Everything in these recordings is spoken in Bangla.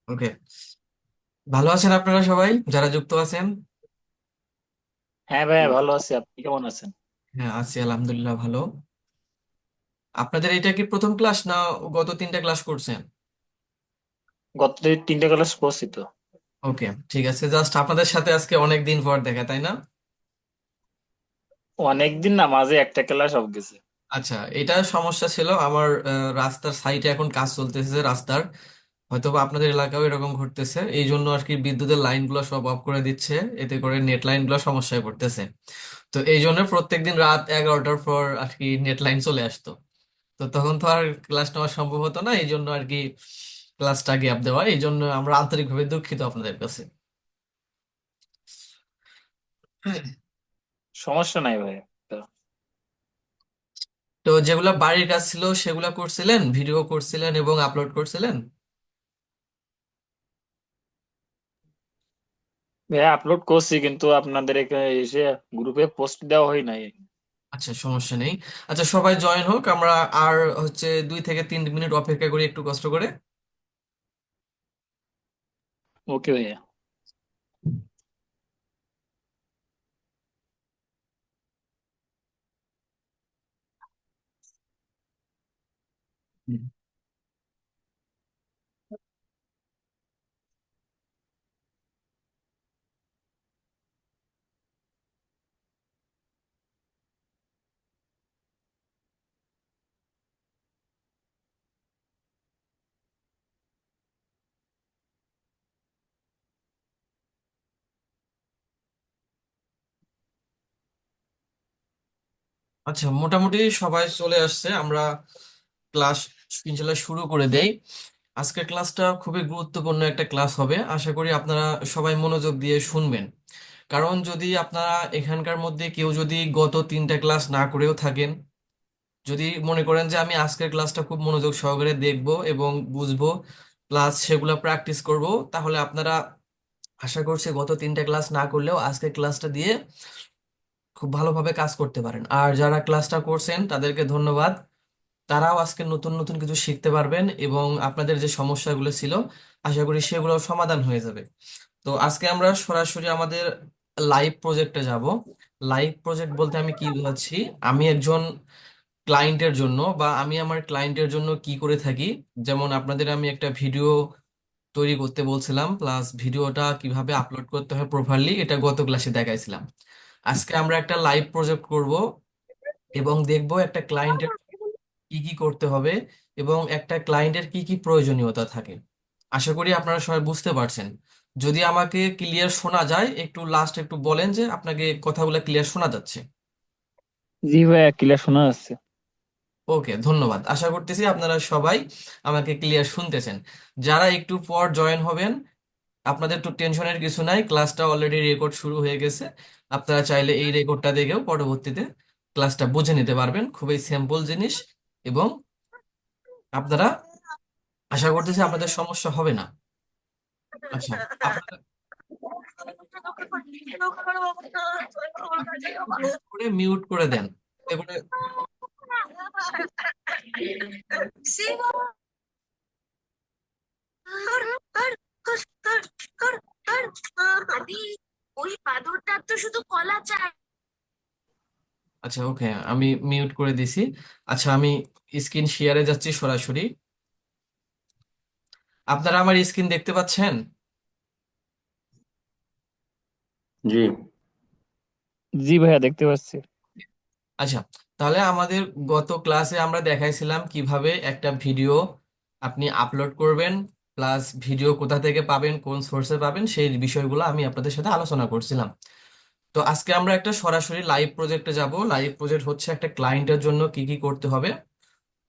ওকে। ভালো আছেন আপনারা সবাই যারা যুক্ত আছেন? হ্যাঁ ভাইয়া, ভালো আছি। আপনি কেমন আছেন? হ্যাঁ, আছি আলহামদুলিল্লাহ ভালো। আপনাদের এটা কি প্রথম ক্লাস না গত তিনটা ক্লাস করছেন? গত তিনটে ক্লাস করছি তো। ওকে, ঠিক আছে। জাস্ট আপনাদের সাথে আজকে অনেক দিন পর দেখা, তাই না? অনেকদিন না, মাঝে একটা ক্লাস অফ গেছে। আচ্ছা, এটা সমস্যা ছিল আমার। রাস্তার সাইডে এখন কাজ চলতেছে রাস্তার। হয়তো বা আপনাদের এলাকাও এরকম ঘটতেছে, এই জন্য আর কি বিদ্যুতের লাইনগুলো সব অফ করে দিচ্ছে। এতে করে নেট লাইনগুলো সমস্যায় পড়তেছে। তো এই জন্য প্রত্যেকদিন রাত 11টার পর আর কি নেট লাইন চলে আসতো। তো তখন তো আর ক্লাস নেওয়া সম্ভব হতো না, এই জন্য আর কি ক্লাসটা গ্যাপ দেওয়া। এই জন্য আমরা আন্তরিকভাবে দুঃখিত আপনাদের কাছে। সমস্যা নাই ভাইয়া। তো যেগুলা বাড়ির কাজ ছিল সেগুলা করছিলেন, ভিডিও করছিলেন এবং আপলোড করছিলেন? ভাইয়া আপলোড করছি, কিন্তু আপনাদের এখানে এসে গ্রুপে পোস্ট দেওয়া হয় নাই। আচ্ছা, সমস্যা নেই। আচ্ছা, সবাই জয়েন হোক, আমরা আর হচ্ছে 2 থেকে 3 মিনিট অপেক্ষা করি, একটু কষ্ট করে। ওকে ভাইয়া। হুম। আচ্ছা, মোটামুটি সবাই চলে আসছে, আমরা ক্লাস ইনশাল্লাহ শুরু করে দেই। আজকের ক্লাসটা খুবই গুরুত্বপূর্ণ একটা ক্লাস হবে, আশা করি আপনারা সবাই মনোযোগ দিয়ে শুনবেন। কারণ যদি আপনারা এখানকার মধ্যে কেউ যদি গত তিনটা ক্লাস না করেও থাকেন, যদি মনে করেন যে আমি আজকের ক্লাসটা খুব মনোযোগ সহকারে দেখব এবং বুঝবো, প্লাস সেগুলো প্র্যাকটিস করব, তাহলে আপনারা আশা করছি গত তিনটা ক্লাস না করলেও আজকের ক্লাসটা দিয়ে খুব ভালোভাবে কাজ করতে পারেন। আর যারা ক্লাসটা করছেন তাদেরকে ধন্যবাদ। তারাও আজকে নতুন নতুন কিছু শিখতে পারবেন এবং আপনাদের যে সমস্যাগুলো ছিল আশা করি সেগুলো সমাধান হয়ে যাবে। তো আজকে আমরা সরাসরি আমাদের লাইভ প্রজেক্টে যাব। লাইভ প্রজেক্ট বলতে আমি কি বোঝাচ্ছি, আমি একজন ক্লায়েন্টের জন্য বা আমি আমার ক্লায়েন্টের জন্য কি করে থাকি। যেমন আপনাদের আমি একটা ভিডিও তৈরি করতে বলছিলাম, প্লাস ভিডিওটা কিভাবে আপলোড করতে হয় প্রপারলি, এটা গত ক্লাসে দেখাইছিলাম। আজকে আমরা একটা লাইভ প্রজেক্ট করব এবং দেখব একটা ক্লায়েন্টের কি কি করতে হবে এবং একটা ক্লায়েন্টের কি কি প্রয়োজনীয়তা থাকে। আশা করি আপনারা সবাই বুঝতে পারছেন। যদি আমাকে ক্লিয়ার শোনা যায় একটু লাস্ট একটু বলেন যে আপনাকে কথাগুলো ক্লিয়ার শোনা যাচ্ছে। জি ভাইয়া, ক্লিয়ার শোনা যাচ্ছে। ওকে, ধন্যবাদ। আশা করতেছি আপনারা সবাই আমাকে ক্লিয়ার শুনতেছেন। যারা একটু পর জয়েন হবেন, আপনাদের তো টেনশনের কিছু নাই, ক্লাসটা অলরেডি রেকর্ড শুরু হয়ে গেছে। আপনারা চাইলে এই রেকর্ডটা দেখেও পরবর্তীতে ক্লাসটা বুঝে নিতে পারবেন, খুবই সিম্পল জিনিস। এবং আপনারা, আশা করতেছি আপনাদের সমস্যা হবে না। আচ্ছা, আপনারা একটু কষ্ট করে মিউট করে দেন, এতে করে। আচ্ছা, ওকে, আমি মিউট করে দিছি। আচ্ছা, আমি স্ক্রিন শেয়ারে যাচ্ছি সরাসরি। আপনারা আমার স্ক্রিন দেখতে পাচ্ছেন? জি। জি ভাইয়া, দেখতে পাচ্ছি। আচ্ছা, তাহলে আমাদের গত ক্লাসে আমরা দেখাইছিলাম কিভাবে একটা ভিডিও আপনি আপলোড করবেন, প্লাস ভিডিও কোথা থেকে পাবেন, কোন সোর্সে পাবেন, সেই বিষয়গুলো আমি আপনাদের সাথে আলোচনা করছিলাম। তো আজকে আমরা একটা সরাসরি লাইভ প্রজেক্টে যাব। লাইভ প্রজেক্ট হচ্ছে একটা ক্লায়েন্টের জন্য কি কি করতে হবে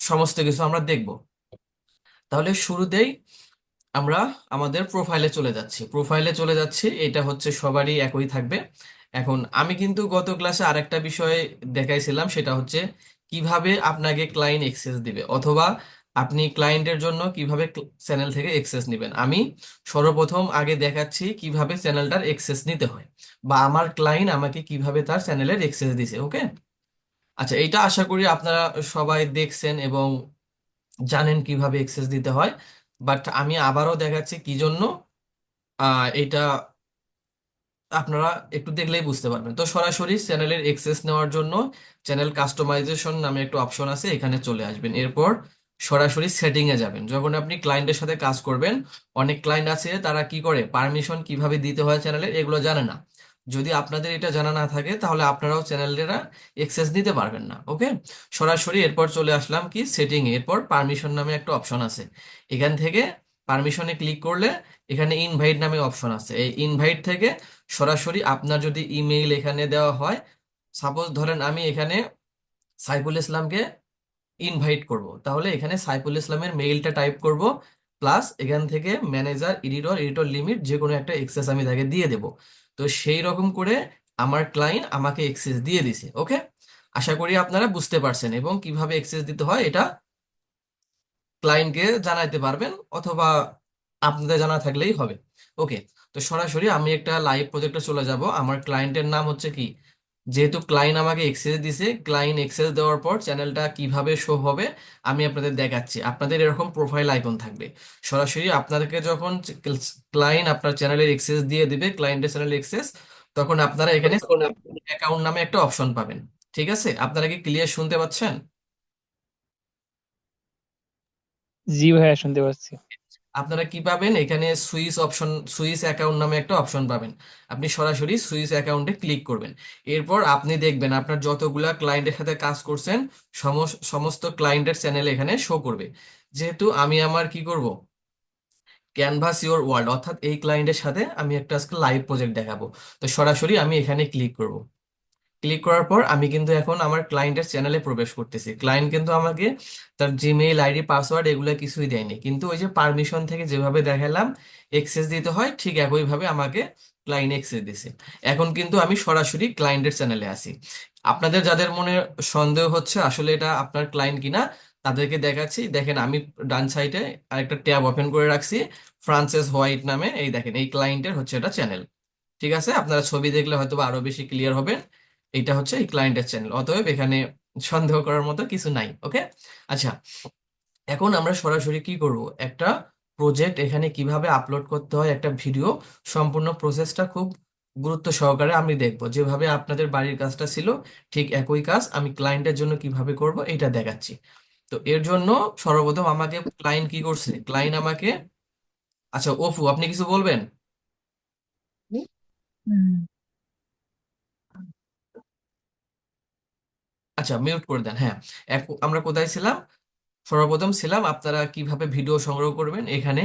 সমস্ত কিছু আমরা দেখব। তাহলে শুরুতেই আমরা আমাদের প্রোফাইলে চলে যাচ্ছি। প্রোফাইলে চলে যাচ্ছি, এটা হচ্ছে সবারই একই থাকবে। এখন আমি কিন্তু গত ক্লাসে আরেকটা বিষয় দেখাইছিলাম, সেটা হচ্ছে কিভাবে আপনাকে ক্লায়েন্ট অ্যাক্সেস দিবে, অথবা আপনি ক্লায়েন্টের জন্য কিভাবে চ্যানেল থেকে অ্যাক্সেস নেবেন। আমি সর্বপ্রথম আগে দেখাচ্ছি কিভাবে চ্যানেলটার অ্যাক্সেস নিতে হয়, বা আমার ক্লায়েন্ট আমাকে কিভাবে তার চ্যানেলের অ্যাক্সেস দিছে। ওকে। আচ্ছা, এইটা আশা করি আপনারা সবাই দেখছেন এবং জানেন কিভাবে অ্যাক্সেস দিতে হয়। বাট আমি আবারও দেখাচ্ছি কি জন্য। এটা আপনারা একটু দেখলেই বুঝতে পারবেন। তো সরাসরি চ্যানেলের এক্সেস নেওয়ার জন্য চ্যানেল কাস্টমাইজেশন নামে একটা অপশন আছে, এখানে চলে আসবেন। এরপর সরাসরি সেটিং এ যাবেন। যখন আপনি ক্লায়েন্টের সাথে কাজ করবেন, অনেক ক্লায়েন্ট আছে তারা কি করে, পারমিশন কিভাবে দিতে হয় চ্যানেলের এগুলো জানে না। যদি আপনাদের এটা জানা না থাকে তাহলে আপনারাও চ্যানেলেরা এক্সেস দিতে পারবেন না। ওকে, সরাসরি এরপর চলে আসলাম কি সেটিং এ। এরপর পারমিশন নামে একটা অপশন আছে, এখান থেকে পারমিশনে ক্লিক করলে এখানে ইনভাইট নামে অপশন আছে। এই ইনভাইট থেকে সরাসরি আপনার যদি ইমেইল এখানে দেওয়া হয়, সাপোজ ধরেন আমি এখানে সাইফুল ইসলামকে ইনভাইট করব, তাহলে এখানে সাইফুল ইসলামের মেইলটা টাইপ করব, প্লাস এখান থেকে ম্যানেজার, এডিটর, এডিটর লিমিট যে কোনো একটা এক্সেস আমি তাকে দিয়ে দেব। তো সেই রকম করে আমার ক্লায়েন্ট আমাকে এক্সেস দিয়ে দিছে। ওকে, আশা করি আপনারা বুঝতে পারছেন, এবং কিভাবে এক্সেস দিতে হয় এটা ক্লায়েন্টকে জানাইতে পারবেন, অথবা আপনাদের জানা থাকলেই হবে। ওকে, তো সরাসরি আমি একটা লাইভ প্রজেক্টে চলে যাব। আমার ক্লায়েন্টের নাম হচ্ছে কি, যেহেতু ক্লায়েন্ট আমাকে এক্সেস দিছে, ক্লায়েন্ট এক্সেস দেওয়ার পর চ্যানেলটা কিভাবে শো হবে আমি আপনাদের দেখাচ্ছি। আপনাদের এরকম প্রোফাইল আইকন থাকবে। সরাসরি আপনাদেরকে যখন ক্লায়েন্ট আপনার চ্যানেলের এক্সেস দিয়ে দিবে, ক্লায়েন্টের চ্যানেলের এক্সেস, তখন আপনারা এখানে অ্যাকাউন্ট নামে একটা অপশন পাবেন। ঠিক আছে, আপনারা কি ক্লিয়ার শুনতে পাচ্ছেন? জি ভাইয়া, শুনতে পাচ্ছি। আপনারা কি পাবেন, এখানে সুইচ অপশন, সুইচ অ্যাকাউন্ট নামে একটা অপশন পাবেন। আপনি সরাসরি সুইচ অ্যাকাউন্টে ক্লিক করবেন। এরপর আপনি দেখবেন আপনার যতগুলা ক্লায়েন্টের সাথে কাজ করছেন সমস্ত ক্লায়েন্টের চ্যানেল এখানে শো করবে। যেহেতু আমি আমার কি করব, ক্যানভাস ইওর ওয়ার্ল্ড, অর্থাৎ এই ক্লায়েন্টের সাথে আমি একটা আজকে লাইভ প্রজেক্ট দেখাবো। তো সরাসরি আমি এখানে ক্লিক করব। ক্লিক করার পর আমি কিন্তু এখন আমার ক্লায়েন্টের চ্যানেলে প্রবেশ করতেছি। ক্লায়েন্ট কিন্তু আমাকে তার জিমেইল আইডি, পাসওয়ার্ড এগুলো কিছুই দেয়নি, কিন্তু ওই যে পারমিশন থেকে যেভাবে দেখালাম এক্সেস দিতে হয়, ঠিক একইভাবে আমাকে ক্লায়েন্ট এক্সেস দিছে। এখন কিন্তু আমি সরাসরি ক্লায়েন্টের চ্যানেলে আসি। আপনাদের যাদের মনে সন্দেহ হচ্ছে আসলে এটা আপনার ক্লায়েন্ট কিনা, তাদেরকে দেখাচ্ছি। দেখেন আমি ডান সাইডে আরেকটা ট্যাব ওপেন করে রাখছি, ফ্রান্সেস হোয়াইট নামে। এই দেখেন এই ক্লায়েন্টের হচ্ছে এটা চ্যানেল। ঠিক আছে, আপনারা ছবি দেখলে হয়তো বা আরো বেশি ক্লিয়ার হবে। এটা হচ্ছে এই ক্লায়েন্টের চ্যানেল, অতএব এখানে সন্দেহ করার মতো কিছু নাই। ওকে, আচ্ছা, এখন আমরা সরাসরি কি করব, একটা প্রজেক্ট এখানে কিভাবে আপলোড করতে হয়, একটা ভিডিও, সম্পূর্ণ প্রসেসটা খুব গুরুত্ব সহকারে আমি দেখব। যেভাবে আপনাদের বাড়ির কাজটা ছিল ঠিক একই কাজ আমি ক্লায়েন্টের জন্য কিভাবে করব এটা দেখাচ্ছি। তো এর জন্য সর্বপ্রথম আমাকে ক্লায়েন্ট কি করছে, ক্লায়েন্ট আমাকে, আচ্ছা অপু আপনি কিছু বলবেন? হুম। আচ্ছা, মিউট করে দেন। হ্যাঁ, আমরা কোথায় ছিলাম? সর্বপ্রথম ছিলাম আপনারা কিভাবে ভিডিও সংগ্রহ করবেন। এখানে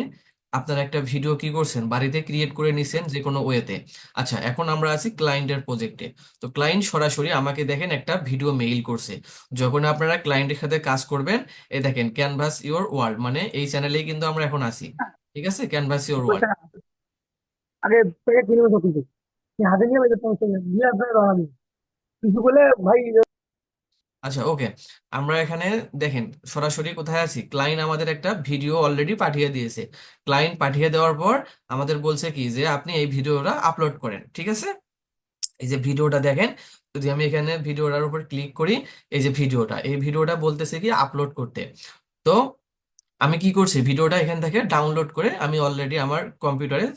আপনারা একটা ভিডিও কি করছেন, বাড়িতে ক্রিয়েট করে নিছেন যে কোনো ওয়েতে। আচ্ছা, এখন আমরা আছি ক্লায়েন্টের প্রজেক্টে। তো ক্লায়েন্ট সরাসরি আমাকে দেখেন একটা ভিডিও মেইল করছে। যখন আপনারা ক্লায়েন্টের সাথে কাজ করবেন, এই দেখেন ক্যানভাস ইওর ওয়ার্ল্ড, মানে এই চ্যানেলেই কিন্তু আমরা এখন আছি। ঠিক আছে, ক্যানভাস ইওর ওয়ার্ল্ড। আগে প্যাকেট কিনে সব কিছু হাতে নিয়ে বেরোতে হচ্ছে নিয়ে আপনার দাঁড়াবি কিছু বলে ভাই। আচ্ছা, ওকে, আমরা এখানে দেখেন সরাসরি কোথায় আছি, ক্লায়েন্ট আমাদের একটা ভিডিও অলরেডি পাঠিয়ে দিয়েছে। ক্লায়েন্ট পাঠিয়ে দেওয়ার পর আমাদের বলছে কি যে আপনি এই ভিডিওটা আপলোড করেন। ঠিক আছে, এই যে ভিডিওটা দেখেন, যদি আমি এখানে ভিডিওটার উপর ক্লিক করি, এই যে ভিডিওটা, এই ভিডিওটা বলতেছে কি আপলোড করতে। তো আমি কি করছি, ভিডিওটা এখান থেকে ডাউনলোড করে আমি অলরেডি আমার কম্পিউটারে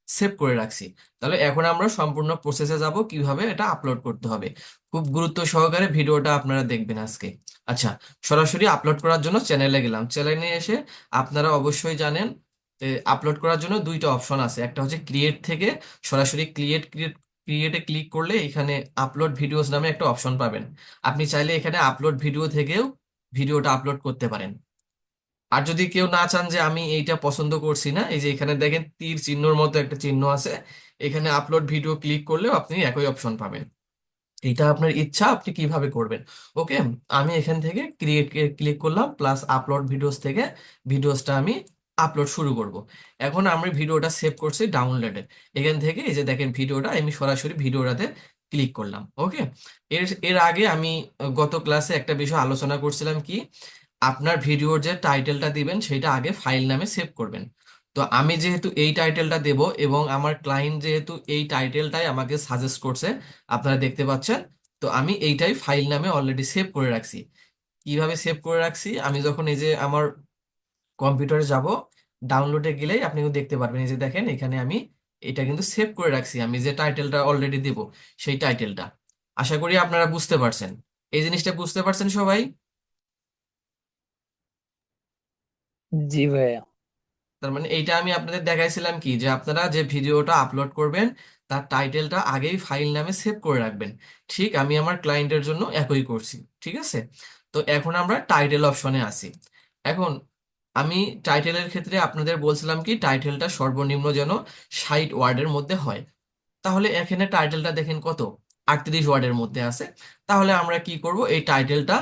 সেভ করে রাখছি। তাহলে এখন আমরা সম্পূর্ণ প্রসেসে যাব কিভাবে এটা আপলোড করতে হবে। খুব গুরুত্ব সহকারে ভিডিওটা আপনারা দেখবেন আজকে। আচ্ছা, সরাসরি আপলোড করার জন্য চ্যানেলে গেলাম। চ্যানেলে এসে আপনারা অবশ্যই জানেন আপলোড করার জন্য দুইটা অপশন আছে। একটা হচ্ছে ক্রিয়েট থেকে, সরাসরি ক্রিয়েটে ক্লিক করলে এখানে আপলোড ভিডিওস নামে একটা অপশন পাবেন। আপনি চাইলে এখানে আপলোড ভিডিও থেকেও ভিডিওটা আপলোড করতে পারেন। আর যদি কেউ না চান যে আমি এইটা পছন্দ করছি না, এই যে এখানে দেখেন তীর চিহ্নর মতো একটা চিহ্ন আছে, এখানে আপলোড ভিডিও ক্লিক করলেও আপনি একই অপশন পাবেন। এটা আপনার ইচ্ছা, আপনি কিভাবে করবেন। ওকে, আমি এখান থেকে ক্রিয়েট ক্লিক করলাম, প্লাস আপলোড ভিডিওস থেকে ভিডিওসটা আমি আপলোড শুরু করব। এখন আমি ভিডিওটা সেভ করছি ডাউনলোডে। এখান থেকে এই যে দেখেন ভিডিওটা, আমি সরাসরি ভিডিওটাতে ক্লিক করলাম। ওকে, এর এর আগে আমি গত ক্লাসে একটা বিষয় আলোচনা করছিলাম কি, আপনার ভিডিওর যে টাইটেলটা দিবেন সেটা আগে ফাইল নামে সেভ করবেন। তো আমি যেহেতু এই টাইটেলটা দেব, এবং আমার ক্লায়েন্ট যেহেতু এই টাইটেলটাই আমাকে সাজেস্ট করছে, আপনারা দেখতে পাচ্ছেন, তো আমি এইটাই ফাইল নামে অলরেডি সেভ করে রাখছি। কিভাবে সেভ করে রাখছি, আমি যখন এই যে আমার কম্পিউটারে যাব, ডাউনলোডে গেলেই আপনি কিন্তু দেখতে পারবেন। এই যে দেখেন এখানে আমি এটা কিন্তু সেভ করে রাখছি, আমি যে টাইটেলটা অলরেডি দেব সেই টাইটেলটা। আশা করি আপনারা বুঝতে পারছেন, এই জিনিসটা বুঝতে পারছেন সবাই। জি ভাইয়া। তার মানে এইটা আমি আপনাদের দেখাইছিলাম কি, যে আপনারা যে ভিডিওটা আপলোড করবেন তার টাইটেলটা আগেই ফাইল নামে সেভ করে রাখবেন। ঠিক আমি আমার ক্লায়েন্টের জন্য একই করছি, ঠিক আছে। তো এখন আমরা টাইটেল অপশনে আসি। এখন আমি টাইটেলের ক্ষেত্রে আপনাদের বলছিলাম কি, টাইটেলটা সর্বনিম্ন যেন 60 ওয়ার্ডের মধ্যে হয়। তাহলে এখানে টাইটেলটা দেখেন কত, 38 ওয়ার্ডের মধ্যে আছে। তাহলে আমরা কি করব, এই টাইটেলটা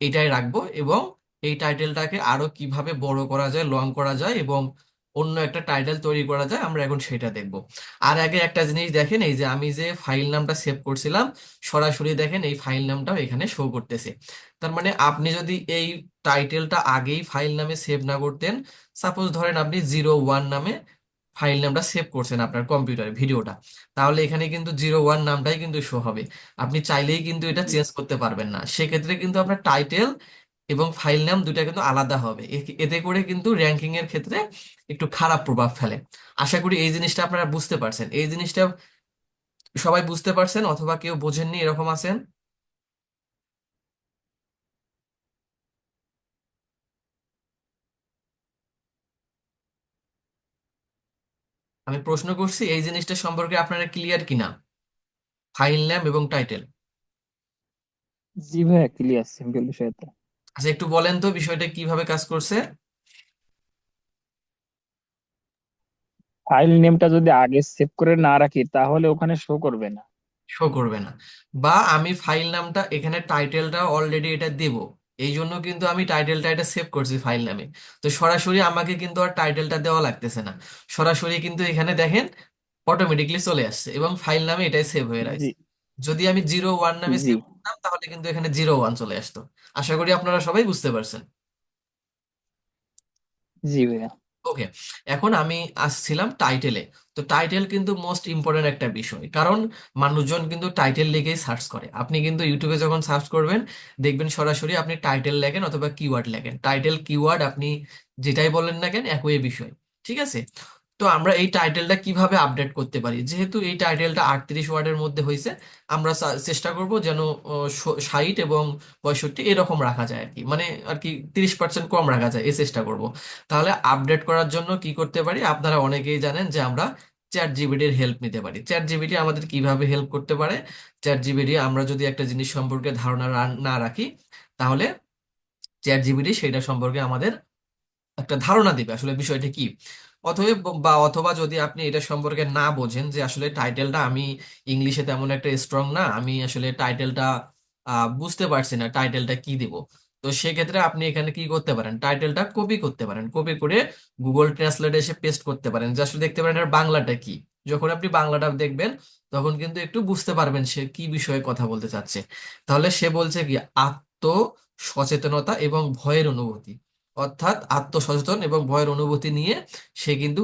এটাই রাখবো, এবং এই টাইটেলটাকে আরো কিভাবে বড় করা যায়, লং করা যায়, এবং অন্য একটা টাইটেল তৈরি করা যায়, আমরা এখন সেটা দেখব। আর আগে একটা জিনিস দেখেন, এই যে আমি যে ফাইল নামটা সেভ করছিলাম, সরাসরি দেখেন এই ফাইল নামটাও এখানে শো করতেছে। তার মানে আপনি যদি এই টাইটেলটা আগেই ফাইল নামে সেভ না করতেন, সাপোজ ধরেন আপনি 01 নামে ফাইল নামটা সেভ করছেন আপনার কম্পিউটারে ভিডিওটা, তাহলে এখানে কিন্তু 01 নামটাই কিন্তু শো হবে। আপনি চাইলেই কিন্তু এটা চেঞ্জ করতে পারবেন না। সেক্ষেত্রে কিন্তু আপনার টাইটেল এবং ফাইল নাম দুটা কিন্তু আলাদা হবে। এতে করে কিন্তু র্যাঙ্কিং এর ক্ষেত্রে একটু খারাপ প্রভাব ফেলে। আশা করি এই জিনিসটা আপনারা বুঝতে পারছেন। এই জিনিসটা সবাই বুঝতে পারছেন, অথবা কেউ বোঝেননি এরকম আছেন? আমি প্রশ্ন করছি, এই জিনিসটা সম্পর্কে আপনারা ক্লিয়ার কিনা, ফাইল নাম এবং টাইটেল? জি ভাইয়া, ক্লিয়ার, সিম্পল বিষয়টা। আচ্ছা, একটু বলেন তো বিষয়টা কিভাবে কাজ করছে। ফাইল নেমটা যদি আগে সেভ করে না রাখি তাহলে ওখানে শো করবে না। শো করবে না, বা আমি ফাইল নামটা এখানে টাইটেলটা অলরেডি এটা দেব, এই জন্য কিন্তু আমি টাইটেলটা এটা সেভ করছি ফাইল নামে। তো সরাসরি আমাকে কিন্তু আর টাইটেলটা দেওয়া লাগতেছে না, সরাসরি কিন্তু এখানে দেখেন অটোমেটিকলি চলে আসছে, এবং ফাইল নামে এটাই সেভ হয়ে জি। রয়েছে। যদি আমি 01 নামে জি। সেভ করতাম তাহলে কিন্তু এখানে 01 চলে আসতো। আশা করি আপনারা সবাই বুঝতে পারছেন। জি ভাইয়া। ওকে, এখন আমি আসছিলাম টাইটেলে। তো টাইটেল কিন্তু মোস্ট ইম্পর্টেন্ট একটা বিষয়, কারণ মানুষজন কিন্তু টাইটেল লিখেই সার্চ করে। আপনি কিন্তু ইউটিউবে যখন সার্চ করবেন, দেখবেন সরাসরি আপনি টাইটেল লেখেন অথবা কিওয়ার্ড লেখেন, টাইটেল কিওয়ার্ড আপনি যেটাই বলেন না কেন একই বিষয়, ঠিক আছে। তো আমরা এই টাইটেলটা কিভাবে আপডেট করতে পারি, যেহেতু এই টাইটেলটা 38 ওয়ার্ডের মধ্যে হয়েছে, আমরা চেষ্টা করব যেন 60 এবং 65 এরকম রাখা যায় আর কি, মানে আর কি 30% কম রাখা যায়, এই চেষ্টা করব। তাহলে আপডেট করার জন্য কি করতে পারি, আপনারা অনেকেই জানেন যে আমরা চ্যাট জিপিটির হেল্প নিতে পারি। চ্যাট জিপিটি আমাদের কিভাবে হেল্প করতে পারে, চ্যাট জিপিটি আমরা যদি একটা জিনিস সম্পর্কে ধারণা না রাখি, তাহলে চ্যাট জিপিটি সেটা সম্পর্কে আমাদের একটা ধারণা দিবে আসলে বিষয়টা কি। অথবা যদি আপনি এটা সম্পর্কে না বোঝেন, যে আসলে টাইটেলটা আমি ইংলিশে তেমন একটা স্ট্রং না, আমি আসলে টাইটেলটা বুঝতে পারছি না টাইটেলটা কি দিব, তো সেক্ষেত্রে আপনি এখানে কি করতে পারেন, টাইটেলটা কপি করতে পারেন, কপি করে গুগল ট্রান্সলেটে এসে পেস্ট করতে পারেন, যে আসলে দেখতে পারেন এর বাংলাটা কি। যখন আপনি বাংলাটা দেখবেন তখন কিন্তু একটু বুঝতে পারবেন সে কি বিষয়ে কথা বলতে চাচ্ছে। তাহলে সে বলছে কি, আত্ম সচেতনতা এবং ভয়ের অনুভূতি, অর্থাৎ আত্মসচেতন এবং ভয়ের অনুভূতি নিয়ে সে কিন্তু,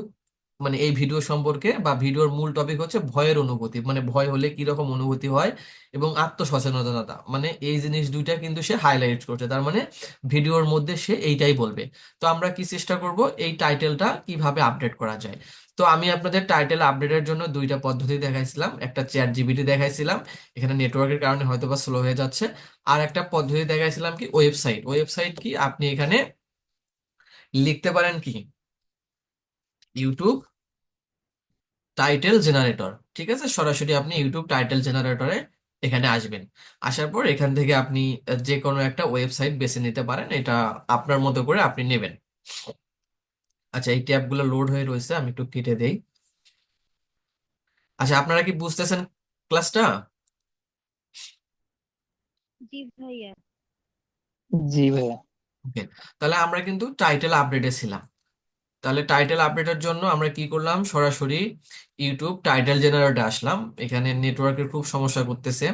মানে এই ভিডিও সম্পর্কে বা ভিডিওর মূল টপিক হচ্ছে ভয়ের অনুভূতি, মানে ভয় হলে কি রকম অনুভূতি হয়, এবং আত্মসচেতনতা, মানে এই জিনিস দুইটা কিন্তু সে হাইলাইট করছে। তার মানে ভিডিওর মধ্যে সে এইটাই বলবে। তো আমরা কি চেষ্টা করব, এই টাইটেলটা কিভাবে আপডেট করা যায়। তো আমি আপনাদের টাইটেল আপডেটের জন্য দুইটা পদ্ধতি দেখাইছিলাম, একটা চ্যাট জিপিটি দেখাইছিলাম, এখানে নেটওয়ার্কের কারণে হয়তো বা স্লো হয়ে যাচ্ছে। আর একটা পদ্ধতি দেখাইছিলাম কি, ওয়েবসাইট। ওয়েবসাইট কি, আপনি এখানে লিখতে পারেন কি, ইউটিউব টাইটেল জেনারেটর, ঠিক আছে। সরাসরি আপনি ইউটিউব টাইটেল জেনারেটরে এখানে আসবেন। আসার পর এখান থেকে আপনি যে কোনো একটা ওয়েবসাইট বেছে নিতে পারেন, এটা আপনার মতো করে আপনি নেবেন। আচ্ছা, এই ট্যাবগুলো লোড হয়ে রয়েছে, আমি একটু কেটে দেই। আচ্ছা, আপনারা কি বুঝতেছেন ক্লাসটা? জি ভাইয়া। জি ভাইয়া। ওকে, তাহলে আমরা কিন্তু টাইটেল আপডেটে ছিলাম। তাহলে টাইটেল আপডেটের জন্য আমরা কি করলাম, সরাসরি ইউটিউব টাইটেল জেনারেটরে আসলাম। এখানে নেটওয়ার্কের খুব সমস্যা করতেছে।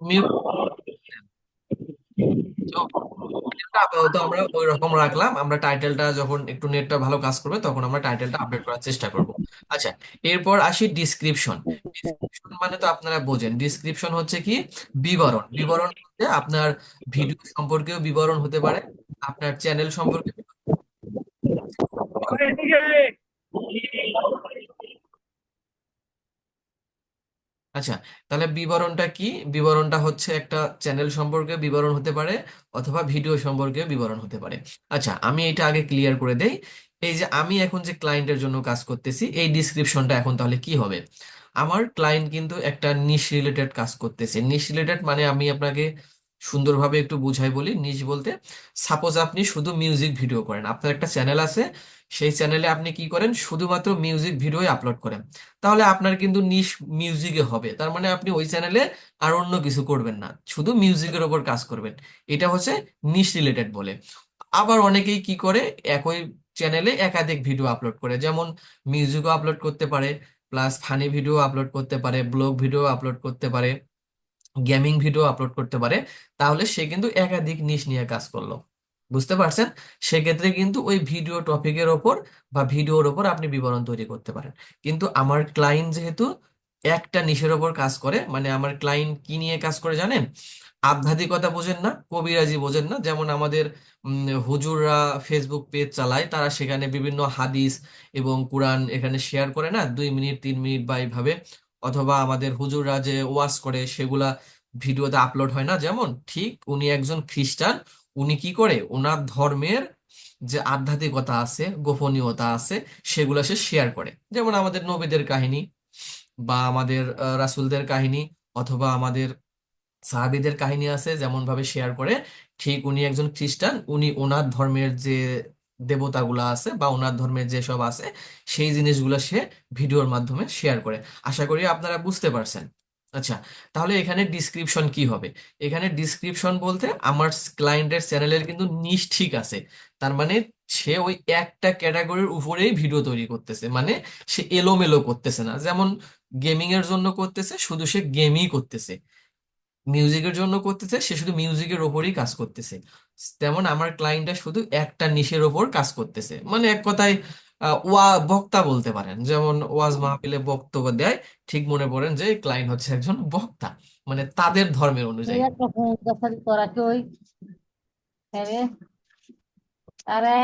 মিউট আপাতত আমরা ওই রকম রাখলাম। আমরা টাইটেলটা যখন একটু নেটটা ভালো কাজ করবে তখন আমরা টাইটেলটা আপডেট করার চেষ্টা করব। আচ্ছা, এরপর আসি ডিসক্রিপশন। ডিসক্রিপশন মানে তো আপনারা বোঝেন, ডিসক্রিপশন হচ্ছে কি বিবরণ। বিবরণ হচ্ছে আপনার ভিডিও সম্পর্কেও বিবরণ হতে পারে, আপনার চ্যানেল সম্পর্কে। আচ্ছা, তাহলে বিবরণটা কি? বিবরণটা হচ্ছে একটা চ্যানেল সম্পর্কে বিবরণ হতে পারে অথবা ভিডিও সম্পর্কে বিবরণ হতে পারে। আচ্ছা, আমি এটা আগে ক্লিয়ার করে দেই। এই যে আমি এখন যে ক্লায়েন্টের জন্য কাজ করতেছি, এই ডিসক্রিপশনটা এখন তাহলে কি হবে? আমার ক্লায়েন্ট কিন্তু একটা নিশ রিলেটেড কাজ করতেছে। নিশ রিলেটেড মানে আমি আপনাকে সুন্দরভাবে একটু বুঝাই বলি। নিশ বলতে, সাপোজ আপনি শুধু মিউজিক ভিডিও করেন, আপনার একটা চ্যানেল আছে, সেই চ্যানেলে আপনি কি করেন, শুধুমাত্র মিউজিক ভিডিও আপলোড করেন, তাহলে আপনার কিন্তু নিশ মিউজিকে হবে। তার মানে আপনি ওই চ্যানেলে আর অন্য কিছু করবেন না, শুধু মিউজিকের ওপর কাজ করবেন। এটা হচ্ছে নিশ রিলেটেড বলে। আবার অনেকেই কি করে, একই চ্যানেলে একাধিক ভিডিও আপলোড করে, যেমন মিউজিকও আপলোড করতে পারে, প্লাস ফানি ভিডিও আপলোড করতে পারে, ব্লগ ভিডিও আপলোড করতে পারে, গেমিং ভিডিও আপলোড করতে পারে। তাহলে সে কিন্তু একাধিক নিশ নিয়ে কাজ করলো। বুঝতে পারছেন? সেক্ষেত্রে কিন্তু ওই ভিডিও টপিকের ওপর বা ভিডিওর ওপর আপনি বিবরণ তৈরি করতে পারেন। কিন্তু আমার ক্লায়েন্ট যেহেতু একটা নিশের ওপর কাজ করে, মানে আমার ক্লায়েন্ট কি নিয়ে কাজ করে জানেন? আধ্যাত্মিকতা বোঝেন না, কবিরাজি বোঝেন না? যেমন আমাদের হুজুররা ফেসবুক পেজ চালায়, তারা সেখানে বিভিন্ন হাদিস এবং কোরআন এখানে শেয়ার করে না, 2 মিনিট 3 মিনিট বা এইভাবে। অথবা আমাদের হুজুররা যে ওয়াজ করে সেগুলা ভিডিওতে আপলোড হয় না, যেমন ঠিক উনি একজন খ্রিস্টান। উনি কি করে, ওনার ধর্মের যে আধ্যাত্মিকতা আছে, গোপনীয়তা আছে, সেগুলা সে শেয়ার করে। যেমন আমাদের নবীদের কাহিনী বা আমাদের রাসূলদের কাহিনী অথবা আমাদের সাহাবীদের কাহিনী আছে, যেমন ভাবে শেয়ার করে, ঠিক উনি একজন খ্রিস্টান, উনি ওনার ধর্মের যে দেবতাগুলা আছে বা ওনার ধর্মের যেসব আছে সেই জিনিসগুলো সে ভিডিওর মাধ্যমে শেয়ার করে। আশা করি আপনারা বুঝতে পারছেন। আচ্ছা, তাহলে এখানে ডিসক্রিপশন কি হবে? এখানে ডিসক্রিপশন বলতে আমার ক্লায়েন্টের চ্যানেলের কিন্তু নিশ ঠিক আছে। তার মানে সে ওই একটা ক্যাটাগরির উপরেই ভিডিও তৈরি করতেছে, মানে সে এলোমেলো করতেছে না। যেমন গেমিং এর জন্য করতেছে, শুধু সে গেমই করতেছে। মিউজিকের জন্য করতেছে, সে শুধু মিউজিকের ওপরই কাজ করতেছে। তেমন আমার ক্লায়েন্টটা শুধু একটা নিশের ওপর কাজ করতেছে, মানে এক কথায় বক্তা বলতে পারেন। যেমন ওয়াজ মাহফিলে বক্তব্য দেয়, ঠিক মনে করেন যে ক্লায়েন্ট হচ্ছে একজন বক্তা, মানে তাদের ধর্মের এই অনুযায়ী। একটা ফোন দশারি তোরা কই আরে আরে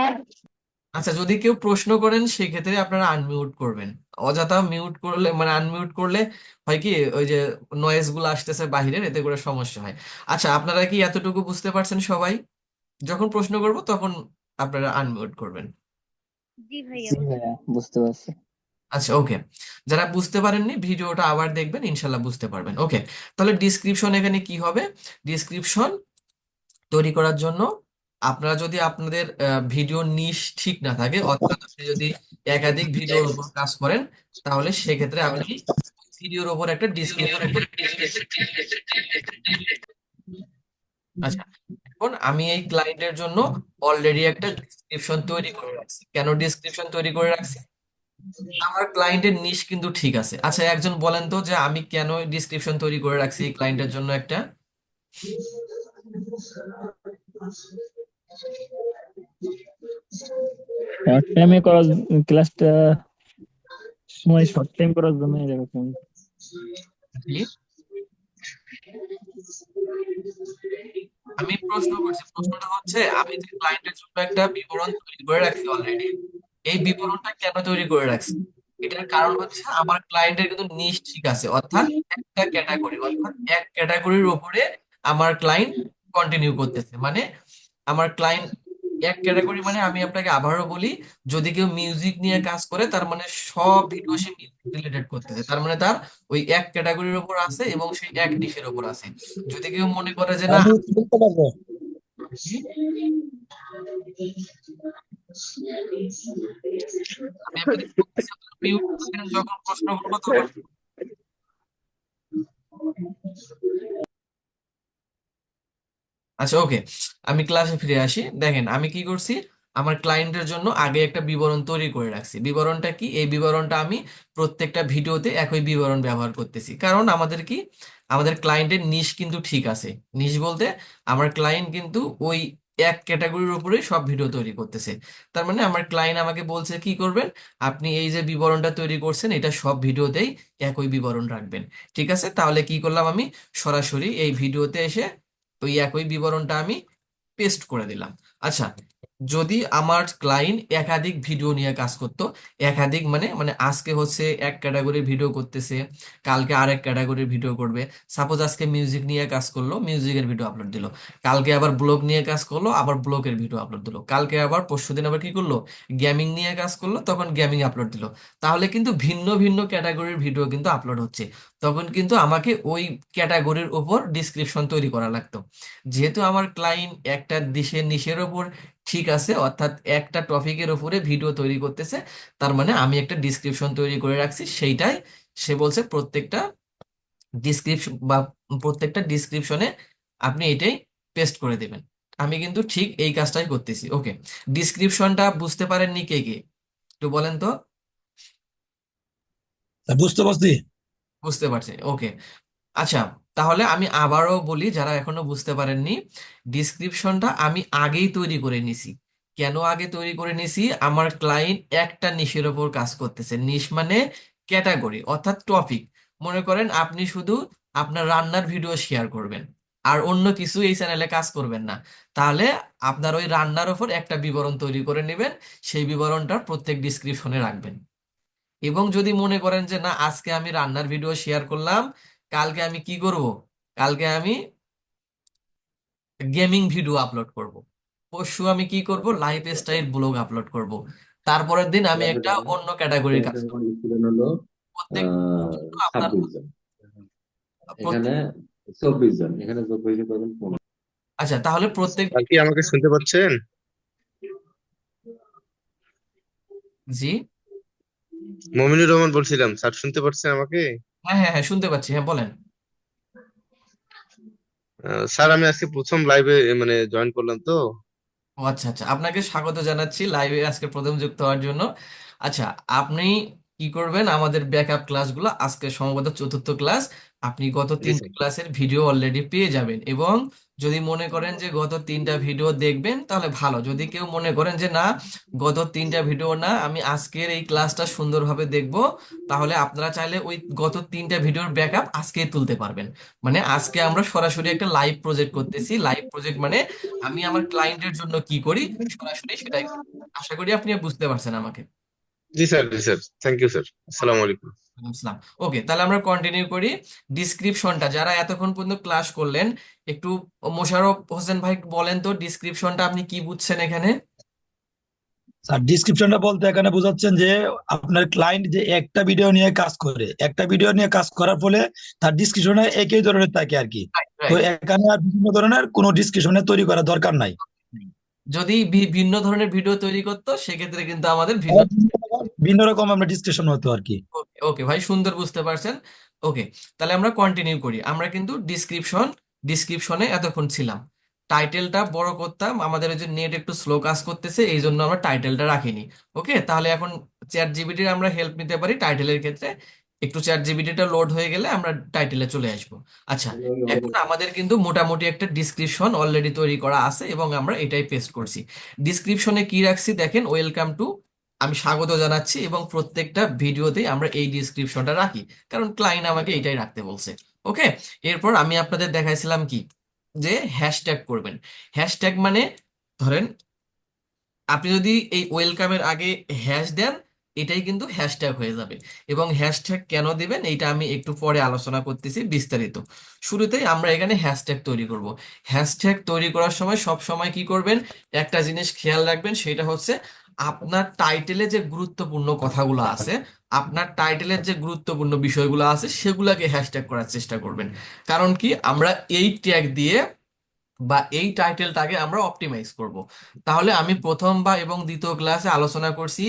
আচ্ছা, যদি কেউ প্রশ্ন করেন সেক্ষেত্রে আপনারা আনমিউট করবেন। অযথা মিউট করলে, মানে আনমিউট করলে হয় কি, ওই যে নয়েজ গুলো আসতেছে বাহিরের, এতে করে সমস্যা হয়। আচ্ছা, আপনারা কি এতটুকু বুঝতে পারছেন সবাই? যখন প্রশ্ন করব তখন আপনারা আনমিউট করবেন। জি ভাইয়া জি বুঝতে ভাইয়া, বুঝতে পারছি। আচ্ছা, ওকে। যারা বুঝতে পারেননি ভিডিওটা আবার দেখবেন, ইনশাল্লাহ বুঝতে পারবেন। ওকে, তাহলে ডিসক্রিপশন এখানে কি হবে? ডিসক্রিপশন তৈরি করার জন্য আপনারা যদি আপনাদের ভিডিও নিশ ঠিক না থাকে, অর্থাৎ আপনি যদি একাধিক ভিডিওর উপর কাজ করেন, তাহলে সেক্ষেত্রে আপনি ভিডিওর উপর একটা ডিসক্রিপশন। আচ্ছা, এখন আমি এই ক্লায়েন্টের জন্য অলরেডি একটা ডিসক্রিপশন তৈরি করে রাখছি। কেন ডিসক্রিপশন তৈরি করে রাখছি? আমার ক্লায়েন্টের নিশ কিন্তু ঠিক আছে। আচ্ছা, একজন বলেন তো যে আমি কেন ডিসক্রিপশন তৈরি করে রাখছি ক্লায়েন্টের জন্য একটা। শর্ট টাইমে করার ক্লাসটা সময় শর্ট টাইম করার জন্য এরকম। জি, আমি প্রশ্ন করছি, প্রশ্নটা হচ্ছে আমি যে ক্লায়েন্টের জন্য একটা বিবরণ তৈরি করে রাখছি অলরেডি, এই বিবরণটা কেন তৈরি করে রাখছি? এটার কারণ হচ্ছে আমার ক্লায়েন্টের কিন্তু নিশ ঠিক আছে, অর্থাৎ একটা ক্যাটাগরি, অর্থাৎ এক ক্যাটাগরির উপরে আমার ক্লায়েন্ট কন্টিনিউ করতেছে। মানে আমার ক্লায়েন্ট এক ক্যাটাগরি, মানে আমি আপনাকে আবারও বলি, যদি কেউ মিউজিক নিয়ে কাজ করে তার মানে সব ভিডিও সে মিউজিক রিলেটেড করতেছে, তার মানে তার ওই এক ক্যাটাগরির উপর আছে এবং সেই এক ডিশের উপর আছে। যদি কেউ মনে করে যে না, আমি বলতে পারবো। আমি আপনাকে বলতেছি, মিউট করেন যখন প্রশ্ন করবো তখন। আচ্ছা, ওকে, আমি ক্লাসে ফিরে আসি। দেখেন আমি কি করছি, আমার ক্লায়েন্টের জন্য আগে একটা বিবরণ তৈরি করে রাখছি। বিবরণটা কি? এই বিবরণটা আমি প্রত্যেকটা ভিডিওতে একই বিবরণ ব্যবহার করতেছি, কারণ আমাদের কি, আমাদের ক্লায়েন্টের নিশ কিন্তু ঠিক আছে। নিশ বলতে আমার ক্লায়েন্ট কিন্তু ওই এক ক্যাটাগরির উপরেই সব ভিডিও তৈরি করতেছে। তার মানে আমার ক্লায়েন্ট আমাকে বলছে কি করবেন, আপনি এই যে বিবরণটা তৈরি করছেন এটা সব ভিডিওতেই একই বিবরণ রাখবেন। ঠিক আছে, তাহলে কি করলাম, আমি সরাসরি এই ভিডিওতে এসে ওই একই বিবরণটা আমি পেস্ট করে দিলাম। আচ্ছা, যদি আমার ক্লায়েন্ট একাধিক ভিডিও নিয়ে কাজ করতো, একাধিক মানে মানে আজকে হচ্ছে এক ক্যাটাগরির ভিডিও করতেছে, কালকে আরেক ক্যাটাগরির ভিডিও করবে। সাপোজ আজকে মিউজিক নিয়ে কাজ করলো, মিউজিকের ভিডিও আপলোড দিল, কালকে আবার ব্লগ নিয়ে কাজ করলো, আবার ব্লগের ভিডিও আপলোড দিল, কালকে আবার পরশুদিন আবার কি করলো, গেমিং নিয়ে কাজ করলো, তখন গেমিং আপলোড দিল। তাহলে কিন্তু ভিন্ন ভিন্ন ক্যাটাগরির ভিডিও কিন্তু আপলোড হচ্ছে। তখন কিন্তু আমাকে ওই ক্যাটাগরির উপর ডিসক্রিপশন তৈরি করা লাগতো। যেহেতু আমার ক্লায়েন্ট একটা দিশের নিশের ওপর ঠিক আছে, অর্থাৎ একটা টপিকের উপরে ভিডিও তৈরি করতেছে, তার মানে আমি একটা ডিসক্রিপশন তৈরি করে রাখছি, সেইটাই সে বলছে প্রত্যেকটা ডিসক্রিপশন বা প্রত্যেকটা ডিসক্রিপশনে আপনি এটাই পেস্ট করে দেবেন। আমি কিন্তু ঠিক এই কাজটাই করতেছি। ওকে, ডিসক্রিপশনটা বুঝতে পারেননি কে কে, একটু বলেন তো। বুঝতে পারছি। বুঝতে পারছি, ওকে। আচ্ছা, তাহলে আমি আবারও বলি যারা এখনো বুঝতে পারেননি, ডিসক্রিপশনটা আমি আগেই তৈরি করে নিছি। কেন আগে তৈরি করে নিছি, আমার ক্লায়েন্ট একটা নিশের ওপর কাজ করতেছে। নিশ মানে ক্যাটাগরি অর্থাৎ টপিক। মনে করেন আপনি শুধু আপনার রান্নার ভিডিও শেয়ার করবেন আর অন্য কিছু এই চ্যানেলে কাজ করবেন না, তাহলে আপনার ওই রান্নার ওপর একটা বিবরণ তৈরি করে নেবেন, সেই বিবরণটা প্রত্যেক ডিসক্রিপশনে রাখবেন। এবং যদি মনে করেন যে না, আজকে আমি রান্নার ভিডিও শেয়ার করলাম, কালকে আমি কি করব, কালকে আমি গেমিং ভিডিও আপলোড করব, পরশু আমি কি করব, লাইফ স্টাইল ব্লগ আপলোড করব, তারপরের দিন আমি একটা অন্য ক্যাটাগরির কাজ করব। স্টুডেন্ট হলো প্রত্যেক আপনার 26 জন, এখানে প্রত্যেক 24 জন, এখানে যোগ হয়েছে কজন? 15। আচ্ছা, তাহলে প্রত্যেক আর কি আমাকে শুনতে পাচ্ছেন? জি, মমিনুর রহমান বলছিলাম, স্যার শুনতে পাচ্ছেন আমাকে? হ্যাঁ হ্যাঁ হ্যাঁ, শুনতে পাচ্ছি, হ্যাঁ বলেন। স্যার আমি আজকে প্রথম লাইভে মানে জয়েন করলাম তো। ও আচ্ছা আচ্ছা, আপনাকে স্বাগত জানাচ্ছি লাইভে আজকে প্রথম যুক্ত হওয়ার জন্য। আচ্ছা, আপনি কি করবেন, আমাদের ব্যাকআপ ক্লাসগুলো আজকে সম্ভবত চতুর্থ ক্লাস, আপনি গত জি তিনটে স্যার। ক্লাসের ভিডিও অলরেডি পেয়ে যাবেন। এবং যদি মনে করেন যে গত তিনটা ভিডিও দেখবেন তাহলে ভালো, যদি কেউ মনে করেন যে না, গত তিনটা ভিডিও না, আমি আজকের এই ক্লাসটা সুন্দরভাবে দেখব, তাহলে আপনারা চাইলে ওই গত তিনটা ভিডিওর ব্যাকআপ আজকেই তুলতে পারবেন। মানে আজকে আমরা সরাসরি একটা লাইভ প্রজেক্ট করতেছি। লাইভ প্রজেক্ট মানে আমি আমার ক্লায়েন্টের জন্য কি করি, সরাসরি সেটাই করি। আশা করি আপনি বুঝতে পারছেন আমাকে। জি স্যার, জি স্যার, থ্যাংক ইউ স্যার, আসসালামু আলাইকুম। ইসলাম, ওকে, তাহলে আমরা কন্টিনিউ করি। ডিসক্রিপশনটা যারা এতক্ষণ পর্যন্ত ক্লাস করলেন, একটু মোশাররফ হোসেন ভাই বলেন তো ডিসক্রিপশনটা আপনি কি বুঝছেন এখানে। স্যার ডিসক্রিপশনটা বলতে এখানে বোঝাচ্ছেন যে আপনার ক্লায়েন্ট যে একটা ভিডিও নিয়ে কাজ করে, একটা ভিডিও নিয়ে কাজ করার ফলে তার ডিসক্রিপশনে একই ধরনের থাকে আর কি। তো রাইট। এখানে আর বিভিন্ন ধরনের কোনো ডিসক্রিপশনে তৈরি করার দরকার নাই। যদি ভিন্ন ধরনের ভিডিও তৈরি করতো সেক্ষেত্রে কিন্তু আমাদের ভিন্ন। ভিন্ন রকম আমরা ডিসকাশন হতো আর কি। ওকে ওকে ভাই, সুন্দর বুঝতে পারছেন। ওকে, তাহলে আমরা কন্টিনিউ করি। আমরা কিন্তু ডিসক্রিপশনে এতক্ষণ ছিলাম। টাইটেলটা বড় করতাম, আমাদের ওই যে নেট একটু স্লো কাজ করতেছে, এই জন্য আমরা টাইটেলটা রাখিনি। ওকে, তাহলে এখন চ্যাট জিপিটির আমরা হেল্প নিতে পারি টাইটেলের ক্ষেত্রে। একটু চ্যাট জিপিটিটা লোড হয়ে গেলে আমরা টাইটেলে চলে আসবো। আচ্ছা, এখন আমাদের কিন্তু মোটামুটি একটা ডিসক্রিপশন অলরেডি তৈরি করা আছে এবং আমরা এটাই পেস্ট করছি। ডিসক্রিপশনে কি রাখছি দেখেন, ওয়েলকাম টু, আমি স্বাগত জানাচ্ছি, এবং প্রত্যেকটা ভিডিওতেই আমরা এই ডিসক্রিপশনটা রাখি, কারণ ক্লায়েন্ট আমাকে এইটাই রাখতে বলছে। ওকে, এরপর আমি আপনাদের দেখাইছিলাম কি, যে হ্যাশট্যাগ করবেন। হ্যাশট্যাগ মানে ধরেন আপনি যদি এই ওয়েলকামের আগে হ্যাশ দেন, এটাই কিন্তু হ্যাশট্যাগ হয়ে যাবে। এবং হ্যাশট্যাগ কেন দিবেন এইটা আমি একটু পরে আলোচনা করতেছি বিস্তারিত। শুরুতেই আমরা এখানে হ্যাশট্যাগ তৈরি করব। হ্যাশট্যাগ তৈরি করার সময় সব সময় কি করবেন, একটা জিনিস খেয়াল রাখবেন, সেটা হচ্ছে আপনার টাইটেলে যে গুরুত্বপূর্ণ কথাগুলো আছে, আপনার টাইটেলের যে গুরুত্বপূর্ণ বিষয়গুলো আছে সেগুলোকে হ্যাশট্যাগ করার চেষ্টা করবেন। কারণ কি, আমরা এই ট্যাগ দিয়ে বা এই টাইটেলটাকে আমরা অপটিমাইজ করব। তাহলে আমি প্রথম বা এবং দ্বিতীয় ক্লাসে আলোচনা করছি,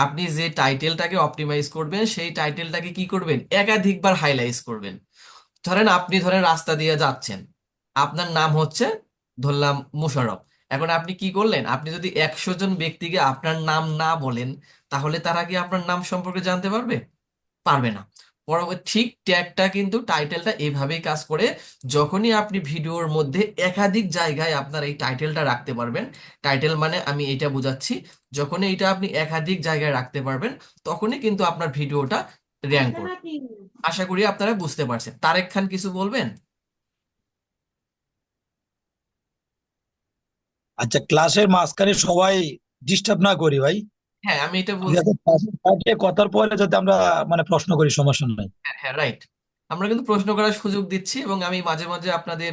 আপনি যে টাইটেলটাকে অপটিমাইজ করবেন সেই টাইটেলটাকে কি করবেন, একাধিকবার হাইলাইট করবেন। ধরেন রাস্তা দিয়ে যাচ্ছেন, আপনার নাম হচ্ছে ধরলাম মুশাররফ। এখন আপনি কি করলেন, আপনি যদি 100 জন ব্যক্তিকে আপনার নাম না বলেন, তাহলে তারা কি আপনার নাম সম্পর্কে জানতে পারবে? পারবে না। পরবর্তী ঠিক ট্যাগটা কিন্তু টাইটেলটা এভাবেই কাজ করে। যখনই আপনি ভিডিওর মধ্যে একাধিক জায়গায় আপনার এই টাইটেলটা রাখতে পারবেন, টাইটেল মানে আমি এটা বোঝাচ্ছি, যখনই এটা আপনি একাধিক জায়গায় রাখতে পারবেন তখনই কিন্তু আপনার ভিডিওটা র্যাঙ্ক করবে। আশা করি আপনারা বুঝতে পারছেন। তারেক খান কিছু বলবেন? আচ্ছা, ক্লাসের মাঝখানে সবাই ডিস্টার্ব না করি ভাই। হ্যাঁ, আমি এটা বলছি। যাতে ক্লাসের ফাঁকে কথার পরে যাতে আমরা মানে প্রশ্ন করি, সমস্যা নাই। হ্যাঁ হ্যাঁ, রাইট। আমরা কিন্তু প্রশ্ন করার সুযোগ দিচ্ছি এবং আমি মাঝে মাঝে আপনাদের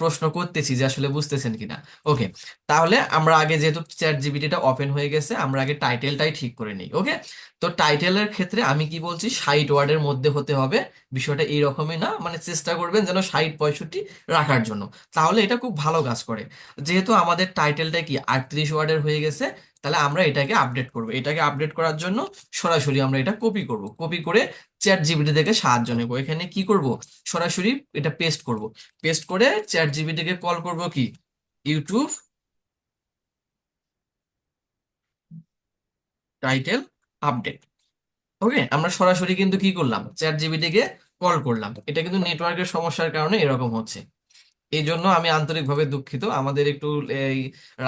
প্রশ্ন করতেছি যে আসলে বুঝতেছেন কিনা। ওকে, তাহলে আমরা আগে যেহেতু চ্যাট জিপিটিটা ওপেন হয়ে গেছে, আমরা আগে টাইটেলটাই ঠিক করে নিই। ওকে, তো টাইটেলের ক্ষেত্রে আমি কি বলছি, 60 ওয়ার্ডের মধ্যে হতে হবে। বিষয়টা এইরকমই না, মানে চেষ্টা করবেন যেন 60-65 রাখার জন্য, তাহলে এটা খুব ভালো কাজ করে। যেহেতু আমাদের টাইটেলটা কি 38 ওয়ার্ডের হয়ে গেছে, তাহলে আমরা এটাকে আপডেট করব। এটাকে আপডেট করার জন্য সরাসরি আমরা এটা কপি করব, কপি করে চ্যাট জিপিটি থেকে সাহায্য নেব। এখানে কি করব, সরাসরি এটা পেস্ট করব। পেস্ট করে চ্যাট জিপিটিকে কল করব কি, ইউটিউব টাইটেল আপডেট। ওকে, আমরা সরাসরি কিন্তু কি করলাম, চ্যাট জিপিটিকে কল করলাম। এটা কিন্তু নেটওয়ার্কের সমস্যার কারণে এরকম হচ্ছে, এই জন্য আমি আন্তরিকভাবে দুঃখিত। আমাদের একটু এই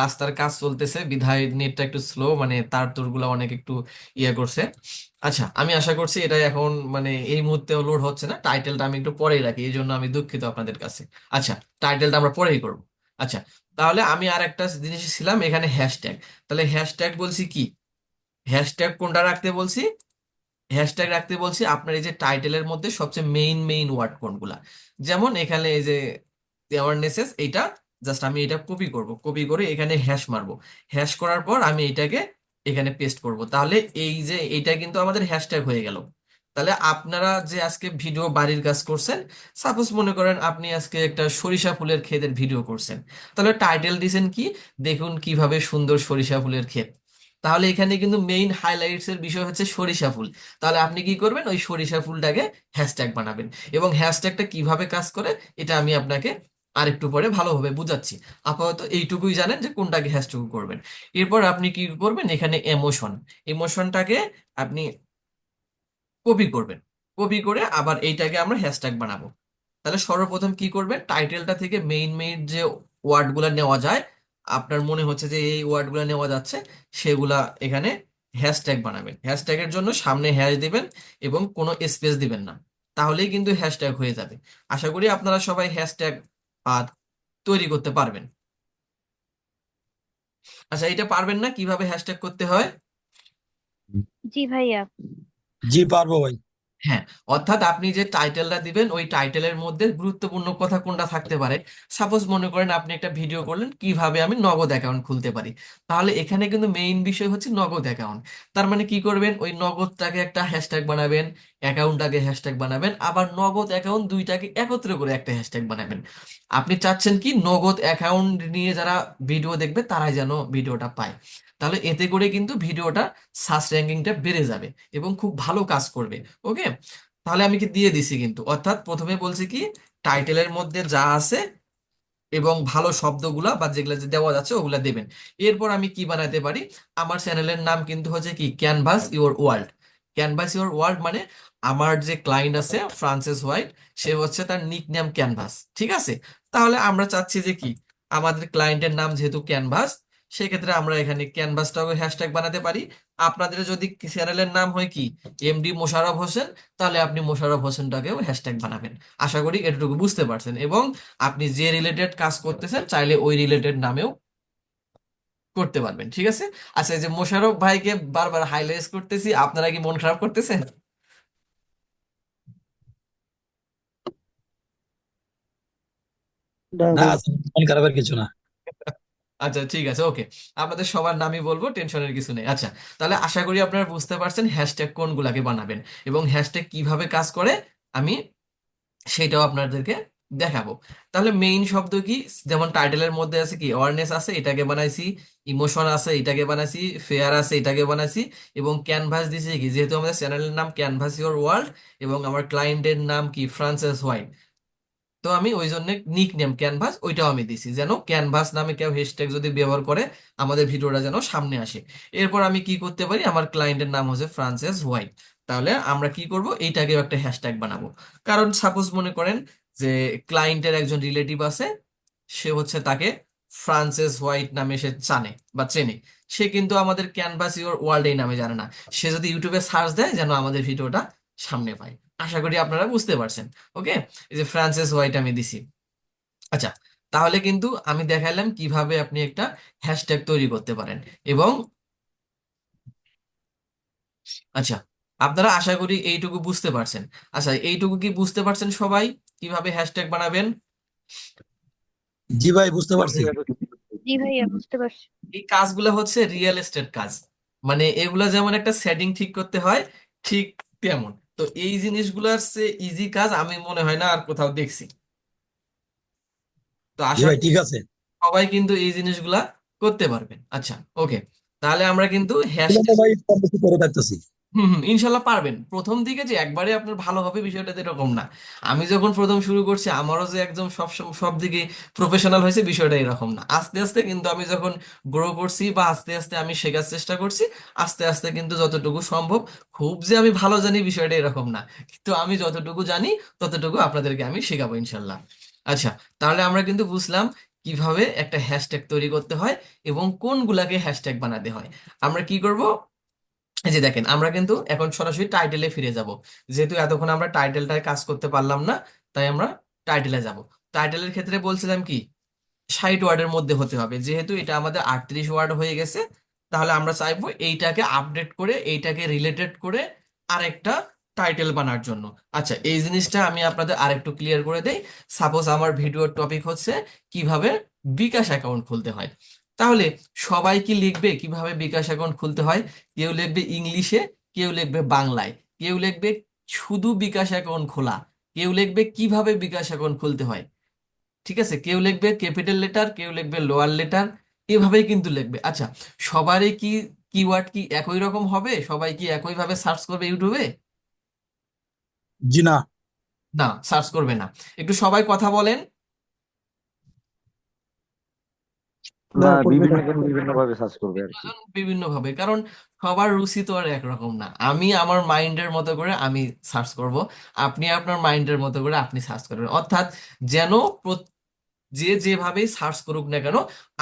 রাস্তার কাজ চলতেছে বিধায় নেটটা একটু স্লো, মানে তার তুরগুলো অনেক একটু ইয়ে করছে। আচ্ছা, আমি আশা করছি এটা এখন মানে এই মুহূর্তে লোড হচ্ছে না। টাইটেলটা আমি একটু পরেই রাখি, এই জন্য আমি দুঃখিত আপনাদের কাছে। আচ্ছা, টাইটেলটা আমরা পরেই করব। আচ্ছা, তাহলে আমি আর একটা জিনিস ছিলাম এখানে, হ্যাশট্যাগ। তাহলে হ্যাশট্যাগ বলছি কি, হ্যাশট্যাগ কোনটা রাখতে বলছি, হ্যাশট্যাগ রাখতে বলছি আপনার এই যে টাইটেলের মধ্যে সবচেয়ে মেইন মেইন ওয়ার্ড কোনগুলা। যেমন এখানে এই যে অ্যাওয়ারনেসেস, এইটা জাস্ট আমি এটা কপি করব, কপি করে এখানে হ্যাশ মারবো। হ্যাশ করার পর আমি এটাকে এখানে পেস্ট করব। তাহলে এই যে এইটা কিন্তু আমাদের হ্যাশট্যাগ হয়ে গেল। তাহলে আপনারা যে আজকে ভিডিও বাড়ির কাজ করছেন, সাপোজ মনে করেন আপনি আজকে একটা সরিষা ফুলের ক্ষেতের ভিডিও করছেন, তাহলে টাইটেল দিছেন কি, দেখুন কিভাবে সুন্দর সরিষা ফুলের ক্ষেত। তাহলে এখানে কিন্তু মেইন হাইলাইটস এর বিষয় হচ্ছে সরিষা ফুল। তাহলে আপনি কি করবেন, ওই সরিষা ফুলটাকে হ্যাশট্যাগ বানাবেন। এবং হ্যাশট্যাগটা কিভাবে কাজ করে এটা আমি আপনাকে আরেকটু পরে ভালোভাবে বুঝাচ্ছি। আপাতত এইটুকুই জানেন যে কোনটাকে হ্যাশট্যাগ করবেন। এরপর আপনি কি করবেন, এখানে এমোশন, ইমোশনটাকে আপনি কপি করবেন। কপি করে আবার এইটাকে আমরা হ্যাশট্যাগ বানাবো। তাহলে সর্বপ্রথম কি করবেন, টাইটেলটা থেকে মেইন মেইন যে ওয়ার্ডগুলো নেওয়া যায়, আপনার মনে হচ্ছে যে এই ওয়ার্ডগুলো নেওয়া যাচ্ছে, সেগুলা এখানে হ্যাশট্যাগ বানাবেন। হ্যাশট্যাগের জন্য সামনে হ্যাশ দিবেন এবং কোনো স্পেস দিবেন না, তাহলেই কিন্তু হ্যাশট্যাগ হয়ে যাবে। আশা করি আপনারা সবাই হ্যাশট্যাগ আর তৈরি করতে পারবেন। আচ্ছা, এটা পারবেন না কিভাবে হ্যাশট্যাগ করতে হয়? জি ভাইয়া। জি পারবো ভাই। হ্যাঁ, অর্থাৎ আপনি যে টাইটেলটা দিবেন ওই টাইটেলের মধ্যে গুরুত্বপূর্ণ কথা কোনটা থাকতে পারে। সাপোজ মনে করেন আপনি একটা ভিডিও করলেন কিভাবে আমি নগদ অ্যাকাউন্ট খুলতে পারি, তাহলে এখানে কিন্তু মেইন বিষয় হচ্ছে নগদ অ্যাকাউন্ট। তার মানে কি করবেন, ওই নগদটাকে একটা হ্যাশট্যাগ বানাবেন, অ্যাকাউন্টটাকে হ্যাশট্যাগ বানাবেন, আবার নগদ অ্যাকাউন্ট দুইটাকে একত্র করে একটা হ্যাশট্যাগ বানাবেন। আপনি চাচ্ছেন কি, নগদ অ্যাকাউন্ট নিয়ে যারা ভিডিও দেখবে তারাই যেন ভিডিওটা পায়। তাহলে এতে করে কিন্তু ভিডিওটা সার্চ র্যাঙ্কিংটা বেড়ে যাবে এবং খুব ভালো কাজ করবে। ওকে, তাহলে আমি কি দিয়ে দিছি কিন্তু, অর্থাৎ প্রথমে বলছি কি, টাইটেলের মধ্যে যা আছে এবং ভালো শব্দগুলা বা যেগুলা যে দেওয়া যাচ্ছে ওগুলা দেবেন। এরপর আমি কি বানাতে পারি, আমার চ্যানেলের নাম কিন্তু হচ্ছে কি, canvas your world. Canvas your world মানে আমার যে ক্লায়েন্ট আছে ফ্রান্সিস হোয়াইট, সে হচ্ছে তার নিক নেম ক্যানভাস। ঠিক আছে, তাহলে আমরা চাচ্ছি যে কি, আমাদের ক্লায়েন্টের নাম যেহেতু ক্যানভাস, সেক্ষেত্রে আমরা এখানে ক্যানভাসটাকে হ্যাশট্যাগ বানাতে পারি। আপনাদের যদি চ্যানেলের নাম হয় কি, এমডি মোশাররফ হোসেন, তাহলে আপনি মোশাররফ হোসেনটাকেও হ্যাশট্যাগ বানাবেন। আশা করি এটুকু বুঝতে পারছেন। এবং আপনি যে রিলেটেড কাজ করতেছেন চাইলে ওই রিলেটেড নামেও করতে পারবেন। ঠিক আছে। আচ্ছা, এই যে মোশাররফ ভাইকে বারবার হাইলাইট করতেছি, আপনারা কি মন খারাপ করতেছেন? না, মন খারাপের কিছু না। আচ্ছা ঠিক আছে, ওকে, আপনাদের সবার নামই বলবো, টেনশনের কিছু নেই। আচ্ছা, তাহলে আশা করি আপনারা বুঝতে পারছেন হ্যাশট্যাগ কোনগুলাকে বানাবেন এবং হ্যাশট্যাগ কিভাবে কাজ করে আমি সেটাও আপনাদেরকে দেখাবো। তাহলে মেইন শব্দ কি, যেমন টাইটেলের মধ্যে আছে কি, অ্যাওয়ারনেস আছে, এটাকে বানাইছি, ইমোশন আছে, এটাকে বানাইছি, ফেয়ার আছে, এটাকে বানাইছি, এবং ক্যানভাস দিছি কি, যেহেতু আমাদের চ্যানেলের নাম ক্যানভাস ইওর ওয়ার্ল্ড এবং আমার ক্লায়েন্টের নাম কি, ফ্রান্সিস হোয়াইট, তো আমি ওই জন্য নিক নেম ক্যানভাস ওইটাও আমি দিছি, যেন ক্যানভাস নামে কেউ হ্যাশট্যাগ যদি ব্যবহার করে আমাদের ভিডিওটা যেন সামনে আসে। এরপর আমি কি করতে পারি, আমার ক্লায়েন্টের নাম হচ্ছে ফ্রান্সেস হোয়াইট, তাহলে আমরা কি করব, এইটাকেও একটা হ্যাশট্যাগ বানাবো। কারণ সাপোজ মনে করেন যে ক্লায়েন্টের একজন রিলেটিভ আছে, সে হচ্ছে তাকে ফ্রান্সেস হোয়াইট নামে সে জানে বা চেনে, সে কিন্তু আমাদের ক্যানভাস ইওর ওয়ার্ল্ড এই নামে জানে না। সে যদি ইউটিউবে সার্চ দেয় যেন আমাদের ভিডিওটা সামনে পায়। আশা করি আপনারা বুঝতে পারছেন। ওকে, এই যে ফ্রান্সিস হোয়াইট আমি দিছি। আচ্ছা, তাহলে কিন্তু আমি দেখাইলাম কিভাবে আপনি একটা হ্যাশট্যাগ তৈরি করতে পারেন। এবং আচ্ছা, আপনারা আশা করি এইটুকু বুঝতে পারছেন। আচ্ছা, এইটুকু কি বুঝতে পারছেন সবাই কিভাবে হ্যাশট্যাগ বানাবেন? জি ভাই, বুঝতে পারছি। জি ভাইয়া বুঝতে পারছি। এই কাজগুলো হচ্ছে রিয়েল এস্টেট কাজ, মানে এগুলা যেমন একটা সেটিং ঠিক করতে হয়, ঠিক তেমন। তো এই জিনিসগুলার চেয়ে ইজি কাজ আমি মনে হয় না আর কোথাও দেখছি। তো জি আশা ভাই, করি ঠিক আছে। সবাই কিন্তু এই জিনিসগুলা করতে পারবেন। আচ্ছা, ওকে, তাহলে আমরা কিন্তু তাহলে আমরা হ্যাশট্যাগ ভাই কম বেশি করে থাকতেছি। ইনশাল্লাহ পারবেন। প্রথম দিকে যে একবারে আপনার ভালো হবে বিষয়টা তো এরকম না। আমি যখন প্রথম শুরু করছি আমারও যে একদম সব দিকে প্রফেশনাল হয়েছে বিষয়টা এরকম না। আস্তে আস্তে কিন্তু আমি যখন গ্রো করছি বা আস্তে আস্তে আমি শেখার চেষ্টা করছি, আস্তে আস্তে কিন্তু যতটুকু সম্ভব, খুব যে আমি ভালো জানি বিষয়টা এরকম না, কিন্তু আমি যতটুকু জানি ততটুকু আপনাদেরকে আমি শেখাবো ইনশাল্লাহ। আচ্ছা, তাহলে আমরা কিন্তু বুঝলাম কিভাবে একটা হ্যাশট্যাগ তৈরি করতে হয় এবং কোনগুলাকে হ্যাশট্যাগ বানাতে হয়। আমরা কি করব, এই যে দেখেন, আমরা কিন্তু এখন সরাসরি টাইটেলে ফিরে যাব। যেহেতু এতক্ষণ আমরা টাইটেলটায় কাজ করতে পারলাম না, তাই আমরা টাইটেলে যাব। টাইটেলের ক্ষেত্রে বলছিলাম কি, 60 ওয়ার্ডের মধ্যে হতে হবে। যেহেতু এটা আমাদের 38 ওয়ার্ড হয়ে গেছে, তাহলে আমরা চাইবো এইটাকে আপডেট করে, এইটাকে রিলেটেড করে আরেকটা টাইটেল বানার জন্য। আচ্ছা, এই জিনিসটা আমি আপনাদের আরেকটু ক্লিয়ার করে দেই। সাপোজ আমার ভিডিওর টপিক হচ্ছে কিভাবে বিকাশ অ্যাকাউন্ট খুলতে হয়, তাহলে সবাই কি লিখবে কিভাবে বিকাশ অ্যাকাউন্ট খুলতে হয়? কেউ লিখবে ইংলিশে, কেউ লিখবে বাংলায়, কেউ লিখবে শুধু বিকাশ অ্যাকাউন্ট খোলা, কেউ লিখবে কিভাবে বিকাশ অ্যাকাউন্ট খুলতে হয়। ঠিক আছে, কেউ লিখবে ক্যাপিটাল লেটার, কেউ লিখবে লোয়ার লেটার, এভাবেই কিন্তু লিখবে। আচ্ছা, সবারই কি কিওয়ার্ড কি একই রকম হবে? সবাই কি একই ভাবে সার্চ করবে ইউটিউবে? জি না। না, সার্চ করবে না। একটু সবাই কথা বলেন। না, না, করবে বিভিন্ন না। জন বিভিন্ন ভাবে সার্চ করবে আর কি। বিভিন্ন ভাবে, কারণ সবার রুচি তো আর একরকম না। আমি আমার মাইন্ডের মতো করে আমি সার্চ করব, আপনি আপনার মাইন্ডের মতো করে আপনি সার্চ করবেন। অর্থাৎ যেন যে যেভাবেই সার্চ করুক না কেন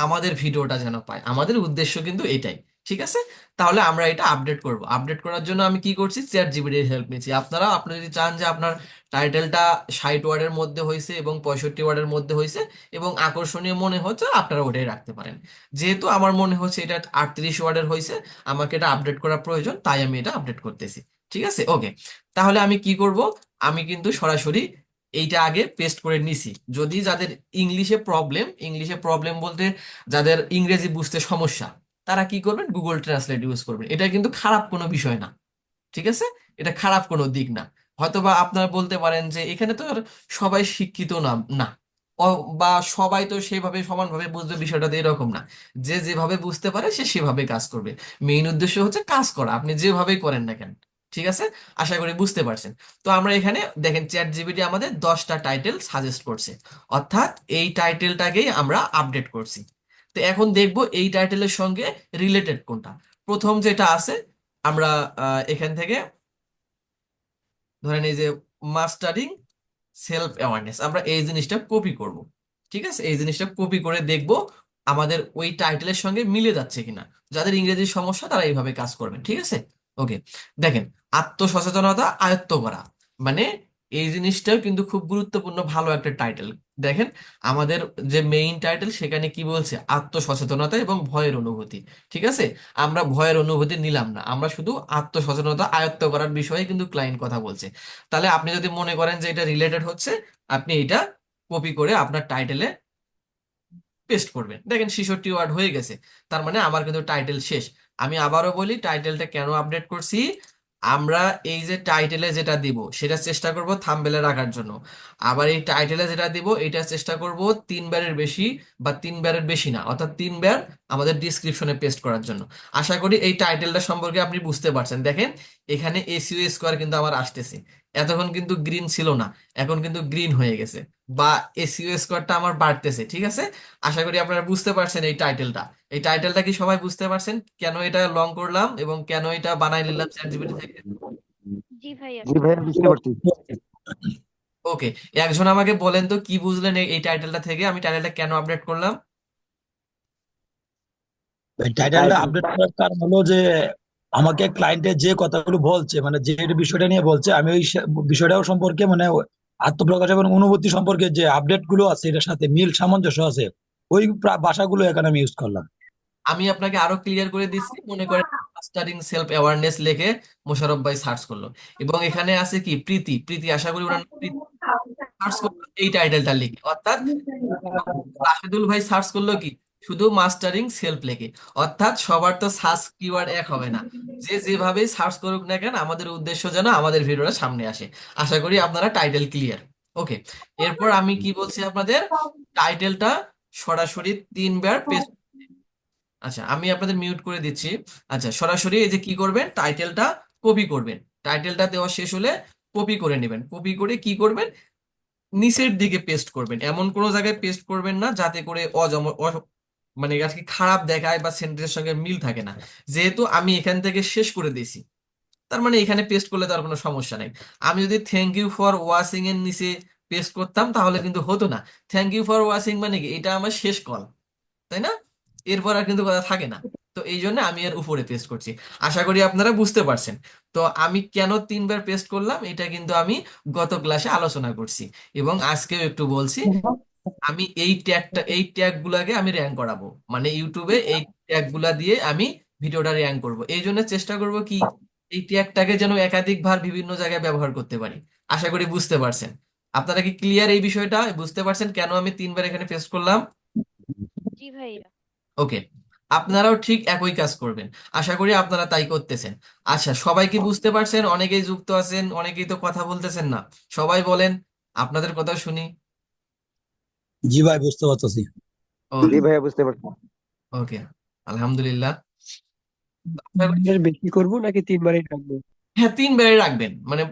আমাদের ভিডিওটা যেন পায়, আমাদের উদ্দেশ্য কিন্তু এটাই। ঠিক আছে, তাহলে আমরা এটা আপডেট করব। আপডেট করার জন্য আমি কি করছি, চ্যাট জিপিটির হেল্প নিচ্ছি। আপনারা আপনি যদি চান যে আপনার টাইটেলটা 60 ওয়ার্ডের মধ্যে হয়েছে এবং 65 ওয়ার্ডের মধ্যে হয়েছে এবং আকর্ষণীয় মনে হচ্ছে, আপনারা ওটাই রাখতে পারেন। যেহেতু আমার মনে হচ্ছে এটা 38 ওয়ার্ডের হয়েছে, আমাকে এটা আপডেট করা প্রয়োজন, তাই আমি এটা আপডেট করতেছি। ঠিক আছে, ওকে, তাহলে আমি কি করব, আমি কিন্তু সরাসরি এইটা আগে পেস্ট করে নিছি। যদি যাদের ইংলিশে প্রবলেম বলতে যাদের ইংরেজি বুঝতে সমস্যা, তারা কি করবেন, গুগল ট্রান্সলেট ইউজ করবেন। এটা কিন্তু খারাপ কোনো বিষয় না। ঠিক আছে, এটা খারাপ কোনো দিক না। হয়তোবা আপনারা বলতে পারেন যে এখানে তো আর সবাই শিক্ষিত না না বা সবাই তো সেভাবে সমানভাবে বুঝবে, বিষয়টা তো এরকম না। যে যেভাবে বুঝতে পারে সে সেভাবে কাজ করবে। মেইন উদ্দেশ্য হচ্ছে কাজ করা, আপনি যেভাবেই করেন না কেন। ঠিক আছে, আশা করি বুঝতে পারছেন। তো আমরা এখানে দেখেন চ্যাট জিপিটি আমাদের 10টা টাইটেল সাজেস্ট করছে, অর্থাৎ এই টাইটেলটাকেই আমরা আপডেট করছি। তো এখন দেখব এই টাইটেলের সঙ্গে রিলেটেড কোনটা। প্রথম যেটা আছে, আমরা এখান থেকে ধরেন এই যে মাস্টারিং সেলফ অ্যাওয়ারনেস, আমরা এই জিনিসটা কপি করব। ঠিক আছে, এই জিনিসটা কপি করে দেখব আমাদের ওই টাইটেলের সঙ্গে মিলে যাচ্ছে কিনা। যাদের ইংরেজির সমস্যা তারা এইভাবে কাজ করবেন। ঠিক আছে, ওকে, দেখেন, আত্মসচেতনতা আয়ত্ত করা, মানে এই জিনিসটাও কিন্তু খুব গুরুত্বপূর্ণ, ভালো একটা টাইটেল। দেখেন, আমাদের যে মেইন টাইটেল সেখানে কি বলছে, আত্মসচেতনতা এবং ভয়ের অনুভূতি। ঠিক আছে, আমরা ভয়ের অনুভূতি নিলাম না, আমরা শুধু আত্মসচেতনতা আয়ত্ত করার বিষয়ে কিন্তু ক্লায়েন্ট কথা বলছে। তাহলে আপনি যদি মনে করেন যে এটা রিলেটেড হচ্ছে, আপনি এটা কপি করে আপনার টাইটেলে পেস্ট করবেন। দেখেন 66 ওয়ার্ড হয়ে গেছে, তার মানে আমার কিন্তু টাইটেল শেষ। আমি আবারও বলি টাইটেলটা কেন আপডেট করছি। আমরা এই যে টাইটেলে যেটা দিব সেটা চেষ্টা করব থাম্বনেলে রাখার জন্য। আবার এই টাইটেলে যেটা দিব এটা চেষ্টা করব 3 বারের বেশি বা 3 বারের বেশি না, অর্থাৎ 3 বার আমাদের ডিসক্রিপশনে পেস্ট করার জন্য। আশা করি এই টাইটেলটা সম্পর্কে আপনি বুঝতে পারছেন। দেখেন, এখানে এসইও স্কোয়ার কিন্তু আমার আসতেছে। এতক্ষণ কিন্তু গ্রিন ছিল না, এখন কিন্তু গ্রিন হয়ে গেছে। বা এসইও স্কোরটা আমার বাড়তেছে, ঠিক আছে? আশা করি আপনারা বুঝতে পারছেন এই টাইটেলটা কি সবাই বুঝতে পারছেন কেন এটা লং করলাম এবং কেন এটা বানাই নিলাম চ্যাট জিপিটি থেকে? জি ভাইয়া। জি ভাইয়া বুঝতে পারছি। ওকে, একজন আমাকে বলেন তো কি বুঝলেন এই টাইটেলটা থেকে, আমি টাইটেলটা কেন আপডেট করলাম? টাইটেলটা আপডেট করার কারণ হলো যে আমাকে ক্লায়েন্টের যে কথাগুলো বলছে, মানে যে বিষয়টা নিয়ে বলছে, আমি ওই বিষয়টাও সম্পর্কে মানে আত্মপ্রকাশ এবং অনুভূতি সম্পর্কে যে আপডেট গুলো আছে এটার সাথে মিল সামঞ্জস্য আছে, ওই ভাষাগুলো এখানে আমি ইউজ করলাম। আমি আপনাকে আরো ক্লিয়ার করে দিচ্ছি, মনে করেন মাস্টারিং সেলফ অ্যাওয়ারনেস লিখে মোশাররফ ভাই সার্চ করলো এবং এখানে আছে কি প্রীতি, প্রীতি আশা করি ওনার নাম প্রীতি, সার্চ করলো এই টাইটেলটা লিখে, অর্থাৎ রাশেদুল ভাই সার্চ করলো কি শুধু মাস্টারিং সেলফ লেখে। অর্থাৎ সবার তো সার্চ কিওয়ার্ড এক হবে না, যে যেভাবেই সার্চ করুক না কেন আমাদের উদ্দেশ্য যেন আমাদের ভিডিওটা সামনে আসে। আশা করি আপনারা টাইটেল ক্লিয়ার। ওকে, এরপর আমি কি বলছি আপনাদের, টাইটেলটা সরাসরি 3 বার পেস্ট। আচ্ছা, আমি আপনাদের মিউট করে দিচ্ছি। আচ্ছা, সরাসরি এই যে কি করবেন, টাইটেলটা কপি করবেন। টাইটেলটা দেওয়া শেষ হলে কপি করে নেবেন, কপি করে কি করবেন, নিচের দিকে পেস্ট করবেন। এমন কোনো জায়গায় পেস্ট করবেন না যাতে করে মানে আর কি খারাপ দেখায় বা সেন্টেন্সের সঙ্গে মিল থাকে না। যেহেতু আমি এখান থেকে শেষ করে দিয়েছি, তার মানে এখানে পেস্ট করলে তার কোনো সমস্যা নেই। আমি যদি থ্যাংক ইউ ফর ওয়াচিং এর নিচে পেস্ট করতাম তাহলে কিন্তু হতো না। থ্যাংক ইউ ফর ওয়াচিং মানে কি, এটা আমার শেষ কল, তাই না? এরপর আর কিন্তু কথা থাকে না। তো এই জন্য আমি এর উপরে পেস্ট করছি। আশা করি আপনারা বুঝতে পারছেন। তো আমি কেন 3 বার পেস্ট করলাম এটা কিন্তু আমি গত ক্লাসে আলোচনা করছি এবং আজকেও একটু বলছি। আমি এই ট্যাগ গুলাকে আমি র্যাঙ্ক করাবো, মানে ইউটিউবে এই ট্যাগ গুলা দিয়ে আমি ভিডিওটা র্যাঙ্ক করব। এই জন্য চেষ্টা করব কি এই ট্যাগটাকে যেন একাধিকবার বিভিন্ন জায়গায় ব্যবহার করতে পারি। আশা করি বুঝতে পারছেন। আপনারা কি ক্লিয়ার এই বিষয়টা, বুঝতে পারছেন কেন আমি 3 বার এখানে পেস্ট করলাম? জি ভাইয়া। ওকে, আপনারাও ঠিক একই কাজ করবেন। আশা করি আপনারা তাই করতেছেন। আচ্ছা, সবাই কি বুঝতে পারছেন? অনেকেই যুক্ত আছেন, অনেকেই তো কথা বলতেছেন না। সবাই বলেন, আপনাদের কথা শুনি। জি ভাই, বুঝতে পারতেছি। জি ওকে। ভাইয়া বুঝতে পারছি। ওকে, আলহামদুলিল্লাহ। আশা করি এর বেশি করবো নাকি 3 বারই থাকবো? হ্যাঁ, 3 বারই রাখবেন, মানে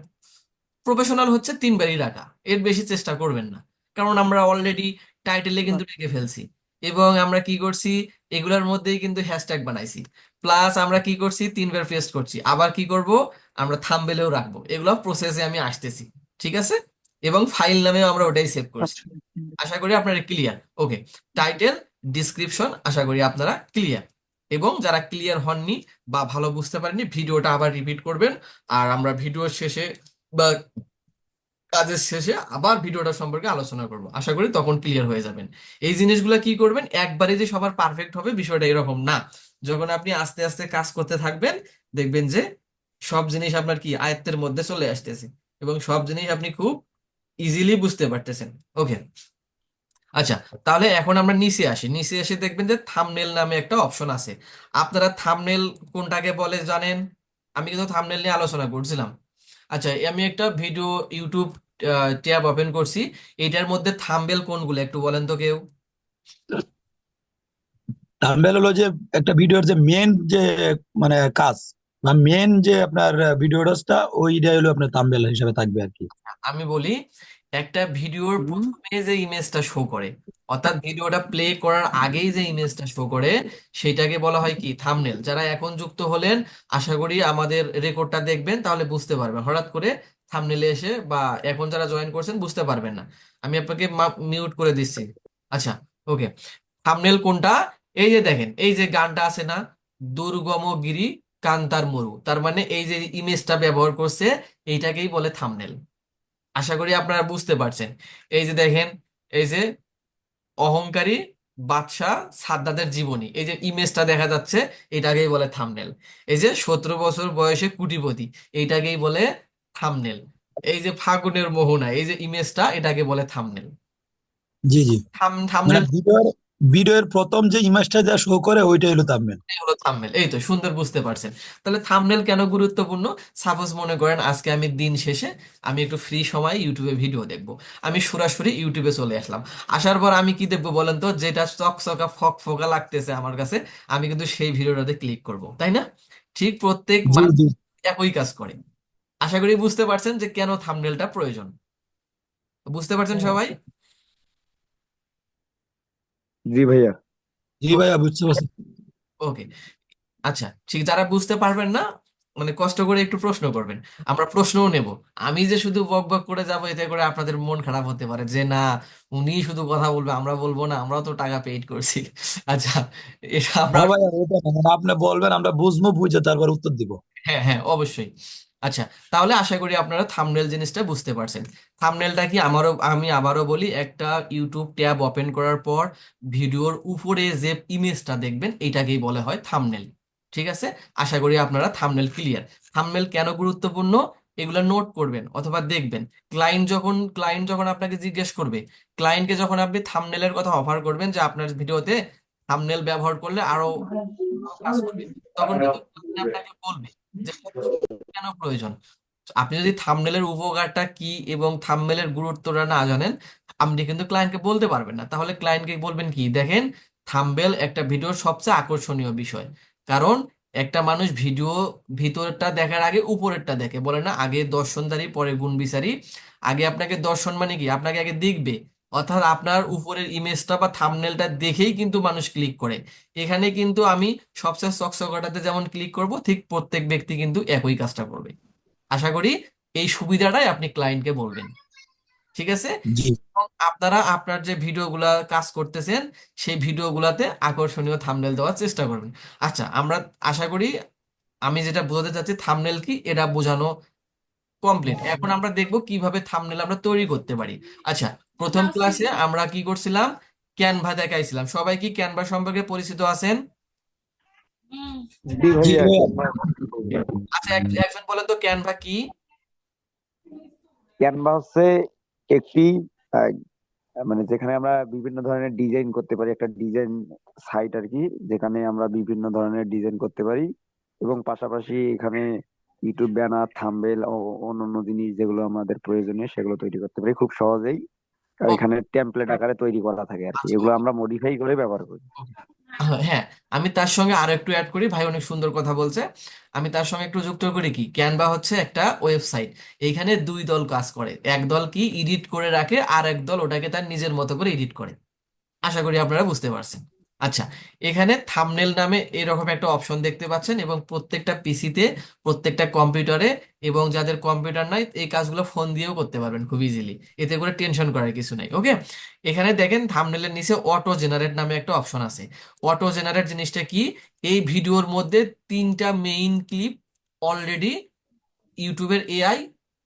প্রফেশনাল হচ্ছে 3 বারই রাখা, এর বেশি চেষ্টা করবেন না। কারণ আমরা অলরেডি টাইটেলে কিন্তু লিখে ফেলছি এবং আমরা কি করছি, এগুলোর মধ্যেই কিন্তু হ্যাশট্যাগ বানাইছি। প্লাস আমরা কি করছি, 3 বার পেস্ট করছি। আবার কি করব, আমরা থাম্বনেলেও রাখবো। এগুলো প্রসেসে আমি আসতেছি, ঠিক আছে? এবং ফাইল নামেও আমরা ওটাই সেভ করছি। আচ্ছা, আশা করি আপনারা ক্লিয়ার। ওকে, টাইটেল, ডিসক্রিপশন, আশা করি আপনারা ক্লিয়ার। এবং যারা ক্লিয়ার হননি বা ভালো বুঝতে পারেননি ভিডিওটা আবার রিপিট করবেন। আর আমরা ভিডিওর শেষে বা কাজের শেষে আবার ভিডিওটা সম্পর্কে আলোচনা করব। আশা করি তখন ক্লিয়ার হয়ে যাবেন। এই জিনিসগুলো কি করবেন, একবারে যে সবার পারফেক্ট হবে বিষয়টা এরকম না। যখন আপনি আস্তে আস্তে কাজ করতে থাকবেন দেখবেন যে সব জিনিস আপনার কি আয়ত্তের মধ্যে চলে আসতেছে এবং সব জিনিস আপনি খুব ইজিলি বুঝতে পারতেছেন। ওকে, আচ্ছা, তাহলে এখন আমরা নিচে আসি। নিচে এসে দেখবেন যে থাম্বনেল নামে একটা অপশন আছে। আপনারা থাম্বনেল কোনটাকে বলে জানেন? আমি কিন্তু থাম্বনেল নিয়ে আলোচনা করছিলাম। আচ্ছা, আমি একটা ভিডিও ইউটিউব ট্যাব ওপেন করছি। এটার মধ্যে থাম্বনেল কোনগুলো একটু বলেন তো কেউ? থাম্বনেল হলো যে একটা ভিডিওর যে মেন যে মানে কাজ বা মেন যে আপনার ভিডিওটা, ওইটাই হলো আপনার থাম্বনেল হিসেবে থাকবে আর কি। আমি বলি, একটা ভিডিওর হুম, প্রথমে যে ইমেজটা শো করে, অর্থাৎ ভিডিওটা প্লে করার আগেই যে ইমেজটা শো করে সেটাকে বলা হয় কি থাম্বনেল। যারা এখন যুক্ত হলেন আশা করি আমাদের রেকর্ডটা দেখবেন, তাহলে বুঝতে পারবেন। হঠাৎ করে থাম্বনেলে এসে বা এখন যারা জয়েন করছেন বুঝতে পারবেন না। আমি আপনাকে মিউট করে দিচ্ছি। আচ্ছা, ওকে, থাম্বনেল কোনটা? এই যে দেখেন, এই যে গানটা আছে না, দুর্গম গিরি কান্তার মরু, তার মানে এই যে ইমেজটা ব্যবহার করছে এইটাকেই বলে থাম্বনেল। আশা করি আপনারা বুঝতে পারছেন। এই যে দেখেন, এই যে অহংকারী বাদশাহ সাদ্দাতের জীবনী, এই যে ইমেজটা দেখা যাচ্ছে এটাকেই বলে থাম্বনেল। এই যে 17 বছর বয়সে কুটিপতি, এইটাকেই বলে থাম্বনেল। এই যে ফাগুনের মোহনা, এই যে ইমেজটা, এটাকে বলে থাম্বনেল। জি জি, মানে থাম্বনেল ভিডিওর প্রথম যে ইমেজটা যা শো করে ওইটাই হলো থাম্বনেল। হলো থাম্বনেল। এই তো সুন্দর বুঝতে পারছেন। তাহলে থাম্বনেল কেন গুরুত্বপূর্ণ? সাপোজ মনে করেন আজকে আমি দিন শেষে আমি একটু ফ্রি সময় ইউটিউবে ভিডিও দেখব। আমি সরাসরি ইউটিউবে চলে আসলাম। আসার পর আমি কি দেখবো বলেন তো, যেটা চকচকা ফকফকা লাগতেছে আমার কাছে আমি কিন্তু সেই ভিডিওটাতে ক্লিক করব, তাই না? ঠিক প্রত্যেক জি মানুষ জি, একই কাজ করে। আশা করি বুঝতে পারছেন যে কেন থাম্বনেলটা প্রয়োজন। বুঝতে পারছেন হ্যাঁ, সবাই? জি ভাইয়া। জি ভাইয়া, বুঝতে পারছি। ওকে, আচ্ছা ঠিক, যারা বুঝতে পারবেন না মানে কষ্ট করে একটু প্রশ্ন করবেন, আমরা প্রশ্নও নেব। আমি যে শুধু বক বক করে যাব এতে করে আপনাদের মন খারাপ হতে পারে যে না, উনি শুধু কথা বলবে আমরা বলবো না, আমরাও তো টাকা পেইড করছি। আচ্ছা, এটা আমরা, না ভাইয়া, ওটা না, মানে আপনি বলবেন, আমরা বুঝবো, বুঝে তারপর উত্তর দিব। হ্যাঁ হ্যাঁ অবশ্যই। আচ্ছা, তাহলে আশা করি আপনারা থাম্বনেল জিনিসটা বুঝতে পারছেন। থাম্বনেলটা কি, আমি আবারও বলি, একটা ইউটিউব ট্যাব ওপেন করার পর ভিডিওর উপরে যে ইমেজটা দেখবেন এটাকেই বলা হয় থাম্বনেল। ঠিক আছে, আশা করি আপনারা থাম্বনেল ক্লিয়ার। থাম্বনেল কেন গুরুত্বপূর্ণ এগুলো নোট করবেন অথবা দেখবেন। ক্লায়েন্ট যখন আপনাকে জিজ্ঞেস করবে, ক্লায়েন্টকে যখন আপনি থাম্বনেলের কথা অফার করবেন যে আপনার ভিডিওতে থাম্বনেল ব্যবহার করলে আরো কাজ করবে, তখন কিন্তু client আপনাকে বলবে যে কেন প্রয়োজন। আপনি যদি থাম্বনেলের উপকারটা কি এবং থাম্বনেলের গুরুত্বটা না জানেন, আপনি কিন্তু ক্লায়েন্টকে বলতে পারবেন না। তাহলে ক্লায়েন্টকে বলবেন কি, দেখেন থাম্বনেল একটা ভিডিওর সবচেয়ে আকর্ষণীয় বিষয়। কারণ একটা মানুষ ভিডিও ভিতরটা দেখার আগে উপরেরটা দেখে, বলে না আগে দর্শনধারী পরে গুণ বিচারী। আগে আপনাকে দর্শন মানে কি, আপনাকে আগে দেখবে, অর্থাৎ আপনার উপরের ইমেজটা বা থাম্বনেলটা দেখেই কিন্তু মানুষ ক্লিক করে। এখানে কিন্তু আমি সবচেয়ে চকচকাটাতে যেমন ক্লিক করব, ঠিক প্রত্যেক ব্যক্তি কিন্তু একই কাজটা করবে। আশা করি এই সুবিধাটাই আপনি ক্লায়েন্টকে বলবেন। ঠিক আছে, জি। এবং আপনারা আপনার যে ভিডিওগুলা কাজ করতেছেন সেই ভিডিওগুলাতে আকর্ষণীয় থাম্বনেল দেওয়ার চেষ্টা করবেন। আচ্ছা, আমরা আশা করি আমি যেটা বোঝাতে চাচ্ছি থাম্বনেল কি এটা বোঝানো কমপ্লিট। এখন আমরা দেখব কিভাবে থাম্বনেল আমরা তৈরি করতে পারি। আচ্ছা, প্রথম ক্লাসে আমরা কি করছিলাম, ক্যানভা দেখাইছিলাম। সবাই কি ক্যানভা সম্পর্কে পরিচিত আছেন? জি জি ভাইয়া, ভাইয়া। ক্যানভা। আচ্ছা, একজন বলেন তো ক্যানভা কি? ক্যানভা হচ্ছে একটি আহ, মানে যেখানে আমরা বিভিন্ন ধরনের ডিজাইন করতে পারি, একটা ডিজাইন সাইট আর কি, যেখানে আমরা বিভিন্ন ধরনের ডিজাইন করতে পারি এবং পাশাপাশি এখানে ইউটিউব ব্যানার, থাম্বনেল ও অন্যান্য জিনিস যেগুলো আমাদের প্রয়োজনীয় সেগুলো তৈরি করতে পারি খুব সহজেই। আর ও, এখানে টেমপ্লেট আকারে তৈরি করা থাকে আর কি, আচ্ছা, এগুলো আমরা মডিফাই করে ব্যবহার করি। হ্যাঁ, আমি তার সঙ্গে আরো একটু অ্যাড করি, ভাই অনেক সুন্দর কথা বলছে। আমি তার সঙ্গে একটু যুক্ত করি কি, ক্যানভা হচ্ছে একটা ওয়েবসাইট। এইখানে দুই দল কাজ করে, এক দল কি এডিট করে রাখে, আর এক দল ওটাকে তার নিজের মতো করে এডিট করে। আশা করি আপনারা বুঝতে পারছেন। আচ্ছা, এখানে থাম্বনেল নামে এরকম একটা অপশন দেখতে পাচ্ছেন, এবং প্রত্যেকটা পিসিতে, প্রত্যেকটা কম্পিউটারে, এবং যাদের কম্পিউটার নাই এই কাজগুলো ফোন দিয়েও করতে পারবেন খুব ইজিলি। এতে করে টেনশন করার কিছু নাই। ওকে, এখানে দেখেন থাম্বনেলের নিচে অটো জেনারেট নামে একটা অপশন আছে। অটো জেনারেট জিনিসটা কি, এই ভিডিওর মধ্যে তিনটা মেইন ক্লিপ অলরেডি ইউটিউবের এআই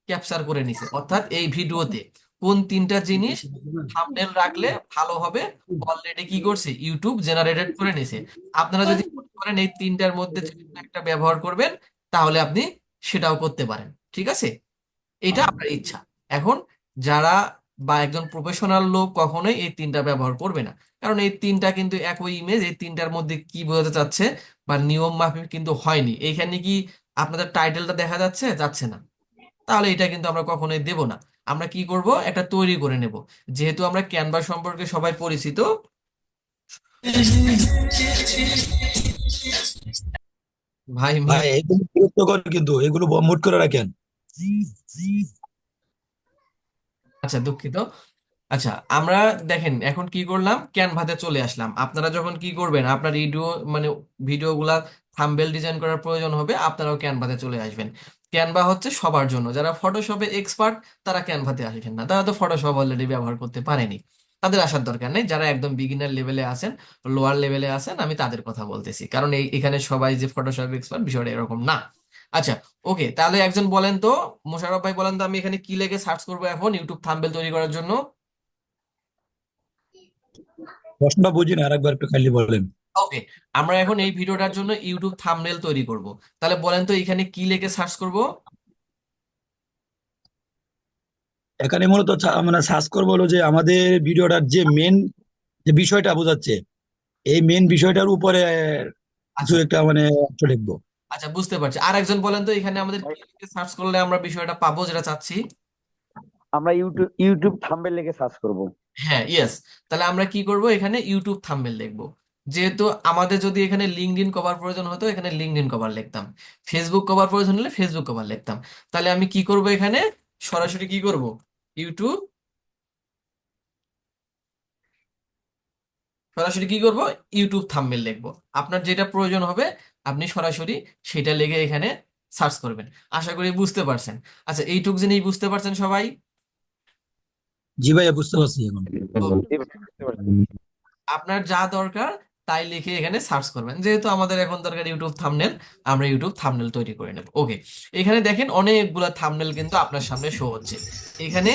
ক্যাপচার করে নিছে, অর্থাৎ এই ভিডিওতে কোন তিনটা জিনিস থাম্বনেল রাখলে ভালো হবে অলরেডি কি করছে, ইউটিউব জেনারেটেড করে নিছে। আপনারা যদি মনে করেন এই তিনটার মধ্যে যে কোনো একটা ব্যবহার করবেন, তাহলে আপনি সেটাও করতে পারেন। ঠিক আছে, এটা আপনার ইচ্ছা। এখন যারা বা একজন প্রফেশনাল লোক কখনোই এই তিনটা ব্যবহার করবে না, কারণ এই তিনটা কিন্তু একই ইমেজ, এই তিনটার মধ্যে কি বোঝাতে চাচ্ছে বা নিয়ম মাফিক কিন্তু হয়নি। এইখানে কি আপনাদের টাইটেলটা দেখা যাচ্ছে, যাচ্ছে না, তাহলে এটা কিন্তু আমরা কখনোই দেব না। আমরা কি করব, একটা তৈরি করে নেব। যেহেতু আমরা ক্যানভা সম্পর্কে সবাই পরিচিত, ভাই মিয়া, ভাই এগুলো বিরক্তকর, কিন্তু এগুলো মুট করে রাখেন। আচ্ছা দুঃখিত। আচ্ছা, আমরা দেখেন এখন কি করলাম, ক্যানভাতে চলে আসলাম। আপনারা যখন কি করবেন, আপনার ভিডিও মানে ভিডিওগুলা থাম্বনেল ডিজাইন করার প্রয়োজন হবে, আপনারাও ক্যানভাতে চলে আসবেন। ক্যানভা হচ্ছে সবার জন্য, যারা ফটোশপে এক্সপার্ট তারা ক্যানভাতে আসবেন না, তারা তো ফটোশপ অলরেডি ব্যবহার করতে পারেনি, তাদের আসার দরকার নেই। যারা একদম বিগিনার লেভেলে আছেন, লোয়ার লেভেলে আছেন, আমি তাদের কথা বলতেছি, কারণ এখানে সবাই যে ফটোশপ এক্সপার্ট বিষয়টা এরকম না। আচ্ছা, ওকে, তাহলে একজন বলেন তো, মোশাররফ ভাই বলেন তো, আমি এখানে কি লিখে সার্চ করবো এখন ইউটিউব থাম্বনেল তৈরি করার জন্য? প্রশ্নটা বুঝি না, আরেকবার একটু কাইন্ডলি বলেন। ওকে, আমরা এখন এই ভিডিওটার জন্য ইউটিউব থাম্বনেল তৈরি করব। তাহলে বলেন তো এখানে কি লিখে সার্চ করব? এখানে মূলত মানে সার্চ করবো হলো যে আমাদের ভিডিওটার যে মেন যে বিষয়টা বোঝাচ্ছে, এই মেন বিষয়টার উপরে কিছু আচ্ছা, একটা মানে অংশ লিখবো। আচ্ছা বুঝতে পারছি। আর একজন বলেন তো এখানে আমাদের কি লিখে সার্চ করলে আমরা বিষয়টা পাবো যেটা চাচ্ছি? আমরা ইউটিউব ইউটিউব থাম্বনেল লিখে সার্চ করব। হ্যাঁ, ইয়েস। তাহলে আমরা কি করব, এখানে ইউটিউব থাম্বনেল লিখবো। যেহেতু আমাদের যদি এখানে লিঙ্কডইন কভার প্রয়োজন হতো, এখানে লিঙ্কডইন কভার লিখতাম। ফেসবুক কভার প্রয়োজন হলে ফেসবুক কভার লিখতাম। তাহলে আমি কি করব, এখানে সরাসরি কি করব, ইউটিউব সরাসরি কি করব, ইউটিউব থাম্বনেল লিখবো। আপনার যেটা প্রয়োজন হবে আপনি সরাসরি সেটা লিখে এখানে সার্চ করবেন। আশা করি বুঝতে পারছেন। আচ্ছা, এইটুক জিনিস বুঝতে পারছেন সবাই? জি ভাইয়া, বুঝতে পারছি এখন। ওকে। জি ভাই, বুঝতে পারছি। আপনার যা দরকার তাই লিখে এখানে সার্চ করবেন। যেহেতু আমাদের এখন দরকার ইউটিউব থাম্বনেল, আমরা ইউটিউব থাম্বনেল তৈরি করে নেব। ওকে, এখানে দেখেন অনেকগুলা থাম্বনেল কিন্তু আপনার সামনে শো হচ্ছে। এখানে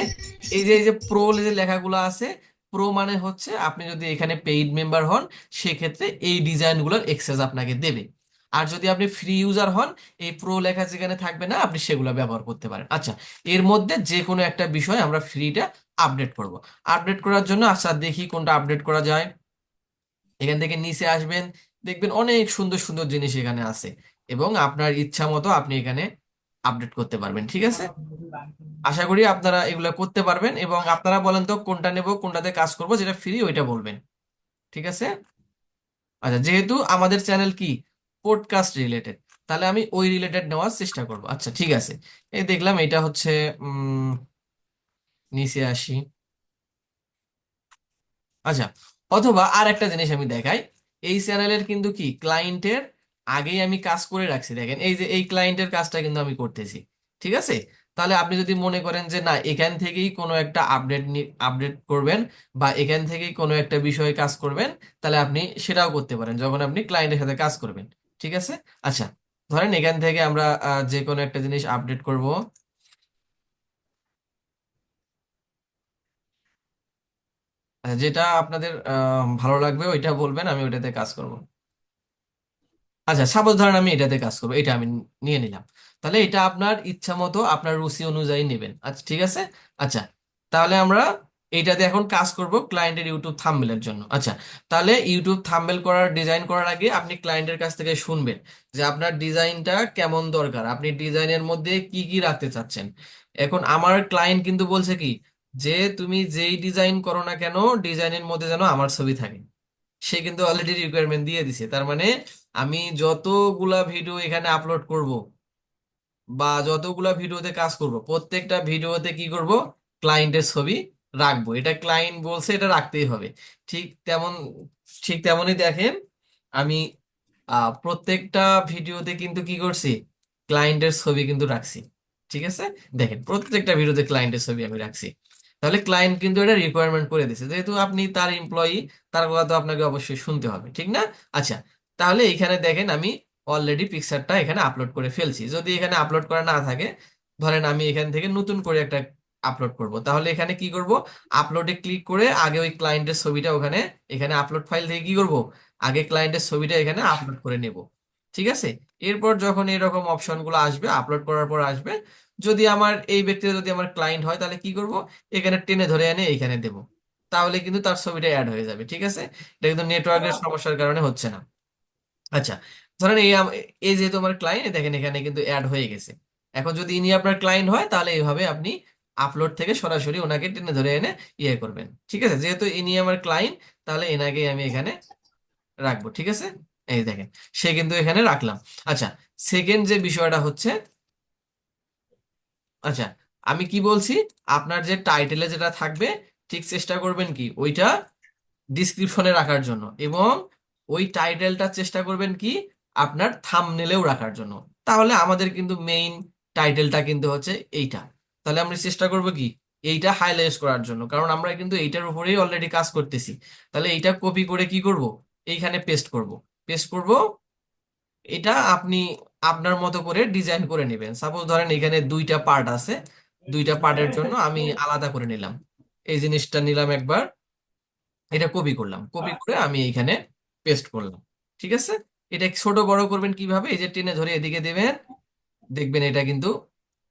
এই যে প্রো যে লেখাগুলো আছে, প্রো মানে হচ্ছে আপনি যদি এখানে পেইড মেম্বার হন সেক্ষেত্রে এই ডিজাইনগুলোর এক্সেস আপনাকে দেবে। আর যদি আপনি ফ্রি ইউজার হন, এই প্রো লেখা যেখানে থাকবে না আপনি সেগুলো ব্যবহার করতে পারেন। আচ্ছা, এর মধ্যে যে কোনো একটা বিষয় আমরা ফ্রিটা আপডেট করব। আপডেট করার জন্য আচ্ছা দেখি কোনটা আপডেট করা যায়। এখান থেকে নিচে আসবেন, দেখবেন অনেক সুন্দর সুন্দর জিনিস এখানে আছে এবং আপনার ইচ্ছা মতো আপনি এখানে আপডেট করতে পারবেন। ঠিক আছে, আশা করি আপনারা এগুলো করতে পারবেন। এবং আপনারা বলেন তো কোনটা নেব, কোনটাতে কাজ করব, যেটা ফ্রি ওইটা বলবেন। ঠিক আছে। আচ্ছা, যেহেতু আমাদের চ্যানেল কি পডকাস্ট রিলেটেড, তাহলে আমি ওই রিলেটেড নেওয়ার চেষ্টা করব। আচ্ছা ঠিক আছে, এই দেখলাম এটা হচ্ছে নিচে আসি। আচ্ছা, অথবা আর একটা জিনিস আমি দেখাই। এই চ্যানেলের কিন্তু কি ক্লায়েন্টের আগেই আমি কাজ করে রাখছি। দেখেন এই যে এই ক্লায়েন্টের কাজটা কিন্তু আমি করতেছি। ঠিক আছে, তাহলে আপনি যদি মনে করেন যে না এখান থেকেই কোনো একটা আপডেট করবেন বা এখান থেকেই কোনো একটা বিষয়ে কাজ করবেন, তাহলে আপনি সেটাও করতে পারেন যখন আপনি ক্লায়েন্টের সাথে কাজ করবেন। ঠিক আছে। আচ্ছা, ধরেন এখান থেকে আমরা যে কোনো একটা জিনিস আপডেট করব। আচ্ছা, যেটা আপনাদের ভালো লাগবে ওইটা বলবেন, আমি ওইটাতে কাজ করব। আচ্ছা, সাপোজ ধরেন আমি এটাতে কাজ করবো, এটা আমি নিয়ে নিলাম। তাহলে এটা আপনার ইচ্ছা মতো আপনার রুচি অনুযায়ী নেবেন। আচ্ছা ঠিক আছে। আচ্ছা, তাহলে আমরা এইটাতে এখন কাজ করব ক্লায়েন্টের ইউটিউব থাম্বনেলের জন্য। আচ্ছা, তাহলে ইউটিউব থাম্বনেল করার ডিজাইন করার আগে আপনি ক্লায়েন্টের কাছ থেকে শুনবেন যে আপনার ডিজাইনটা কেমন দরকার, আপনি ডিজাইনের মধ্যে কি কি রাখতে চাচ্ছেন। এখন আমার ক্লায়েন্ট কিন্তু বলছে কি যে তুমি যেই ডিজাইন করো না কেন ডিজাইনের মধ্যে যেন আমার ছবি থাকে। সে কিন্তু অলরেডি রিকোয়ারমেন্ট দিয়ে দিছে। তার মানে আমি যতগুলা ভিডিও এখানে আপলোড করব বা যতগুলা ভিডিওতে কাজ করব, প্রত্যেকটা ভিডিওতে কি করব, ক্লায়েন্টের ছবি রাখবো। এটা ক্লায়েন্ট বলছে, এটা রাখতেই হবে। ঠিক তেমন ঠিক তেমনই দেখেন আমি প্রত্যেকটা ভিডিওতে কিন্তু কি করছি, ক্লায়েন্টের ছবি কিন্তু রাখছি। ঠিক আছে, দেখেন প্রত্যেকটা ভিডিওতে ক্লায়েন্টের ছবি আমি রাখছি। তাহলে ক্লায়েন্ট কিন্তু এটা রিকোয়ারমেন্ট করে দিছে, যেহেতু আপনি তার এমপ্লয়ি, তার কথা তো আপনাকে অবশ্যই শুনতে হবে, ঠিক না? আচ্ছা, তাহলে এখানে দেখেন আমি অলরেডি পিকচারটা এখানে আপলোড করে ফেলছি। যদি এখানে আপলোড করা না থাকে, ধরেন আমি এখান থেকে নতুন করে একটা আপলোড করব, তাহলে এখানে কি করব, আপলোডে ক্লিক করে আগে ওই ক্লায়েন্টের ছবিটা ওখানে এখানে আপলোড ফাইল থেকে কি করব, আগে ক্লায়েন্টের ছবিটা এখানে আপলোড করে নেব। ঠিক আছে, এরপর যখন এরকম অপশনগুলো আসবে আপলোড করার পর আসবে, যদি আমার এই ব্যক্তিটা যদি আমার ক্লায়েন্ট হয় তাহলে কি করব, এখানে টেনে ধরে এনে এখানে দেব। তাহলে কিন্তু তার ছবিটা অ্যাড হয়ে যাবে। ঠিক আছে, এটা কিন্তু নেটওয়ার্কের সমস্যার কারণে হচ্ছে না। আচ্ছা, ধরেন এই যেহেতু আমার ক্লায়েন্ট, দেখেন এখানে কিন্তু অ্যাড হয়ে গেছে। এখন যদি ইনি আপনার ক্লায়েন্ট হয় তাহলে এইভাবে আপনি আপলোড থেকে সরাসরি ওনাকে টেনে ধরে এনে ইয়ে করবেন। ঠিক আছে, যেহেতু ইনি আমার ক্লায়েন্ট তাহলে এনাকে আমি এখানে রাখবো। ঠিক আছে, এই দেখেন সে কিন্তু এখানে রাখলাম। আচ্ছা, সেকেন্ড যে বিষয়টা হচ্ছে, আচ্ছা আমি কি বলছি, আপনার যে টাইটেলে যেটা থাকবে ঠিক চেষ্টা করবেন কি ওইটা ডিসক্রিপশনে রাখার জন্য, এবং ওই টাইটেলটা চেষ্টা করবেন কি আপনার থাম্বনেলেও রাখার জন্য। তাহলে আমাদের কিন্তু মেইন টাইটেলটা কিন্তু হচ্ছে এইটা। তাহলে আমরা চেষ্টা করব কি এইটা হাইলাইট করার জন্য, কারণ আমরা কিন্তু এইটার উপরেই অলরেডি কাজ করতেছি। তাহলে এইটা কপি করে কি করব, এইখানে পেস্ট করব। এটা আপনি আপনার মতো করে ডিজাইন করে নেবেন। সাপোজ ধরেন এখানে দুইটা পার্ট আছে, দুইটা পার্টের জন্য আমি আলাদা করে নিলাম, এই জিনিসটা নিলাম একবার, এটা কপি করলাম, কপি করে আমি এইখানে পেস্ট করলাম। ঠিক আছে, এটা ছোট বড় করবেন কিভাবে, এই যে টেনে ধরে এদিকে দেবেন, দেখবেন এটা কিন্তু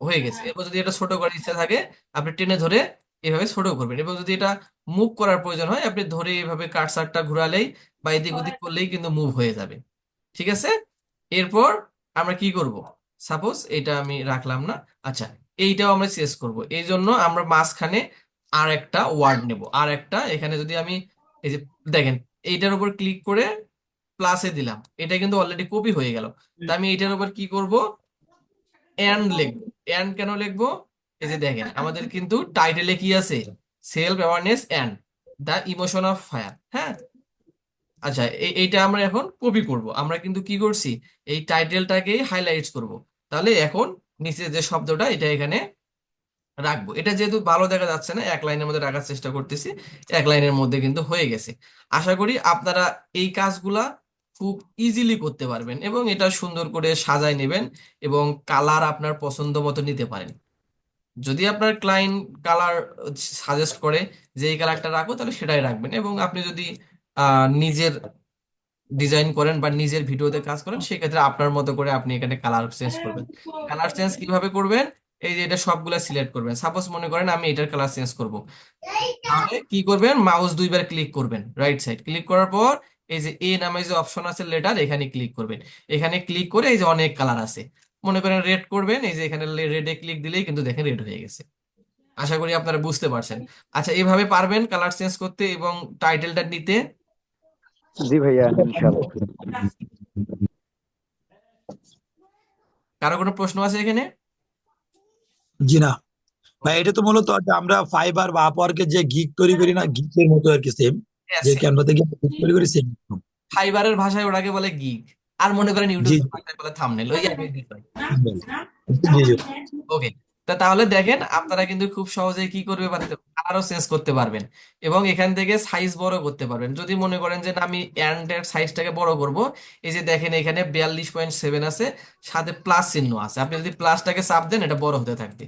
হয়ে গেছে। এরপর যদি এটা ছোট করার ইচ্ছা থাকে আপনি টেনে ধরে এভাবে ছোট করবেন, এবং যদি এটা মুভ করার প্রয়োজন হয় আপনি ধরে এভাবে কার্সারটা ঘোরালেই বা এদিক ওদিক করলেই কিন্তু মুভ হয়ে যাবে। ঠিক আছে, এরপর আমরা কি করব, সাপোজ এটা আমি রাখলাম না। আচ্ছা, এইটাও আমরা চেঞ্জ করব, এই জন্য আমরা মাঝখানে আর একটা ওয়ার্ড নেব, আর একটা এখানে যদি আমি এই যে দেখেন এইটার উপর ক্লিক করে প্লাসে দিলাম, এটা কিন্তু অলরেডি কপি হয়ে গেল। তা আমি এইটার উপর কি করব, এন্ড লিখবো। এন্ড কেন লিখবো, এই যে দেখেন আমাদের কিন্তু টাইটেলে কি আছে, self awareness and the emotion of fire. হ্যাঁ, আচ্ছা, এইটা আমরা এখন কপি করব। আমরা কিন্তু কি করছি, এই টাইটেলটাকেই হাইলাইটস করব। তাহলে এখন নিচে যে শব্দটা এটা এখানে রাখবো। এটা যেহেতু ভালো দেখা যাচ্ছে না, এক লাইনের মধ্যে রাখার চেষ্টা করতেছি। এক লাইনের মধ্যে কিন্তু হয়ে গেছে। আশা করি আপনারা এই কাজগুলা খুব ইজিলি করতে পারবেন এবং এটা সুন্দর করে সাজায় নেবেন এবং কালার আপনার পছন্দ মতো নিতে পারেন। যদি আপনার ক্লায়েন্ট কালার সাজেস্ট করে যে এই কালারটা রাখো, তাহলে সেটাই রাখবেন। এবং আপনি যদি নিজের ডিজাইন করেন বা নিজের ভিডিওতে কাজ করেন, সেক্ষেত্রে আপনার মতো করে আপনি এখানে কালার চেঞ্জ করবেন। কালার চেঞ্জ কিভাবে করবেন, এই যে এটা সবগুলা সিলেক্ট করবেন। সাপোজ মনে করেন আমি এটার কালার চেঞ্জ করব, তাহলে কি করবেন, মাউস দুইবার ক্লিক করবেন, রাইট সাইড ক্লিক করার পর এই যে এ নামে যে অপশন আছে লেটার, এখানে ক্লিক করবেন। এখানে ক্লিক করে এই যে অনেক কালার আছে, মনে করেন রেড করবেন, এই যে এখানে রেডে ক্লিক দিলেই কিন্তু দেখেন রেড হয়ে গেছে। আশা করি আপনারা বুঝতে পারছেন। আচ্ছা, এইভাবে পারবেন কালার চেঞ্জ করতে এবং টাইটেলটা নিতে? জি ভাইয়া, ইনশাল্লাহ। কারো কোনো প্রশ্ন আছে এখানে? জি না ভাই, এটা তো মূলত যে আমরা ফাইবার বা আপওয়ার্কে যে গিগ তৈরি করি না, গিগের মতো আর কি, সেম যে ক্যানভা থেকে গিগ তৈরি করি সেম। ফাইবারের ভাষায় ওটাকে বলে গিগ, আর মনে করেন জি ইউটিউবের ভাষায় বলে থাম্বনেল, ওই একই বিষয়। জি জি। ওকে, তাহলে দেখেন আপনারা কিন্তু খুব সহজেই কি করবে পারতে, কালারও চেঞ্জ করতে পারবেন এবং এখান থেকে সাইজ বড় করতে পারবেন। যদি মনে করেন যে না, আমি অ্যান্ডের সাইজটাকে বড় করব, এই যে দেখেন এখানে 42.7 আছে, সাথে প্লাস চিহ্ন আছে। আপনি যদি প্লাসটাকে চাপ দেন এটা বড় হতে থাকবে,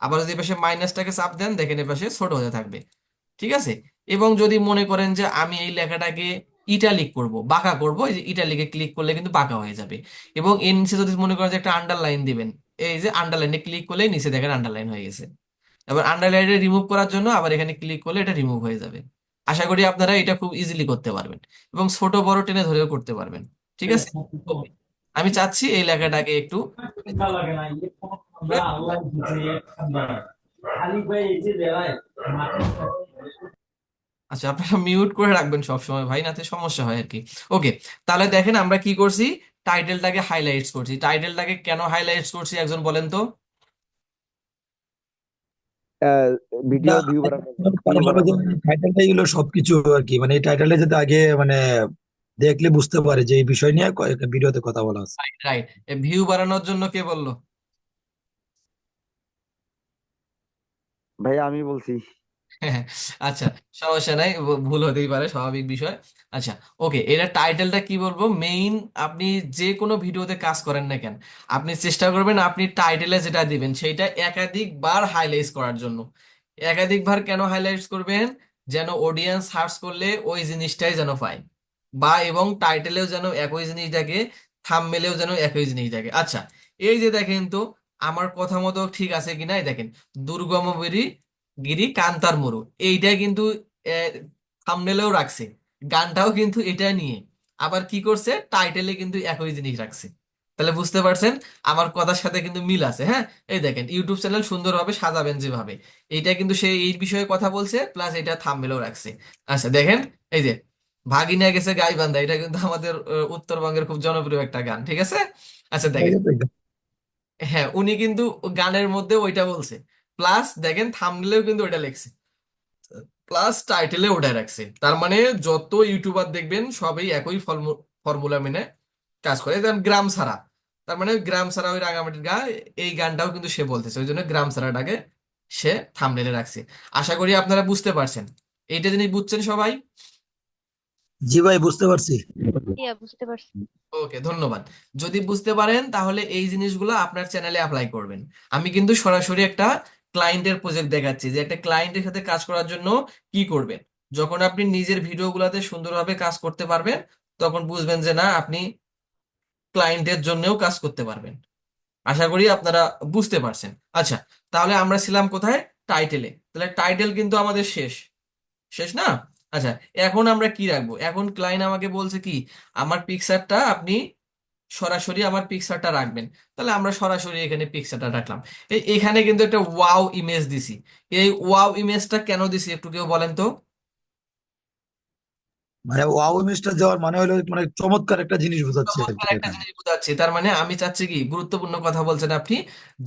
আবার যদি এপাশে মাইনাসটাকে চাপ দেন দেখেন এপাশে ছোট হতে থাকবে। ঠিক আছে? এবং যদি মনে করেন যে আমি এই লেখাটাকে ইটালিক করব, বাঁকা করব, এই যে ইটালিকে ক্লিক করলে কিন্তু বাঁকা হয়ে যাবে। এবং এর নিচে যদি মনে করেন যে একটা আন্ডারলাইন দিবেন, এই যে আন্ডারলাইনে ক্লিক করলে নিচে দেখেন আন্ডারলাইন হয়ে গেছে। এবার আন্ডারলাইনে রিমুভ করার জন্য আবার এখানে ক্লিক করলে এটা রিমুভ হয়ে যাবে। আশা করি আপনারা এটা খুব ইজিলি করতে পারবেন এবং ছোট বড় টেনে ধরেও করতে পারবেন। ঠিক আছে? Okay. আমি চাচ্ছি এই লেখাটাকে একটু, আচ্ছা আপনারা মিউট করে রাখবেন সব সময় ভাই, নাতে সমস্যা হয় আর কি। ওকে, তাহলে দেখেন আমরা কি করছি, টাইটেলটাকে হাইলাইটস করছি। টাইটেলটাকে কেন হাইলাইটস করছি একজন বলেন তো? ভিডিও ভিউ বাড়ানোর ভিউ বাড়ানোর জন্য। টাইটেলটাই হলো সবকিছু আর কি, মানে এই টাইটেলটা যাতে আগে মানে দেখলে বুঝতে পারে যে এই বিষয় নিয়ে ভিডিওতে কথা বলা আছে। রাইট, ভিউ বাড়ানোর জন্য কে বললো? ভাইয়া আমি বলছি। হ্যাঁ, আচ্ছা, সমস্যা নাই, ভুল হতেই পারে, স্বাভাবিক বিষয়। আচ্ছা, ওকে, এটা টাইটেলটা কি বলবো, মেইন আপনি যে কোনো ভিডিওতে কাজ করেন না কেন, আপনি চেষ্টা করবেন আপনি টাইটেলে যেটা দিবেন সেইটা একাধিকবার হাইলাইট করার জন্য। একাধিকবার কেন হাইলাইট করবেন, যেন অডিয়েন্স সার্চ করলে ওই জিনিসটাই যেন পায়, বা এবং টাইটেলেও যেন একই জিনিস দেখে, থাম্বনেলেও যেন একই জিনিস দেখে। আচ্ছা, এই যে দেখেন তো আমার কথা মতো ঠিক আছে কিনা, এই দেখেন দুর্গম গিরি কান্তার মরু, এইটা কিন্তু থাম্বনেলেও রাখছে, গানটাও কিন্তু এটা নিয়ে, আবার কি করছে টাইটেলে কিন্তু একই জিনিস রাখছে। তাহলে বুঝতে পারছেন আমার কথার সাথে কিন্তু মিল আছে। হ্যাঁ, এই দেখেন ইউটিউব চ্যানেল সুন্দরভাবে সাজাবেন যেভাবে, এইটা কিন্তু সে এই বিষয়ে কথা বলছে, প্লাস এটা থাম্বনেলেও রাখছে। আচ্ছা দেখেন, এই যে ভাগিনা গেছে গাইবান্ধা, এটা কিন্তু আমাদের উত্তরবঙ্গের খুব জনপ্রিয় একটা গান। ঠিক আছে? আচ্ছা দেখেন, হ্যাঁ উনি কিন্তু গানের মধ্যে ওইটা বলছে, প্লাস দেখেন থাম্বনেলেও কিন্তু ওইটা লিখছে, প্লাস টাইটেলে ওটাই রাখছে। তার মানে যত ইউটিউবার দেখবেন সবই একই ফর্মুলা মেনে কাজ করে। যেমন গ্রাম ছাড়া, তার মানে গ্রাম ছাড়া ওই রাঙামাটির গা, এই গানটাও কিন্তু সে বলতেছে, ওই জন্য গ্রাম ছাড়াটাকে সে থাম্বনেলে রাখছে। আশা করি আপনারা বুঝতে পারছেন, এইটা জিনিস বুঝছেন সবাই? জি ভাই, বুঝতে পারছি। ভাইয়া বুঝতে পারছি। ওকে, ধন্যবাদ। যদি বুঝতে পারেন তাহলে এই জিনিসগুলো আপনার চ্যানেলে অ্যাপ্লাই করবেন। আমি কিন্তু সরাসরি একটা ক্লায়েন্টের প্রজেক্ট দেখাচ্ছি যে একটা ক্লায়েন্টের সাথে কাজ করার জন্য কি করবেন। যখন আপনি নিজের ভিডিওগুলোতে সুন্দরভাবে কাজ করতে পারবেন, তখন বুঝবেন যে না, আপনি ক্লায়েন্টের জন্যও কাজ করতে পারবেন। আশা করি আপনারা বুঝতে পারছেন। আচ্ছা, তাহলে আমরা ছিলাম কোথায়, টাইটেলে। তাহলে টাইটেল কিন্তু আমাদের শেষ, শেষ না? আচ্ছা, এখন আমরা কি রাখবো, এখন ক্লায়েন্ট আমাকে বলছে কি আমার পিকচারটা আপনি সরাসরি আমার পিকচারটা রাখবেন। তাহলে আমরা সরাসরি এখানে পিকচারটা রাখলাম। এখানে কিন্তু একটা ওয়াও ইমেজ দিছি। এই ওয়াও ইমেজটা কেন দিছি একটু কেউ বলেন তো? মানে ওয়াও ইমেজটা দেওয়ার মানে হলো মানে চমৎকার একটা জিনিস বোঝাচ্ছে আর চমৎকার কি একটা এখানে। জিনিস বোঝাচ্ছি, তার মানে আমি চাচ্ছি কি, গুরুত্বপূর্ণ কথা বলছেন আপনি,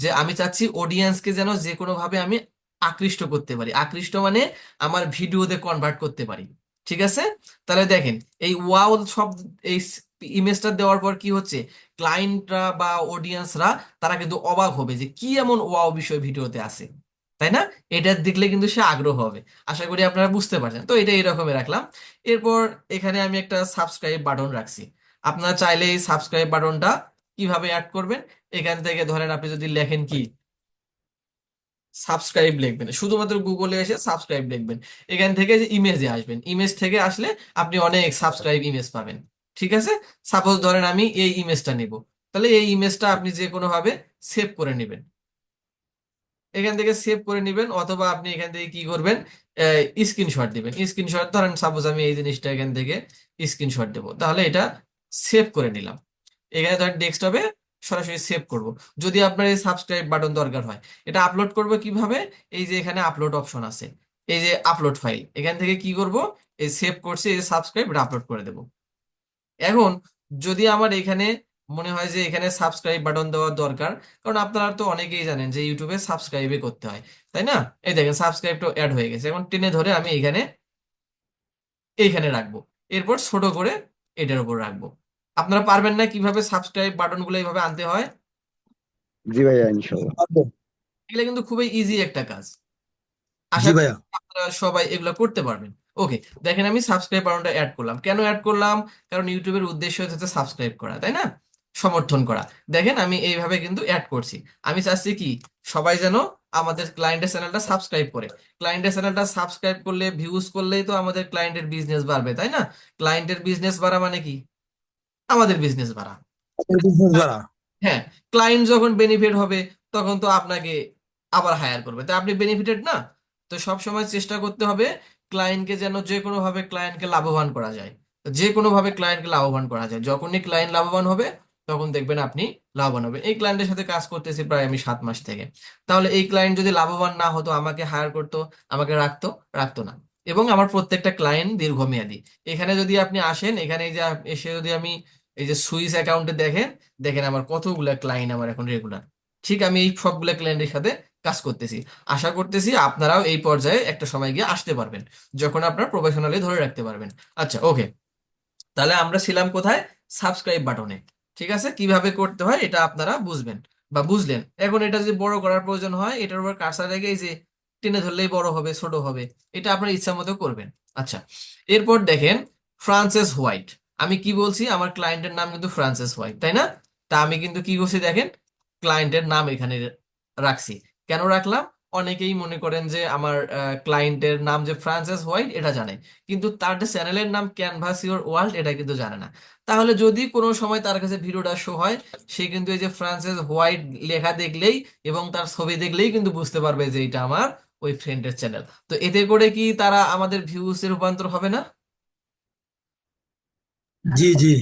যে আমি চাচ্ছি অডিয়েন্সকে যেন যে কোনো ভাবে আমি আকৃষ্ট করতে পারি। আকৃষ্ট মানে আমার ভিডিওতে কনভার্ট করতে পারি। ঠিক আছে? তাহলে দেখেন এই ওয়াও সব এই ইমেজটা দেওয়ার পর কি হচ্ছে, ক্লায়েন্টরা বা অডিয়েন্সরা তারা কিন্তু অবাক হবে যে কি এমন ওয়াও বিষয় ভিডিওতে আছে, তাই না? এটা দেখলে কিন্তু সে আগ্রহ হবে। আশা করি আপনারা বুঝতে পারছেন। তো এটা এরকমই রাখলাম। এরপর এখানে আমি একটা সাবস্ক্রাইব বাটন রাখছি। আপনারা চাইলে এই সাবস্ক্রাইব বাটনটা কিভাবে অ্যাড করবেন, এখান থেকে ধরেন আপনি যদি লেখেন কি সাবস্ক্রাইব লিখবেন, শুধুমাত্র গুগলে এসে সাবস্ক্রাইব লিখবেন, এখান থেকে যে ইমেজে আসবেন, ইমেজ থেকে আসলে আপনি অনেক সাবস্ক্রাইব ইমেজ পাবেন। ঠিক আছে? সাপোজ ধরেন আমি এই ইমেজটা নিব, তাহলে এই ইমেজটা আপনি যে কোনো ভাবে সেভ করে নেবেন, এখান থেকে সেভ করে নেবেন, অথবা আপনি এখান থেকে কি করবেন, স্ক্রিনশট দিবেন। স্ক্রিনশট ধরেন সাপোজ আমি এই জিনিসটা এখান থেকে স্ক্রিনশট দেবো, তাহলে এটা সেভ করে নিলাম। এখানে ধরেন ডেস্কটপে সরাসরি সেভ করব। যদি আপনার এই সাবস্ক্রাইব বাটন দরকার হয়, এটা আপলোড করব কিভাবে, এই যে এখানে আপলোড অপশন আছে, এই যে আপলোড ফাইল, এখান থেকে কি করব, এই সেভ করছি, এই সাবস্ক্রাইব এটা আপলোড করে দেব। এখন যদি আমার এখানে মনে হয় যে এখানে সাবস্ক্রাইব বাটন দেওয়া দরকার, কারণ আপনারা তো অনেকেই জানেন যে ইউটিউবে সাবস্ক্রাইবে করতে হয়, তাই না? এই দেখেন সাবস্ক্রাইবটা অ্যাড হয়ে গেছে। এখন টেনে ধরে আমি এইখানে রাখবো, এরপর ছোট করে এটার উপর রাখবো। আপনারা পারবেন না কিভাবে সাবস্ক্রাইব বাটন গুলো এইভাবে আনতে হয়? জি ভাইয়া, ইনশাল্লাহ। এগুলো কিন্তু খুবই ইজি একটা কাজ। জি আশা করি ভাইয়া। আপনারা সবাই এগুলো করতে পারবেন। ওকে, দেখেন আমি সাবস্ক্রাইব বাটনটা অ্যাড করলাম। কেন অ্যাড করলাম? কারণ ইউটিউবের উদ্দেশ্য হচ্ছে সাবস্ক্রাইব করা, তাই না? সমর্থন করা। দেখেন আমি এইভাবে কিন্তু অ্যাড করছি। আমি চাচ্ছি কি সবাই যেন আমাদের ক্লায়েন্টের চ্যানেলটা সাবস্ক্রাইব করে। ক্লায়েন্টের চ্যানেলটা সাবস্ক্রাইব করলে, ভিউজ করলেই তো আমাদের ক্লায়েন্টের বিজনেস বাড়বে, তাই না? ক্লায়েন্টের বিজনেস বাড়া মানে কি? আমাদের বিজনেস বাড়া। বিজনেস বাড়া। হ্যাঁ, ক্লায়েন্ট যখন বেনিফিট হবে তখন তো আপনাকে আবার হায়ার করবে, তাই আপনি বেনিফিটেড না? তো সব সময় চেষ্টা করতে হবে ক্লায়েন্টকে যেন যে কোনো ভাবে ক্লায়েন্টকে লাভবান করা যায়। তো যে কোনো ভাবে ক্লায়েন্টকে লাভবান করা যায়, যখনই ক্লায়েন্ট লাভবান হবে তখন দেখবেন আপনি লাভবান হবে। এই ক্লায়েন্টের সাথে কাজ করতেছি প্রায় আমি 7 মাস থেকে। তাহলে এই ক্লায়েন্ট যদি লাভবান না হতো, আমাকে হায়ার করতো, আমাকে রাখতো? রাখতো না। এবং আমার প্রত্যেকটা ক্লায়েন্ট দীর্ঘমেয়াদী। এখানে যদি আপনি আসেন, এখানে এই যে এসে যদি আমি এই যে সুইস অ্যাকাউন্টে দেখেন, দেখেন আমার কতগুলা ক্লায়েন্ট আমার এখন রেগুলার। ঠিক আমি এই সবগুলা ক্লায়েন্টের সাথে কাজ করতেছি। আশা করতেছি আপনারাও এই পর্যায়ে একটা সময় গিয়ে আসতে পারবেন, যখন আপনার প্রফেশনালি ধরে রাখতে পারবেন। আচ্ছা, ওকে, তাহলে আমরা ছিলাম কোথায়? সাবস্ক্রাইব বাটনে। ঠিক আছে, কিভাবে করতে হয় এটা আপনারা বুঝবেন বা বুঝলেন। এখন এটা যদি বড় করার প্রয়োজন হয়, এটার উপর কার্সার রেখে এই যে টেনে ধরলেই বড় হবে, ছোট হবে, এটা আপনার ইচ্ছা মতো করবেন। আচ্ছা, এরপর দেখেন ফ্রান্সেস হোয়াইট। আমি কি বলছি, আমার ক্লায়েন্টের নাম কিন্তু ফ্রান্সেস হোয়াইট, তাই না? তা আমি কিন্তু কি করছি দেখেন, ক্লায়েন্টের নাম এখানে রাখছি। কেন রাখলাম? অনেকেই মনে করেন যে আমার ক্লায়েন্টের নাম যে ফ্রান্সেস হোয়াইট এটা জানে, কিন্তু তার যে চ্যানেলের নাম ক্যানভাস ইওর ওয়ার্ল্ড এটা কিন্তু জানে না। তাহলে যদি কোনো সময় তার কাছে ভিডিওটা শো হয়, সে কিন্তু এই যে ফ্রান্সিস হোয়াইট লেখা দেখলেই এবং তার ছবি দেখলেই কিন্তু বুঝতে পারবে যে এটা আমার ওই ফ্রেন্ডের চ্যানেল। তো এতে করে কি তারা আমাদের ভিউজ এ রূপান্তর হবে না? জি জি।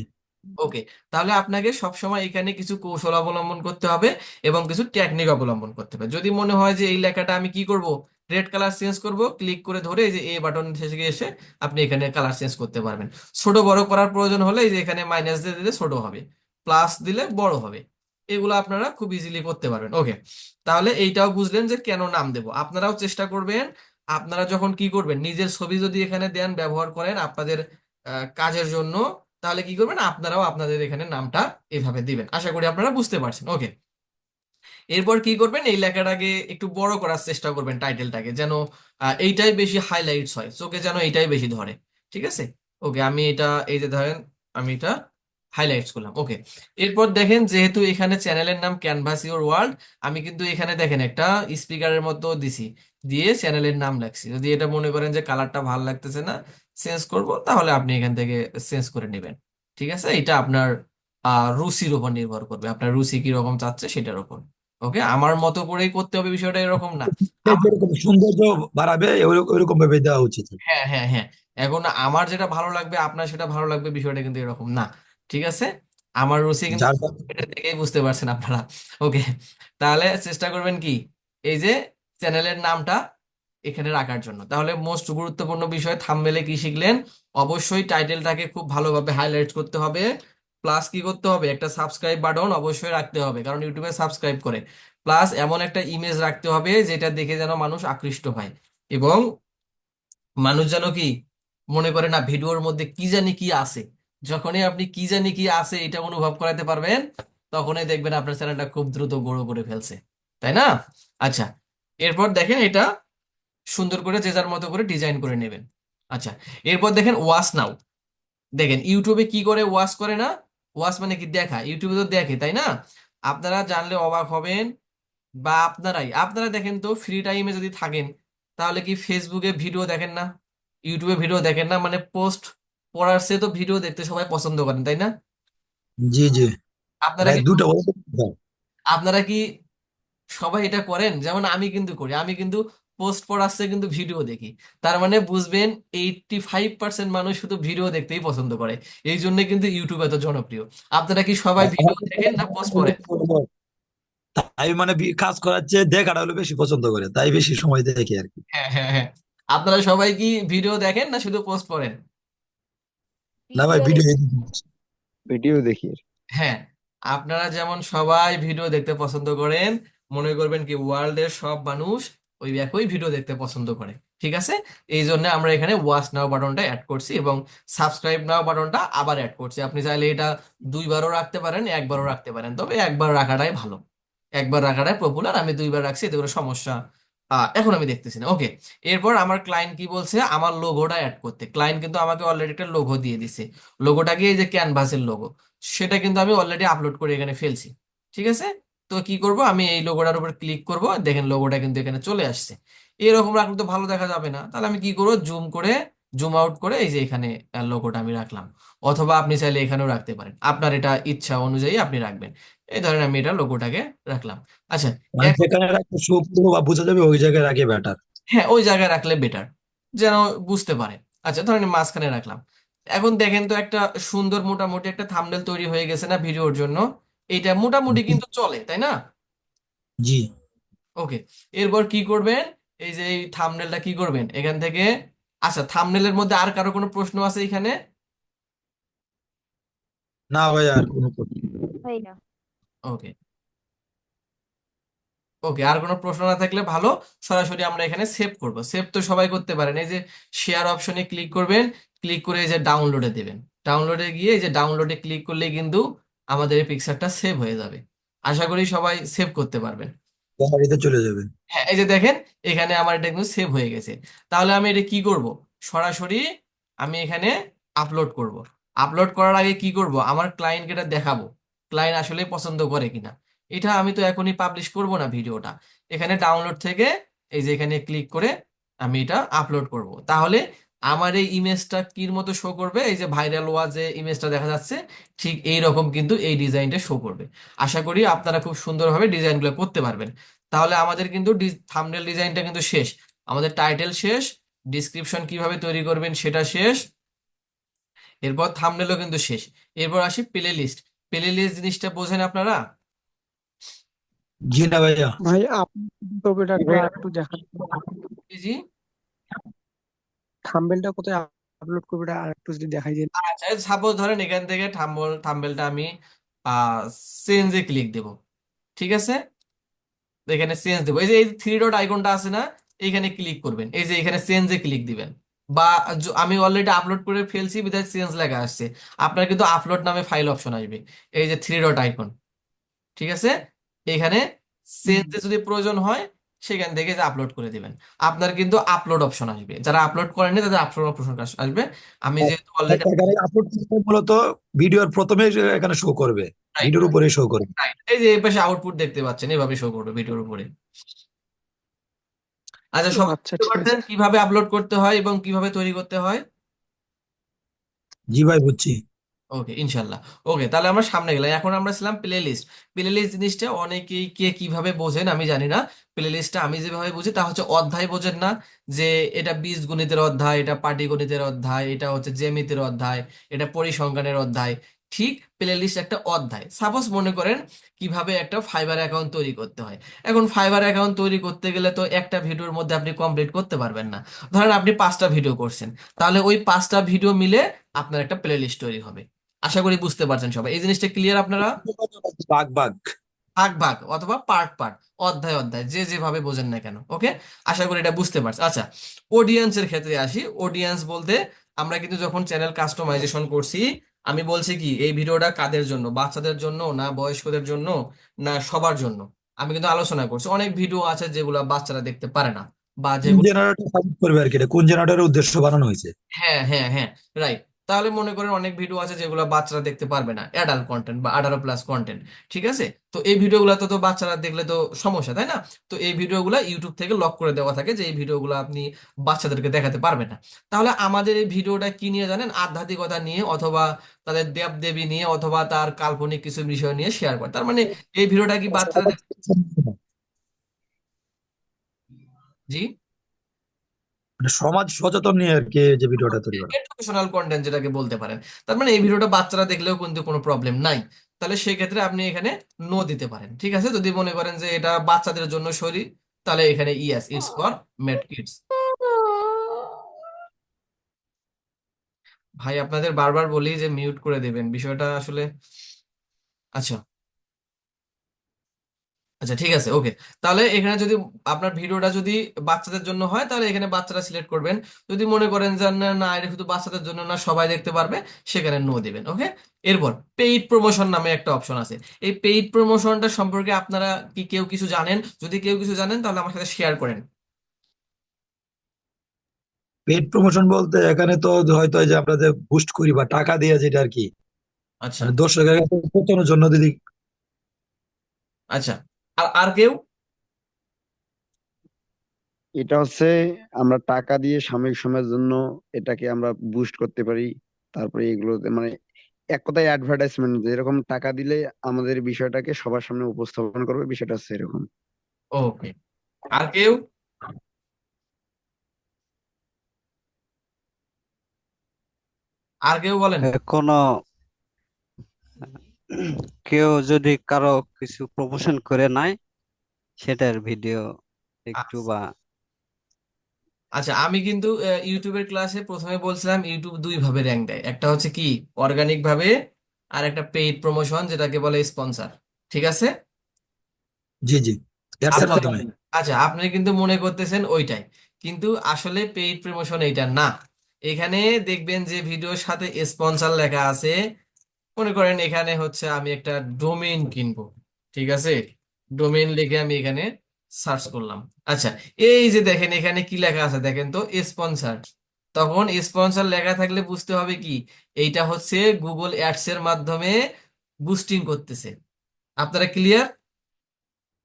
ওকে, তাহলে আপনাকে সবসময় এখানে কিছু কৌশল অবলম্বন করতে হবে এবং কিছু টেকনিক অবলম্বন করতে হবে। যদি মনে হয় যে এই লেখাটা আমি কি করব, রেড কালার চেঞ্জ করব, ক্লিক করে ধরে এই যে এ বাটন থেকে এসে আপনি এখানে কালার চেঞ্জ করতে পারবেন। ছোট বড় করার প্রয়োজন হলে এই যে এখানে মাইনাস দিয়ে দিলে ছোট হবে, প্লাস দিলে বড় হবে। এগুলো আপনারা খুব ইজিলি করতে পারবেন। ওকে, তাহলে এইটাও বুঝলেন যে কেন নাম দেব। আপনারাও চেষ্টা করবেন, আপনারা যখন কি করবেন, নিজের ছবি যদি এখানে দেন, ব্যবহার করেন আপনাদের কাজের জন্য, তাহলে কি করবেন, আপনারাও আপনাদের এখানে নামটা এভাবে দিবেন। আশা করি আপনারা বুঝতে পারছেন। ওকে, এরপর কি করবেন, এই লেখাটাকে একটু বড় করার চেষ্টা করবেন, টাইটেলটাকে যেন এইটাই বেশি হাইলাইটস হয়, চোখে যেন এইটাই বেশি ধরে। ঠিক আছে? ওকে, আমি এটা এই যে ধরেন আমি এটা হাইলাইটস করলাম। ওকে, এরপর দেখেন যেহেতু এখানে চ্যানেলের নাম ক্যানভাস ইওর ওয়ার্ল্ড, আমি কিন্তু এখানে দেখেন একটা স্পিকারের মতো দিছি, দিয়ে চ্যানেলের নাম লাগছি। যদি এটা মনে করেন যে কালারটা ভালো লাগতেছে না, চেঞ্জ করব, তাহলে আপনি এখান থেকে চেঞ্জ করে নেবেন। ঠিক আছে? এটা আপনার রুচির উপর নির্ভর করবে, আপনার রুচি কিরকম চাচ্ছে সেটার উপর। ওকে, আমার মতো করেই করতে হবে বিষয়টা এরকম না। আমার যেরকম সৌন্দর্য বাড়াবে ওইরকম ভাবে দেওয়া উচিত। হ্যাঁ, হ্যাঁ, হ্যাঁ, এখন আমার যেটা ভালো লাগবে আপনার সেটা ভালো লাগবে, বিষয়টা কিন্তু এরকম না। ঠিক আছে? আমার রুচি কিন্তু যার এটা থেকেই বুঝতে পারছেন আপনারা। ওকে, তাহলে চেষ্টা করবেন কি এই যে চ্যানেলের নামটা এখানে রাখার জন্য। তাহলে মোস্ট গুরুত্বপূর্ণ বিষয়, থাম্বনেলে কি শিখলেন? অবশ্যই টাইটেলটাকে খুব ভালোভাবে হাইলাইট করতে হবে, প্লাস কি করতে হবে, একটা সাবস্ক্রাইব বাটন অবশ্যই রাখতে হবে, কারণ ইউটিউবে সাবস্ক্রাইব করে। প্লাস এমন একটা ইমেজ রাখতে হবে যেটা দেখে যেন মানুষ আকৃষ্ট হয়, এবং মানুষ যেন কি মনে করে না ভিডিওর মধ্যে কি জানি কি আছে, যখনই আপনি কি জানি কি আছে এটা অনুভব করাতে পারবেন, তখনই দেখবেন আপনার চ্যানেলটা খুব দ্রুত গ্রো করে ফেলছে, তাই না? আচ্ছা, এরপর দেখেন এটা সুন্দর করে যে যার মতো করে ডিজাইন করে নেবেন। আচ্ছা, এরপর দেখেন ওয়াচ নাও। দেখেন ইউটিউবে কি করে ওয়াচ করে না, ওয়াচ মানে কি দেখা, ইউটিউবে তো দেখে, তাই না? আপনারা জানলে অবাক হবেন, বা আপনারা দেখেন তো ফ্রি টাইমে যদি থাকেন, তাহলে কি ফেসবুকে ভিডিও দেখেন না, ইউটিউবে ভিডিও দেখেন না? মানে পোস্ট পড়ার চেয়ে তো ভিডিও দেখতে সবাই পছন্দ করেন, তাই না? জি জি, আপনারা প্রায় কি দুটো আপনারা কি সবাই এটা করেন? যেমন আমি কিন্তু করি, আমি কিন্তু পোস্ট পড়ার চেয়ে কিন্তু ভিডিও দেখি। তার মানে বুঝবেন 85% মানুষ শুধু ভিডিও দেখতেই পছন্দ করে, এই জন্য কিন্তু ইউটিউব এত জনপ্রিয়। আপনারা কি সবাই ভিডিও দেখেন না পোস্ট পড়েন? তাই মানে কাজ করার চেয়ে দেখাটা হলো বেশি পছন্দ করে, তাই বেশি সময় দেখে আর কি। হ্যাঁ, হ্যাঁ, হ্যাঁ। আপনারা সবাই কি ভিডিও দেখেন না শুধু পোস্ট পড়েন? না ভাই, ভিডিও ভিডিও দেখি। ভিডিও দেখি। হ্যাঁ, আপনারা যেমন সবাই ভিডিও দেখতে পছন্দ করেন, মনে করবেন কি ওয়ার্ল্ডের সব মানুষ ওই একই ভিডিও দেখতে পছন্দ করে, ঠিক আছে? এই জন্য আমরা এখানে ওয়াচ নাও বাটনটা অ্যাড করছি এবং সাবস্ক্রাইব নাও বাটনটা আবার অ্যাড করছি। আপনি চাইলে এটা দুইবারও রাখতে পারেন, একবারও রাখতে পারেন, তবে একবার রাখাটাই ভালো, একবার রাখাটাই পপুলার। আমি দুইবার রাখছি, এতে করে সমস্যা এখন আমি দেখতেছি না। ওকে, এরপর আমার ক্লায়েন্ট কি বলছে, আমার লোগোটা অ্যাড করতে। ক্লায়েন্ট কিন্তু আমাকে অলরেডি একটা লোগো দিয়ে দিছে, লোগোটা কি এই যে ক্যানভাসের লোগো, সেটা কিন্তু আমি অলরেডি আপলোড করে এখানে ফেলছি, ঠিক আছে? তো কি করব, আমি এই লোগোটার উপর ক্লিক করব, দেখেন লোগোটা কিন্তু এখানে চলে আসছে। এরকম রাখলে তো ভালো দেখা যাবে না, তাহলে আমি কি করব, জুম করে জুম আউট করে এই যে এখানে লোগোটা আমি রাখলাম। অথবা আপনি চাইলে এখানেও রাখতে পারেন, আপনার এটা ইচ্ছা অনুযায়ী আপনি রাখবেন। এই ধরেন আমি এটা লোগোটাকে রাখলাম। আচ্ছা, মানে এখন যেখানে রাখলে শো করবো বা বোঝা যাবে ওই জায়গায় রাখে বেটার। হ্যাঁ, ওই জায়গায় রাখলে বেটার, যেন বুঝতে পারে। আচ্ছা, ধরেন আমি মাঝখানে রাখলাম। এখন দেখেন তো একটা সুন্দর মোটামুটি একটা থাম্বনেল তৈরি হয়ে গেছে না ভিডিওর জন্য? এইটা মোটামুটি কিন্তু চলে, তাই না? জি ওকে, এরপর কি করবেন, এই যে এই থাম্বনেলটা কি করবেন এখান থেকে। আচ্ছা, থাম্বনেলের মধ্যে আর কারো কোনো প্রশ্ন আছে এখানে? না ভাই, আর কোনো কথা নেই। ভাইয়া ওকে, ওকে, আর কোনো প্রশ্ন না থাকলে ভালো। সরাসরি আমরা এখানে সেভ করব। সেভ তো সবাই করতে পারেন, এই যে শেয়ার অপশনে ক্লিক করবেন, ক্লিক করে এই যে ডাউনলোডে দেবেন। ডাউনলোডে গিয়ে এই যে ডাউনলোডে ক্লিক করলেই কিন্তু আমাদের এই পিকচারটা সেভ হয়ে যাবে। আশা করি সবাই সেভ করতে পারবেন। গ্যালারিতে চলে যাবে। হ্যাঁ, এই যে দেখেন এখানে আমার এটা কিন্তু সেভ হয়ে গেছে। তাহলে আমি এটা কি করব, সরাসরি আমি এখানে আপলোড করব। আপলোড করার আগে কি করব, আমার ক্লায়েন্টকে এটা দেখাবো, ক্লায়েন্ট আসলে পছন্দ করে কিনা। এটা আমি তো এখনই পাবলিশ করব না ভিডিওটা, এখানে ডাউনলোড থেকে এই যে এখানে ক্লিক করে আমি এটা আপলোড করব। তাহলে আমার এই ইমেজটা কির মতো শো করবে, এই যে ভাইরাল ওয়া যে ইমেজটা দেখা যাচ্ছে, ঠিক এই রকম কিন্তু এই ডিজাইনটা শো করবে। আশা করি আপনারা খুব সুন্দরভাবে ডিজাইনগুলো করতে পারবেন। তাহলে আমাদের কিন্তু থাম্বনেল ডিজাইনটা কিন্তু শেষ, আমাদের টাইটেল শেষ, ডিসক্রিপশন কিভাবে তৈরি করবেন সেটা শেষ, এরপর থাম্বনেলও কিন্তু শেষ। এরপর আসি প্লে লিস্ট। প্লে লিস্ট জিনিসটা বোঝেন আপনারা? জি না ভাইয়া। ভাই আপনি ছবিটা একটু আর একটু দেখান। জি, জি। থাম্বনেলটা কোথায় আপলোড করবে এটা আর একটু যদি দেখাই দেন। আচ্ছা, সাপোজ ধরেন এখান থেকে থাম্বনেলটা আমি চেঞ্জে ক্লিক দেব, ঠিক আছে? তো এখানে চেঞ্জ দেবো, এই যে এই থ্রি ডট আইকনটা আছে না, এইখানে ক্লিক করবেন, এই যে এখানে চেঞ্জে ক্লিক দিবেন। বা আমি অলরেডি আপলোড করে ফেলছি বিধায় চেঞ্জ লেখা আসছে, আপনার কিন্তু আপলোড নামে ফাইল অপশন আসবে, এই যে থ্রি ডট আইকন, ঠিক আছে? এখানে চেঞ্জে যদি প্রয়োজন হয় সেখান থেকে যে আপলোড করে দিবেন, আপনার কিন্তু আপলোড অপশন আসবে। যারা আপলোড করেনি তাদের আপলোড অপশন আসবে। আমি যেহেতু অলরেডি এখানে আপলোড মূলত ভিডিওর প্রথমে এখানে শো করবে, রাইট, ভিডিওর উপরে শো করবে। রাইট, এই যে এই পাশে আউটপুট দেখতে পাচ্ছেন, এভাবে শো করবে ভিডিওর উপরে। আচ্ছা, ও সবাই আচ্ছা, বুঝতে ঠিক আছে। পারছেন কিভাবে আপলোড করতে হয় এবং কিভাবে তৈরি করতে হয়? জি ভাই, বুঝছি। ওকে, ইনশাল্লাহ। ওকে, তাহলে আমরা সামনে গেলাম। এখন আমরা ছিলাম প্লে লিস্ট। প্লে লিস্ট জিনিসটা অনেকেই কে কিভাবে বোঝেন আমি জানি না। প্লে লিস্টটা আমি যেভাবে বুঝি তা হচ্ছে অধ্যায় বোঝেন না, যে এটা বীজগণিতের অধ্যায়, এটা পাটিগণিতের অধ্যায়, এটা হচ্ছে জ্যামিতির অধ্যায়, এটা পরিসংখ্যানের অধ্যায়। ঠিক প্লে লিস্ট একটা অধ্যায়। সাপোজ মনে করেন কিভাবে একটা ফাইবার অ্যাকাউন্ট তৈরি করতে হয়। এখন ফাইবার অ্যাকাউন্ট তৈরি করতে গেলে তো একটা ভিডিওর মধ্যে আপনি কমপ্লিট করতে পারবেন না। ধরেন আপনি 5টা ভিডিও করছেন, তাহলে ওই 5টা ভিডিও মিলে আপনার একটা প্লে লিস্ট তৈরি হবে। আশা করি বুঝতে পারছেন সবাই, এই জিনিসটা ক্লিয়ার আপনারা? বাগ বাগ। ভাগ ভাগ অথবা পার্ট পার্ট, অধ্যায় অধ্যায়, যে যেভাবে বোঝেন না কেন। ওকে, আশা করি এটা বুঝতে পারছেন। আচ্ছা, অডিয়েন্সের ক্ষেত্রে আসি। অডিয়েন্স বলতে আমরা কিন্তু যখন চ্যানেল কাস্টমাইজেশন করছি, আমি বলছি কি এই ভিডিওটা কাদের জন্য, বাচ্চাদের জন্য না বয়স্কদের জন্য না সবার জন্য। আমি কিন্তু আলোচনা করছি, অনেক ভিডিও আছে যেগুলা বাচ্চারা দেখতে পারে না, বা কোন যেগুলো জেনারেটর সাজেস্ট করবে আর কি, এটা কোন জেনারেটরের উদ্দেশ্য বানানো হয়েছে? হ্যাঁ হ্যাঁ হ্যাঁ, রাইট। তাহলে মনে করেন অনেক ভিডিও আছে যেগুলো বাচ্চারা দেখতে পারবে না, অ্যাডাল্ট কন্টেন্ট বা 18+ কন্টেন্ট, ঠিক আছে? তো এই ভিডিওগুলো তো বাচ্চারা দেখলে তো সমস্যা, তাই না? তো এই ভিডিওগুলো ইউটিউব থেকে লক করে দেওয়া থাকে যে এই ভিডিওগুলো আপনি বাচ্চাদেরকে দেখাতে পারবেন না। তাহলে আমাদের এই ভিডিওটা কি নিয়ে জানেন? আধ্যাত্মিকতা নিয়ে, অথবা তাদের দেব দেবী নিয়ে, অথবা তার কাল্পনিক কিছু বিষয় নিয়ে শেয়ার করে। তার মানে এই ভিডিওটা কি বাচ্চারা জি, মানে সমাজ সচেতন নিয়ে আর কি যে ভিডিওটা তৈরি করা। এডুকেশনাল কন্টেন্ট যেটাকে বলতে পারেন। তার মানে এই ভিডিওটা বাচ্চারা দেখলেও কিন্তু কোনো প্রবলেম নাই। তাহলে সেই ক্ষেত্রে আপনি এখানে নো দিতে পারেন, ঠিক আছে? যদি মনে করেন যে এটা বাচ্চাদের জন্য সরি, তাহলে এখানে yes, it's for made kids. ভাই আপনাদের বারবার বলি যে মিউট করে দেবেন, বিষয়টা আসলে আচ্ছা আচ্ছা, ঠিক আছে, ওকে। তাহলে এখানে যদি আপনার ভিডিওটা যদি বাচ্চাদের জন্য হয়, তাহলে এখানে বাচ্চারা সিলেক্ট করবেন। যদি মনে করেন যে না না, এটা শুধু বাচ্চাদের জন্য না, সবাই দেখতে পারবে, সেখানে নো দিবেন, ওকে। এরপর পেইড প্রমোশন নামে একটা অপশন আছে। এই পেইড প্রমোশনটা সম্পর্কে আপনারা কি কেউ কিছু জানেন? যদি কেউ কিছু জানেন তাহলে আমার সাথে শেয়ার করেন। পেড প্রমোশন বলতে এখানে তো হয়তো এই যে আমরা যে বুস্ট করি বা টাকা দিয়ে যেটা আর কি, আচ্ছা মানে দর্শকের কাছে পৌঁছানোর জন্য যদি। আচ্ছা, আর আর কেউ? এটা হচ্ছে আমরা টাকা দিয়ে সাময়িক সময়ের জন্য এটাকে আমরা বুস্ট করতে পারি। তারপরে এগুলোতে মানে এক কথায় অ্যাডভার্টাইজমেন্ট, যেরকম টাকা দিলে আমাদের বিষয়টাকে সবার সামনে উপস্থাপন করবে, বিষয়টা হচ্ছে এরকম। ওকে, আর কেউ? আর কেউ বলেন। কোনো কেউ যদি কারো কিছু প্রমোশন করে নাই সেটার ভিডিও একটু বা আচ্ছা, আমি কিন্তু ইউটিউবের ক্লাসে প্রথমে বলছিলাম ইউটিউব দুই ভাবে র্যাঙ্ক দেয়, একটা হচ্ছে কি অর্গানিক ভাবে, আর একটা পেইড প্রমোশন যেটাকে বলে স্পন্সর, ঠিক আছে? জি জি, অ্যাডস এর আপনি মাধ্যমে। আচ্ছা, আপনি কিন্তু মনে করতেছেন ওইটাই, কিন্তু আসলে পেইড প্রমোশন এইটা না। এখানে দেখবেন যে ভিডিওর সাথে স্পন্সর লেখা আছে। মনে করেন এখানে হচ্ছে আমি একটা ডোমেইন কিনবো, ঠিক আছে? ডোমেইন লিখে আমি এখানে সার্চ করলাম। আচ্ছা, এই যে দেখেন এখানে কি লেখা আছে দেখেন তো, স্পন্সর। তখন স্পন্সর লেখা থাকলে বুঝতে হবে কি এইটা হচ্ছে গুগল অ্যাডস এর মাধ্যমে বুস্টিং করতেছে। আপনারা ক্লিয়ার?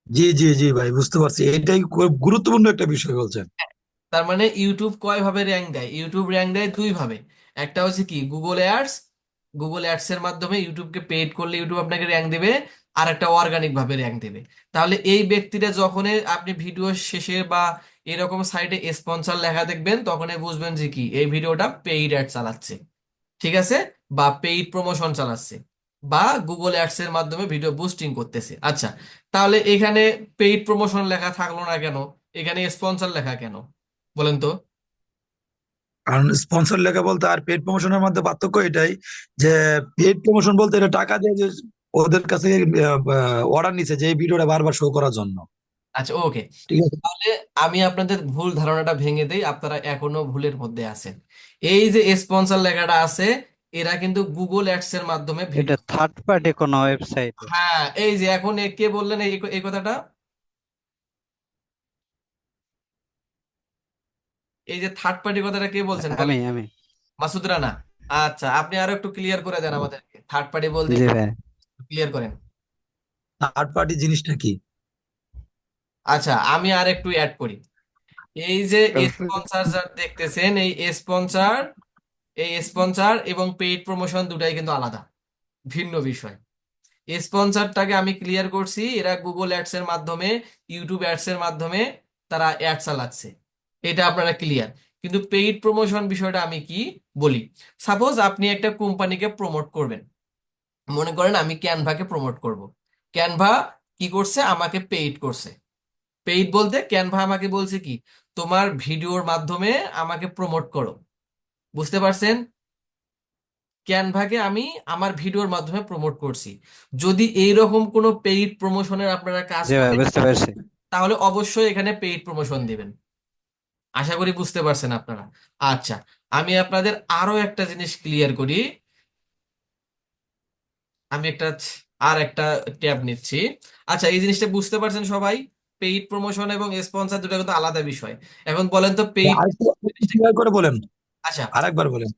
জি জি জি ভাই, বুঝতে পারছি, এটাই খুব গুরুত্বপূর্ণ একটা বিষয় বলছেন। তার মানে ইউটিউব কয় ভাবে র্যাঙ্ক দেয়? ইউটিউব র্যাঙ্ক দেয় দুই ভাবে। একটা হচ্ছে কি গুগল অ্যাডস, গুগল অ্যাডস এর মাধ্যমে ইউটিউবকে পেইড করলে ইউটিউব আপনাকে র্যাঙ্ক দেবে, আর একটা অর্গানিক ভাবে র্যাঙ্ক দেবে। তাহলে এই ব্যক্তিটা যখন আপনি ভিডিও শেষে বা এরকম সাইটে স্পন্সর লেখা দেখবেন, তখনই বুঝবেন যে কি এই ভিডিওটা পেইড অ্যাড চালাচ্ছে, ঠিক আছে? বা পেইড প্রমোশন চালাচ্ছে, বা গুগল অ্যাডস এর মাধ্যমে ভিডিও বুস্টিং করতেছে। আচ্ছা, তাহলে এখানে পেইড প্রমোশন লেখা থাকলো না কেন, এখানে স্পন্সর লেখা কেন, বলেন তো? কারণ স্পন্সর লেখা বলতে আর পেড প্রমোশনের মধ্যে পার্থক্য এটাই যে পেড প্রমোশন বলতে এটা টাকা দিয়ে যে ওদের কাছে অর্ডার নিছে যে এই ভিডিওটা বারবার শো করার জন্য। আচ্ছা, ওকে। ঠিক আছে। তাহলে আমি আপনাদের ভুল ধারণাটা ভেঙে দেই, আপনারা এখনো ভুলের মধ্যে আছেন। এই যে স্পন্সর লেখাটা আছে, এরা কিন্তু গুগল অ্যাডস এর মাধ্যমে এটা ভিডিও। থার্ড পার্টি কোনো ওয়েবসাইটে। হ্যাঁ, এই যে এখন কে বললেন এই কথাটা? এই যে থার্ড পার্টি কথাটা কে বলছেন বলেন? আমি মাসুদ রানা। আচ্ছা, আপনি আরো একটু ক্লিয়ার করে দেন আমাদেরকে, থার্ড পার্টি বলতে জি ভাই। ক্লিয়ার করেন। থার্ড পার্টি জিনিসটা কি? আচ্ছা, আমি আর একটু অ্যাড করি। এই যে স্পন্সর যা দেখতেছেন, এই স্পন্সর এবং পেইড প্রমোশন দুটাই কিন্তু আলাদা, ভিন্ন বিষয়। স্পন্সরটাকে আমি ক্লিয়ার করছি, এরা গুগল অ্যাডস এর মাধ্যমে, ইউটিউব অ্যাডস এর মাধ্যমে তারা অ্যাড চালাচ্ছে, এটা আপনারা ক্লিয়ার। কিন্তু পেইড প্রমোশন বিষয়টা আমি কি বলি। সাপোজ আপনি একটা কোম্পানিকে প্রমোট করবেন, মনে করেন আমি ক্যানভাকে প্রমোট করব। ক্যানভা কি করছে? আমাকে পেইড করছে। পেইড বলতে ক্যানভা আমাকে বলছে কি তোমার ভিডিওর মাধ্যমে আমাকে প্রমোট করো, বুঝতে পারছেন? ক্যানভাকে আমি আমার ভিডিওর মাধ্যমে প্রমোট করছি। যদি এইরকম কোনো পেইড প্রমোশনের আপনারা কাজ জি ভাই, করেন, বুঝতে পারছি। তাহলে অবশ্যই এখানে পেইড প্রমোশন দিবেন। আশা করি বুঝতে পারছেন আপনারা। আচ্ছা, আমি আপনাদের আরো একটা জিনিস ক্লিয়ার করি। আমি আর একটা ট্যাব নিচ্ছি। আচ্ছা, এই জিনিসটা বুঝতে পারছেন সবাই? পেইড প্রমোশন এবং স্পন্সর দুটো কিন্তু আলাদা বিষয়। এখন বলেন তো পেইড আরেকটু জিনিসটা কি? ক্লিয়ার করে বলেন, আচ্ছা, আরেকবার বলেন।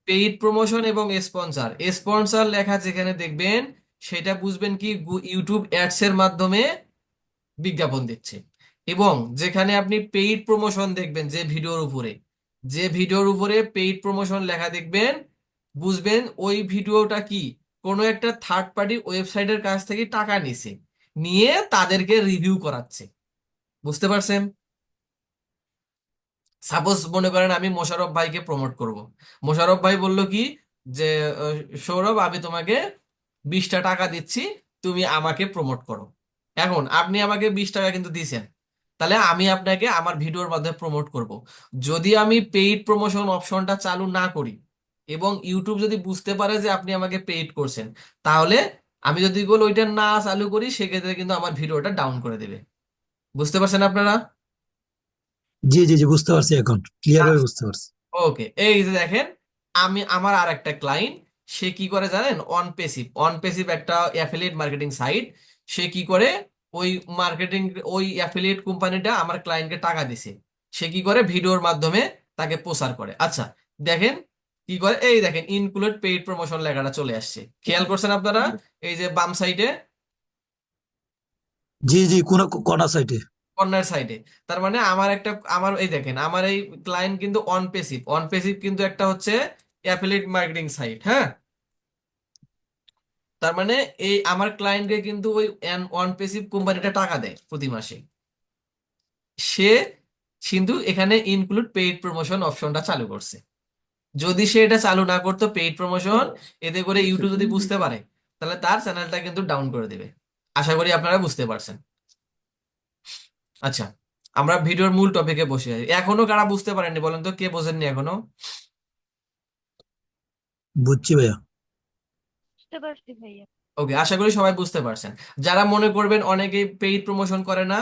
পেইড প্রমোশন এবং স্পন্সর, স্পন্সর লেখা যেখানে দেখবেন সেটা বুঝবেন কি ইউটিউব অ্যাডস এর মাধ্যমে বিজ্ঞাপন দিচ্ছে। এবং যেখানে আপনি পেইড প্রমোশন দেখবেন, যে ভিডিওর উপরে পেইড প্রমোশন লেখা দেখবেন, বুঝবেন ওই ভিডিওটা কি কোনো একটা থার্ড পার্টি ওয়েবসাইটের কাছ থেকে টাকা নিছে, নিয়ে তাদেরকে রিভিউ করাচ্ছে। বুঝতে পারছেন? সাপোজ মনে করেন আমি মোশাররফ ভাইকে প্রমোট করব। মোশাররফ ভাই বলল কি যে আহ, সৌরভ, আমি তোমাকে 20টা টাকা দিচ্ছি, তুমি আমাকে প্রমোট করো। এখন আপনি আমাকে 20 টাকা কিন্তু দিছেন, তাহলে আমি আপনাকে আমার ভিডিওর মাধ্যমে প্রমোট করব। যদি আমি পেইড প্রমোশন অপশনটা চালু না করি এবং ইউটিউব যদি বুঝতে পারে যে আপনি আমাকে পেইড করছেন, তাহলে আমি যদি ওইটা না চালু করি, সেক্ষেত্রে কিন্তু আমার ভিডিওটা ডাউন করে দেবে। বুঝতে পারছেন আপনারা? জি জি জি, বুঝতে পারছি, এখন ক্লিয়ার ভাবে বুঝতে পারছি। ওকে, এই যে দেখেন, আমার আর একটা ক্লায়েন্ট, সে কি করে জানেন? অন পেসিভ একটা অ্যাফিলিয়েট মার্কেটিং সাইট। সে কি করে, ওই মার্কেটিং, ওই অ্যাফিলিয়েট কোম্পানিটা আমার ক্লায়েন্টকে টাকা দিছে, সে কি করে ভিডিওর মাধ্যমে তাকে প্রচার করে। আচ্ছা, দেখেন কি করে, এই দেখেন ইনক্লুড পেইড প্রমোশন লেখাটা চলে আসছে, খেয়াল করছেন আপনারা? এই যে বাম সাইডে, জি জি, কোন কোন সাইটে? কর্নার সাইডে। তার মানে আমার এই দেখেন, আমার এই ক্লায়েন্ট কিন্তু অন পেসিভ কিন্তু একটা হচ্ছে অ্যাফিলিয়েট মার্কেটিং সাইট, হ্যাঁ। তার মানে এই আমার ক্লায়েন্টকে কিন্তু ওই অন পেসিভ কোম্পানিটা টাকা দেয় প্রতি মাসে। সে কিন্তু এখানে ইনক্লুড পেইড প্রমোশন অপশনটা চালু করছে। যদি সে এটা চালু না করতো পেইড প্রমোশন, এতে করে ইউটিউব যদি বুঝতে পারে, তাহলে তার চ্যানেলটা কিন্তু ডাউন করে দেবে। আশা করি আপনারা বুঝতে পারছেন। আচ্ছা, আমরা ভিডিওর মূল টপিকে বসে আছি। এখনো কারা বুঝতে পারেননি বলেন তো, কে বোঝেননি এখনো? বুঝছি ভাইয়া। বুঝতে পারছি ভাইয়া। ওকে, আশা করি সবাই বুঝতে পারছেন। যারা মনে করবেন অনেকেই পেইড প্রমোশন করে না,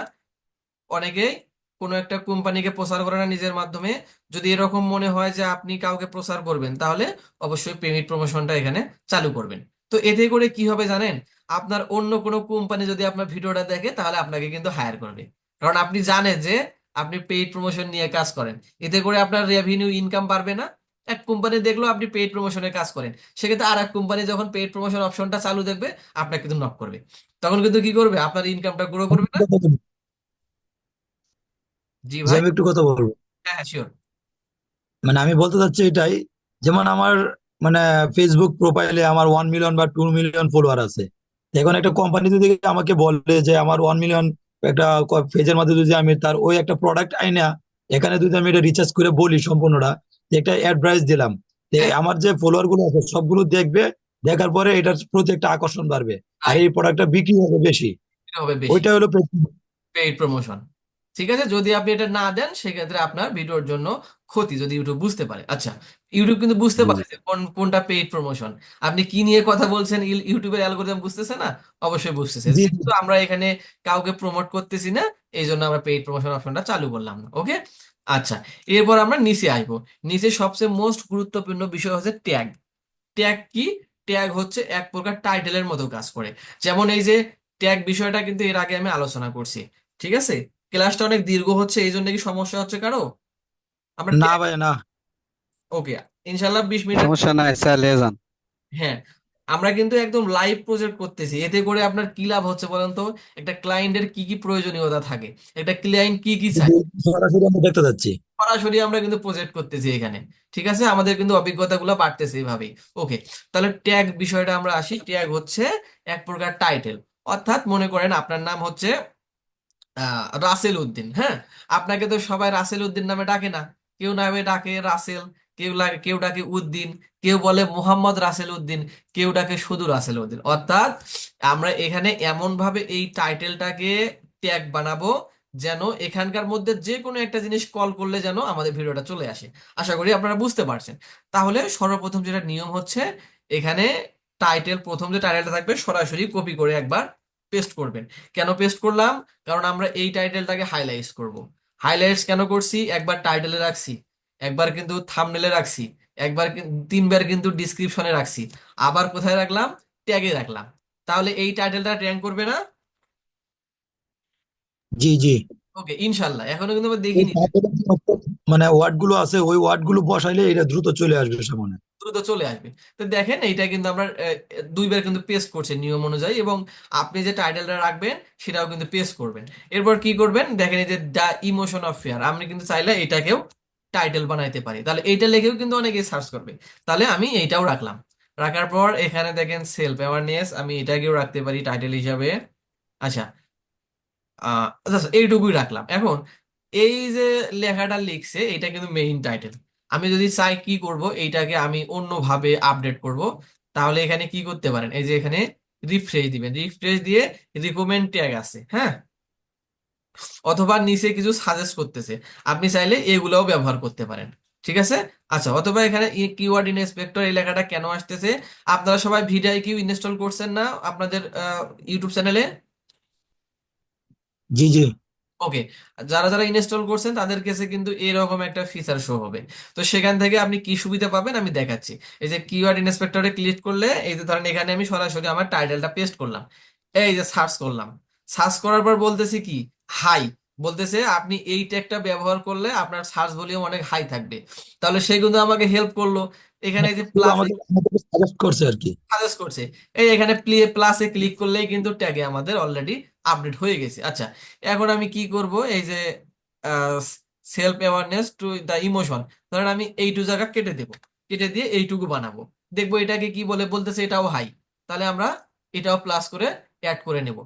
অনেকেই কোনো একটা কোম্পানিকে প্রচার করে না নিজের মাধ্যমে, যদি এরকম মনে হয় যে আপনি কাউকে প্রচার করবেন, তাহলে অবশ্যই পেইড প্রমোশনটা এখানে চালু করবেন। তো এতে করে কি হবে জানেন? আপনার অন্য কোনো কোম্পানি যদি আপনার ভিডিওটা দেখে, তাহলে আপনাকে কিন্তু হায়ার করবে, কারণ আপনি জানেন যে আপনি পেইড প্রমোশন নিয়ে কাজ করেন। এতে করে আপনার রেভিনিউ ইনকাম বাড়বে না? এক কোম্পানি দেখলো আপনি পেইড প্রমোশনের কাজ করেন, সেক্ষেত্রে আর এক কোম্পানি যখন পেইড প্রমোশন অপশনটা চালু দেখবে, আপনাকে কিন্তু নক করবে। তখন কিন্তু কি করবে? আপনার ইনকামটা গ্রো করবে না? জি জি, ভাই। আমি একটু কথা বলবো। হ্যাঁ, হ্যাঁ, শিওর। মানে আমি বলতে চাচ্ছি এটাই, যেমন আমার মানে ফেসবুক প্রোফাইলে আমার 1 মিলিয়ন বা 2 মিলিয়ন ফলোয়ার আছে। এখন একটা কোম্পানি যদি আমাকে বলে যে আমার 1 মিলিয়ন একটা পেজের মধ্যে যদি আমি তার ওই একটা প্রোডাক্ট আইনা এখানে যদি আমি এটা রিচার্জ করে বলি সম্পূর্ণটা, যে একটা অ্যাডভাইস দিলাম, যে হ্যাঁ, আমার যে ফলোয়ার গুলো আছে সবগুলো দেখবে, দেখার পরে এটার প্রতি একটা আকর্ষণ বাড়বে, আর রাইট, এই প্রোডাক্টটা বিক্রি হবে বেশি। এটা হবে বেশি। ওইটা হলো পেইড প্রমোশন। ঠিক আছে, যদি আপনি এটা না দেন, সেক্ষেত্রে আপনার ভিডিওর জন্য ক্ষতি, যদি ইউটিউব বুঝতে পারে। আচ্ছা, ইউটিউব কিন্তু বুঝতে জি জি পারে যে কোনটা পেইড প্রমোশন। আপনি কি নিয়ে কথা বলছেন, ইউটিউবের অ্যালগোরিদম বুঝতেছে না? অবশ্যই বুঝতেছে, জি জি। যেহেতু আমরা এখানে কাউকে প্রমোট করতেছি না, এই জন্য আমরা পেইড প্রমোশন অপশনটা চালু করলাম না। ওকে। আচ্ছা, এরপর আমরা নিচে আসবো। নিচে সবচেয়ে মোস্ট গুরুত্বপূর্ণ বিষয় হচ্ছে ট্যাগ। ট্যাগ কি? ট্যাগ হচ্ছে এক প্রকার টাইটেলের মতো কাজ করে। যেমন এই যে ট্যাগ বিষয়টা কিন্তু এর আগে আমি আলোচনা করছি। ঠিক আছে, ক্লাসটা অনেক দীর্ঘ হচ্ছে, এই জন্য কি সমস্যা হচ্ছে কারো? আমরা না ট্যাগ, ভাই না। ওকে, ইনশাল্লাহ 20 মিনিটের। সমস্যা নাই, চালিয়ে যান। হ্যাঁ, আমরা কিন্তু একদম লাইভ প্রজেক্ট করতেছি। এতে করে আপনার কি লাভ হচ্ছে বলেন তো? একটা ক্লায়েন্টের কি কি প্রয়োজনীয়তা থাকে, একটা ক্লায়েন্ট কি কি চায়, সরাসরি আমি দেখতে যাচ্ছি। সরাসরি আমরা কিন্তু প্রজেক্ট করতেছি এখানে। ঠিক আছে, আমাদের কিন্তু অভিজ্ঞতাগুলো বাড়তেছে এইভাবেই। ওকে, তাহলে ট্যাগ বিষয়টা আমরা আসি। ট্যাগ হচ্ছে এক প্রকার টাইটেল। অর্থাৎ মনে করেন আপনার নাম হচ্ছে রাসেল উদ্দিন, হ্যাঁ। আপনাকে তো সবাই রাসেল উদ্দিন নামে ডাকে না, কেউ নামে ডাকে রাসেল, কেউ ডাকে উদ্দিন, কেউ বলে মোহাম্মদ রাসেল উদ্দিন, কেউ ডাকে শুধু রাসেল উদ্দিন। অর্থাৎ আমরা এখানে এমন ভাবে এই টাইটেলটাকে ট্যাগ বানাবো, যেন এখানকার মধ্যে যে কোনো একটা জিনিস কল করলে যেন আমাদের ভিডিওটা চলে আসে। আশা করি আপনারা বুঝতে পারছেন। তাহলে সর্বপ্রথম যেটা নিয়ম হচ্ছে, এখানে প্রথম যে টাইটেলটা থাকবে সরাসরি কপি করে একবার পেস্ট করবেন। কেন পেস্ট করলাম? কারণ আমরা এই টাইটেলটাকে হাইলাইট করব। হাইলাইটস কেন করছি? একবার টাইটেলে রাখছি, একবার কিন্তু থাম্বনেলে রাখছি, একবার 3বার কিন্তু ডিসক্রিপশনে রাখছি, আবার কোথায় রাখলাম? ট্যাগে রাখলাম। তাহলে এই টাইটেলটা র্যাঙ্ক করবে না? জি জি। ওকে, ইনশাল্লাহ। এখনো কিন্তু আমরা ওই দেখিনি। title এর মানে ওয়ার্ড গুলো আছে, ওই ওয়ার্ড গুলো বসাইলে এটা দ্রুত চলে আসবে সামনে। দ্রুত চলে আসবে। তো দেখেন এইটা কিন্তু আমরা 2বার কিন্তু পেস্ট করছে নিয়ম অনুযায়ী, এবং আপনি যে টাইটেলটা রাখবেন সেটাও কিন্তু পেস্ট করবেন। এরপর কি করবেন দেখেন, এই যে দ্য ইমোশন অফ ফেয়ার, আমি কিন্তু চাইলে এটাকেও টাইটেল বানাইতে পারি, তাহলে এইটা লিখেও কিন্তু অনেকে সার্চ করবে। তাহলে আমি এইটাও রাখলাম। রাখার পর এখানে দেখেন সেলফ অ্যাওয়ারনেস, আমি এটাকেও রাখতে পারি টাইটেল হিসাবে। আচ্ছা, আচ্ছা, এইটুকুই রাখলাম। এখন এই যে লেখাটা লিখছে এটা কিন্তু মেইন টাইটেল। আমি যদি চাই কি করব, এইটাকে আমি অন্যভাবে আপডেট করব। তাহলে এখানে কি করতে পারেন, এই যে এখানে রিফ্রেশ দিবেন, রিফ্রেশ দিয়ে রিকমেন্ড ট্যাগ আছে, হ্যাঁ, অথবা নিচে কিছু সাজেস্ট করতেছে, আপনি চাইলে এগুলোও ব্যবহার করতে পারেন। ঠিক আছে। আচ্ছা, অথবা এখানে কিওয়ার্ড ইন্সপেক্টর এই লেখাটা কেন আসতেছে? আপনারা সবাই ভিডিআইকিউ ইনস্টল করছেন না আপনাদের ইউটিউব চ্যানেলে? জি জি। ওকে, যারা যারা ইনস্টল করছেন তাদের কাছে কিন্তু এরকম একটা ফিচার শো হবে। তো সেখান থেকে আপনি কি সুবিধা পাবেন আমি দেখাচ্ছি। এই যে কিওয়ার্ড ইন্সপেক্টরে ক্লিক করলে, এই যে ধরেন এখানে আমি সরাসরি আমার টাইটেলটা পেস্ট করলাম, এই যে সার্চ করলাম, সার্চ করার পর বলতেছি কি, হাই, বলতেছে আপনি এই ট্যাগটা ব্যবহার করলে আপনার সার্চ ভলিউম অনেক হাই থাকবে। তাহলে সে কিন্তু আমাকে হেল্প করলো। এখানে এই যে পুরো প্লাস আমাদের সাজেস্ট করছে আর কি। সাজেস্ট করছে, এই এখানে প্লাসে ক্লিক করলেই কিন্তু ট্যাগে আমাদের অলরেডি আপডেট হয়ে গেছে। আচ্ছা, এখন আমি কি করব, এই যে self awareness to the emotion, ধরেন আমি এইটু জায়গা কেটে দেব, কেটে দিয়ে এইটুকু বানাবো। দেখবো এটাকে কি বলে, বলতেছে এটাও হাই, তাহলে আমরা এটাও প্লাস করে অ্যাড করে নেব।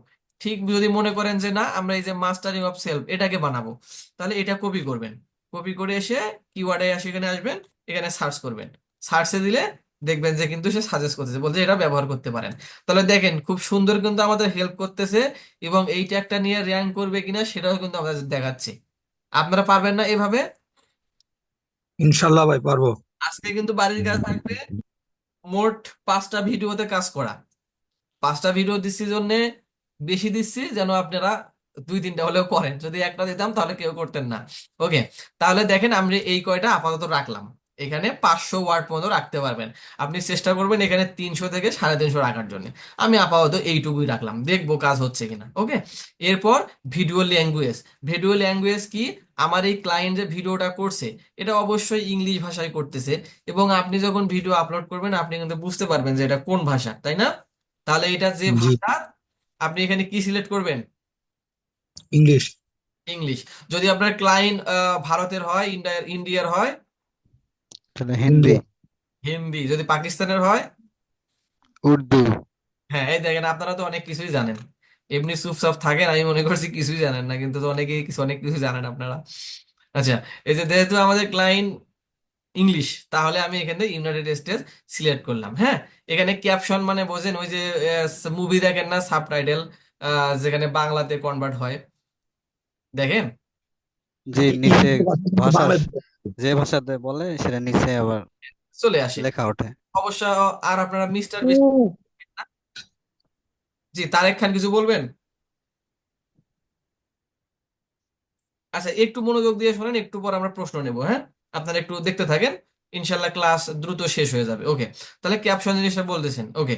ঠিক যদি মনে করেন যে না আমরা এই যে মাস্টারিং অফ সেলফ এটাকে বানাবো, তাহলে এটা কপি করবেন, কপি করে এসে কিওয়ার্ডে আসে এখানে আসবেন, এখানে সার্চ করবেন, সার্চে দিলে দেখবেন যে কিন্তু সে সাজেস্ট করতেছে, বলছে এটা ব্যবহার করতে পারেন। তাহলে দেখেন খুব সুন্দর কিন্তু আমাদের হেল্প করতেছে, এবং এই ট্যাগটা নিয়ে র্যাঙ্ক করবে কিনা সেটাও কিন্তু আমাদের দেখাচ্ছে। আপনারা পারবেন না এভাবে? ইনশাল্লাহ ভাই পারবো। আজকে কিন্তু বাড়ির কাজ থাকবে মোট 5টা ভিডিওতে কাজ করা। 5টা ভিডিও দিচ্ছি জন্যে বেশি দিচ্ছি, যেন আপনারা 2-3টা হলেও করেন। যদি একটা দিতাম তাহলে কেউ করতেন না। ওকে, তাহলে দেখেন আমরা এই কয়টা আপাতত রাখলাম। এখানে 500 ওয়ার্ড পর্যন্ত রাখতে পারবেন। আপনি চেষ্টা করবেন এখানে 300 থেকে 350 রাখার জন্য। আমি আপাতত এইটুকুই রাখলাম, দেখবো কাজ হচ্ছে কিনা। ওকে, এরপর ভিডিও ল্যাঙ্গুয়েজ। ভিডিও ল্যাঙ্গুয়েজ কি? আমার এই ক্লায়েন্ট যে ভিডিওটা করছে এটা অবশ্যই ইংলিশ ভাষায় করতেছে, এবং আপনি যখন ভিডিও আপলোড করবেন আপনি কিন্তু বুঝতে পারবেন যে এটা কোন ভাষা, তাই না? তাহলে এটা যে জি। ভাষা, আপনি এখানে কি সিলেক্ট করবেন? ইংলিশ। ইংলিশ। যদি আপনার ক্লায়েন্ট ভারতের হয়, ইন্ডিয়ার হয়, তাহলে হিন্দি, ইন্ডিয়া। হিন্দি। যদি পাকিস্তানের হয়, উর্দু। হ্যাঁ, এই দেখেন আপনারা তো অনেক কিছুই জানেন। এমনি চুপচাপ থাকেন, আমি মনে করছি কিছুই জানেন না, কিন্তু তো অনেকেই অনেক কিছু জানেন আপনারা। আচ্ছা, এই যে যেহেতু আমাদের ক্লায়েন্ট ইংলিশ, তাহলে আমি এখানে ইউনাইটেড স্টেটস সিলেক্ট করলাম। হ্যাঁ, এখানে ক্যাপশন মানে বোঝেন, ওই যে মুভি দেখেন না, সাবটাইটেল যেখানে বাংলাতে কনভার্ট হয়, দেখেন যে নিচে ইংরেজি ভাষা কিন্তু ভাষা, বাংলায়। যে ভাষাতে বলে সেটা নিচে আবার চলে আসে লেখা ওঠে। অবশ্য। আর আপনারা মিস্টার বিস্ট, জি তারেক খান কিছু বলবেন? আচ্ছা, একটু মনোযোগ দিয়ে শোনেন, একটু পর আমরা প্রশ্ন নেব, হ্যাঁ, আপনারা একটু দেখতে থাকেন, ইনশাল্লাহ ক্লাস দ্রুত শেষ হয়ে যাবে। ওকে, তাহলে ক্যাপশন জিনিসটা বলতেছেন। ওকে,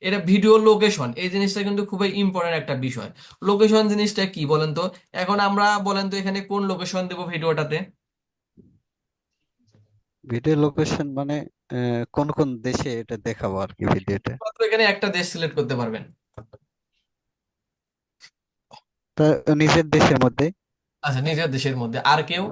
এটা ভিডিও লোকেশন, এই জিনিসটা কিন্তু খুবই ইম্পর্টেন্ট একটা বিষয়। লোকেশন জিনিসটা কি বলেন তো? এখন আমরা বলেন তো এখানে কোন লোকেশন দেবো ভিডিওটাতে? ভিডিও লোকেশন মানে কোন কোন দেশে এটা দেখাবো আর কি ভিডিওতে। মাত্র এখানে একটা দেশ সিলেক্ট করতে পারবেন। তা নিজের দেশের মধ্যে। আচ্ছা, নিজের দেশের মধ্যে। আর কেউ?